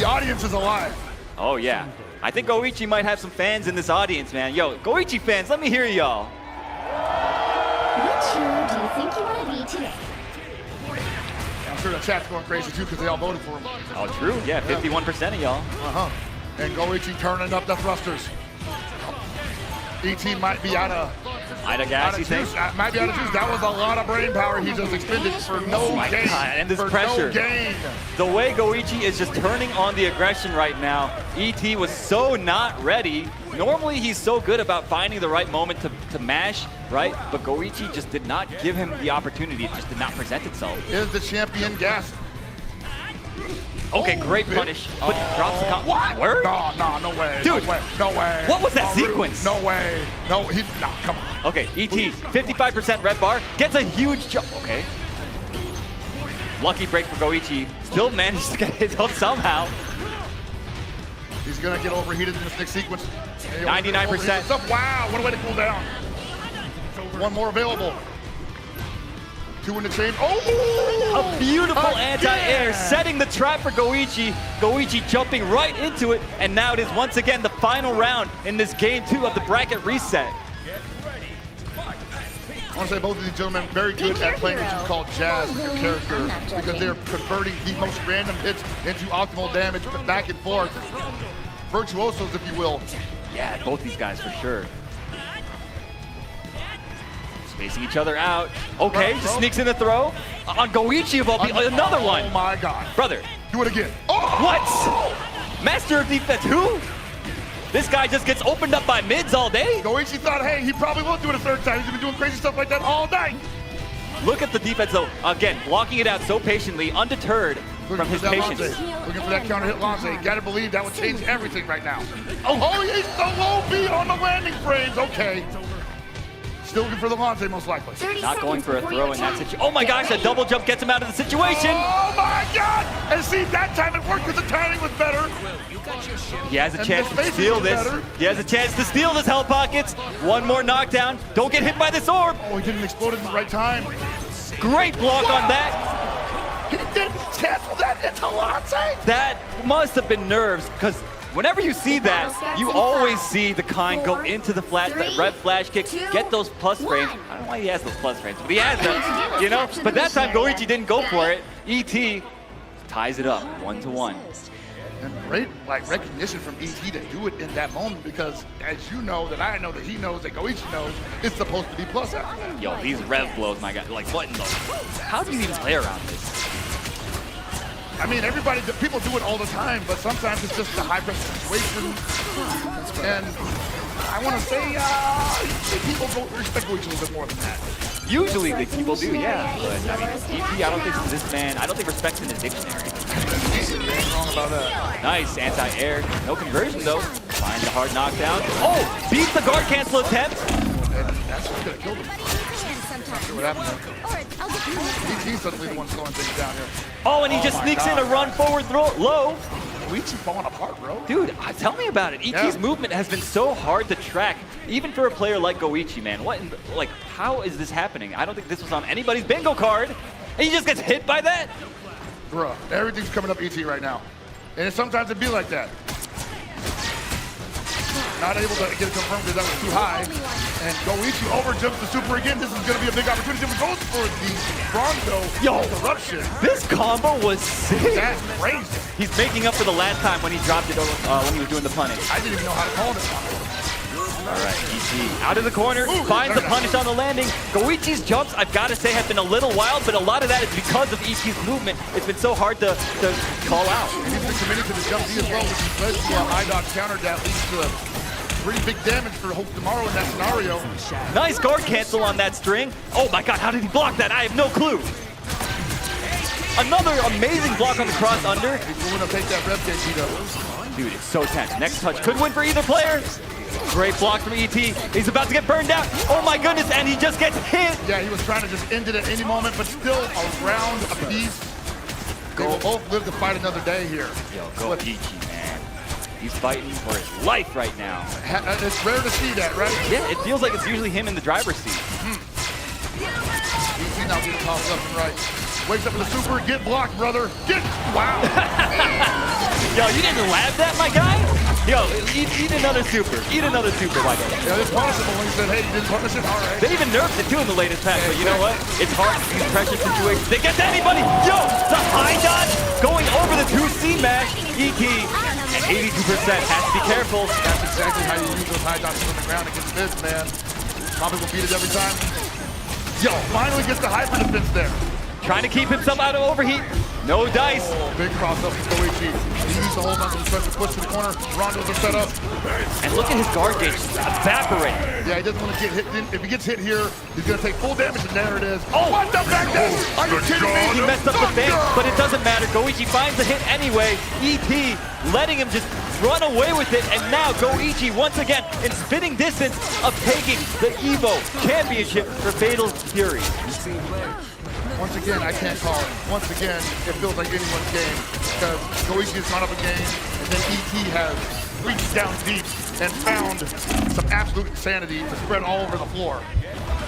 audience is alive. Oh, yeah. I think Goichi might have some fans in this audience, man. Yo, Goichi fans, let me hear y'all. Which hero do you think you want to be today? I'm sure the chat's going crazy, too, because they all voted for him. Oh, true. Yeah, 51% of y'all. Uh-huh. And Goichi turning up the thrusters. ET might be out of gas, you think? Might be out of juice. That was a lot of brain power he just expended for no gain. God, and this pressure. No gain. The way Goichi is just turning on the aggression right now, ET was so not ready. Normally he's so good about finding the right moment to mash, right? But Goichi just did not give him the opportunity. It just did not present itself. Is the champion gassed? Okay, great punish, but he drops the combo. What? Word? No way. Dude, no way. What was that sequence? No way. No, come on. Okay, ET, 55% red bar, gets a huge jump. Okay. Lucky break for Goichi. Still manages to get his own somehow. He's going to get overheated in this next sequence. 99%. Wow, what a way to cool down. One more available. 2 in the chain. Oh! A beautiful anti-air, setting the trap for Goichi. Goichi jumping right into it, and now it is once again the final round in this game 2 of the bracket reset. want to say both of these gentlemen very good at playing what you call jazz with their character because they're converting the most random hits into optimal damage back and forth. Virtuosos, if you will. Yeah, both these guys for sure. Spacing each other out. Okay, just sneaks in a throw. On Goichi of all people, another one. Oh my God. Brother. Do it again. Oh! What? Master of defense, who? This guy just gets opened up by mids all day. Goichi thought, hey, he probably won't do it a third time. He's been doing crazy stuff like that all night. Look at the defense though. Again, blocking it out so patiently, undeterred from his patience. Looking for that counter hit Lance. You gotta believe that would change everything right now. Oh, he's the low B on the landing frames. Okay. Still looking for the Lance, most likely. Not going for a throw in that situation. Oh my gosh, a double jump gets him out of the situation. Oh my God! And see, that time it worked because the timing was better. He has a chance to steal this. He has a chance to steal this Hell Pockets. One more knockdown. Don't get hit by this orb. Oh, he didn't explode in the right time. Great block on that. He didn't cancel that into Lance. That must have been nerves because whenever you see that, you always see the kind go into the red flash kick, get those plus frames. I don't know why he has those plus frames, but he has them, you know? But that time Goichi didn't go for it. ET ties it up 1-1. And great recognition from ET to do it in that moment because as you know, that I know, that he knows, that Goichi knows, it's supposed to be plus after that. Yo, these rev blows, my God, like what in the... How do you even play around this? I mean, people do it all the time, but sometimes it's just a high-pressure situation. And I want to say people respect Goichi a little bit more than that. Usually the people do, yeah. But I mean, ET, I don't think this man, I don't think respect's in his dictionary. Wrong about that. Nice anti-air. No conversion though. Finds a hard knockdown. Oh! Beats the guard cancel attempt! And that's what's gonna kill them. Not sure what happened there. ET's suddenly the one slowing things down here. Oh, and he just sneaks in a run forward throw low. Goichi's falling apart, bro. Dude, tell me about it. ET's movement has been so hard to track, even for a player like Goichi, man. What, how is this happening? I don't think this was on anybody's bingo card. And he just gets hit by that? Bruh, everything's coming up ET right now. And sometimes it be like that. Not able to get it confirmed because that was too high. And Goichi overjumps the super again. This is going to be a big opportunity. He goes for the Bronco interruption. This combo was sick. That's crazy. He's making up for the last time when he dropped it when he was doing the punish. I didn't even know how to call it. All right, ET out of the corner, finds the punish on the landing. Goichi's jumps, I've got to say, have been a little wild, but a lot of that is because of ET's movement. It's been so hard to call out. And he's been committed to the jump D as well, which has led to IDOT counter that leads to pretty big damage for Hope tomorrow in that scenario. Nice guard cancel on that string. Oh my God, how did he block that? I have no clue. Another amazing block on the cross under. He's going to take that rev gauge, dude, it's so tense. Next touch could win for either player. Great block from ET. He's about to get burned out. Oh my goodness, and he just gets hit. Yeah, he was trying to just end it at any moment, but still a round apiece. They will both live to fight another day here. Yo, go ET, man. He's fighting for his life right now. It's rare to see that, right? Yeah, it feels like it's usually him in the driver's seat. ET now getting tossed up and right. Wakes up with a super, get blocked, brother. Wow. Yo, you didn't laugh that, my guy? Yo, eat another super. Eat another super, my guy. Yeah, it's punishable when he said, hey, you didn't punish it? All right. They even nerfed it too in the latest pack, but you know what? It's hard in these pressure situations. They get to anybody. Yo, the high dodge going over the 2C mash. ET at 82%. Has to be careful. That's exactly how you use those high dodges on the ground against this, man. Probably will beat it every time. Yo, finally gets the hyper defense there. Trying to keep himself out of overheat. No dice. Oh, big cross up from Goichi. He used to hold on to the special push to the corner. Rondos are set up. And look at his guard gauge evaporate. Yeah, he doesn't want to get hit. If he gets hit here, he's going to take full damage, and there it is. Oh, what the back dash? Are you kidding me? He messed up the base, but it doesn't matter. Goichi finds the hit anyway. ET letting him just run away with it, and now Goichi once again in spitting distance of taking the EVO Championship for Fatal Fury. Once again, I can't call it. Once again, it feels like anyone's game because Goichi has gone up a game, and then ET has reached down deep and found some absolute insanity to spread all over the floor.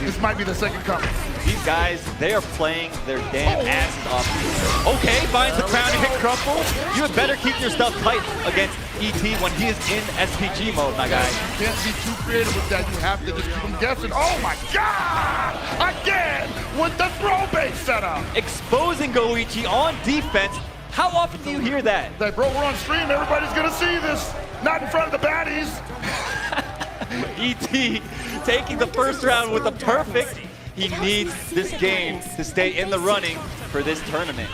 This might be the second coming. These guys, they are playing their damn asses off. Okay, finds the crown and hit crumple. You had better keep your stuff tight against ET when he is in SPG mode, my guy. You can't be too creative with that. You have to just keep them guessing. Oh my God! Again with the throw base setup. Exposing Goichi on defense. How often do you hear that? Like, bro, we're on stream. Everybody's gonna see this. Not in front of the baddies. ET taking the first round with a perfect. He needs this game to stay in the running for this tournament.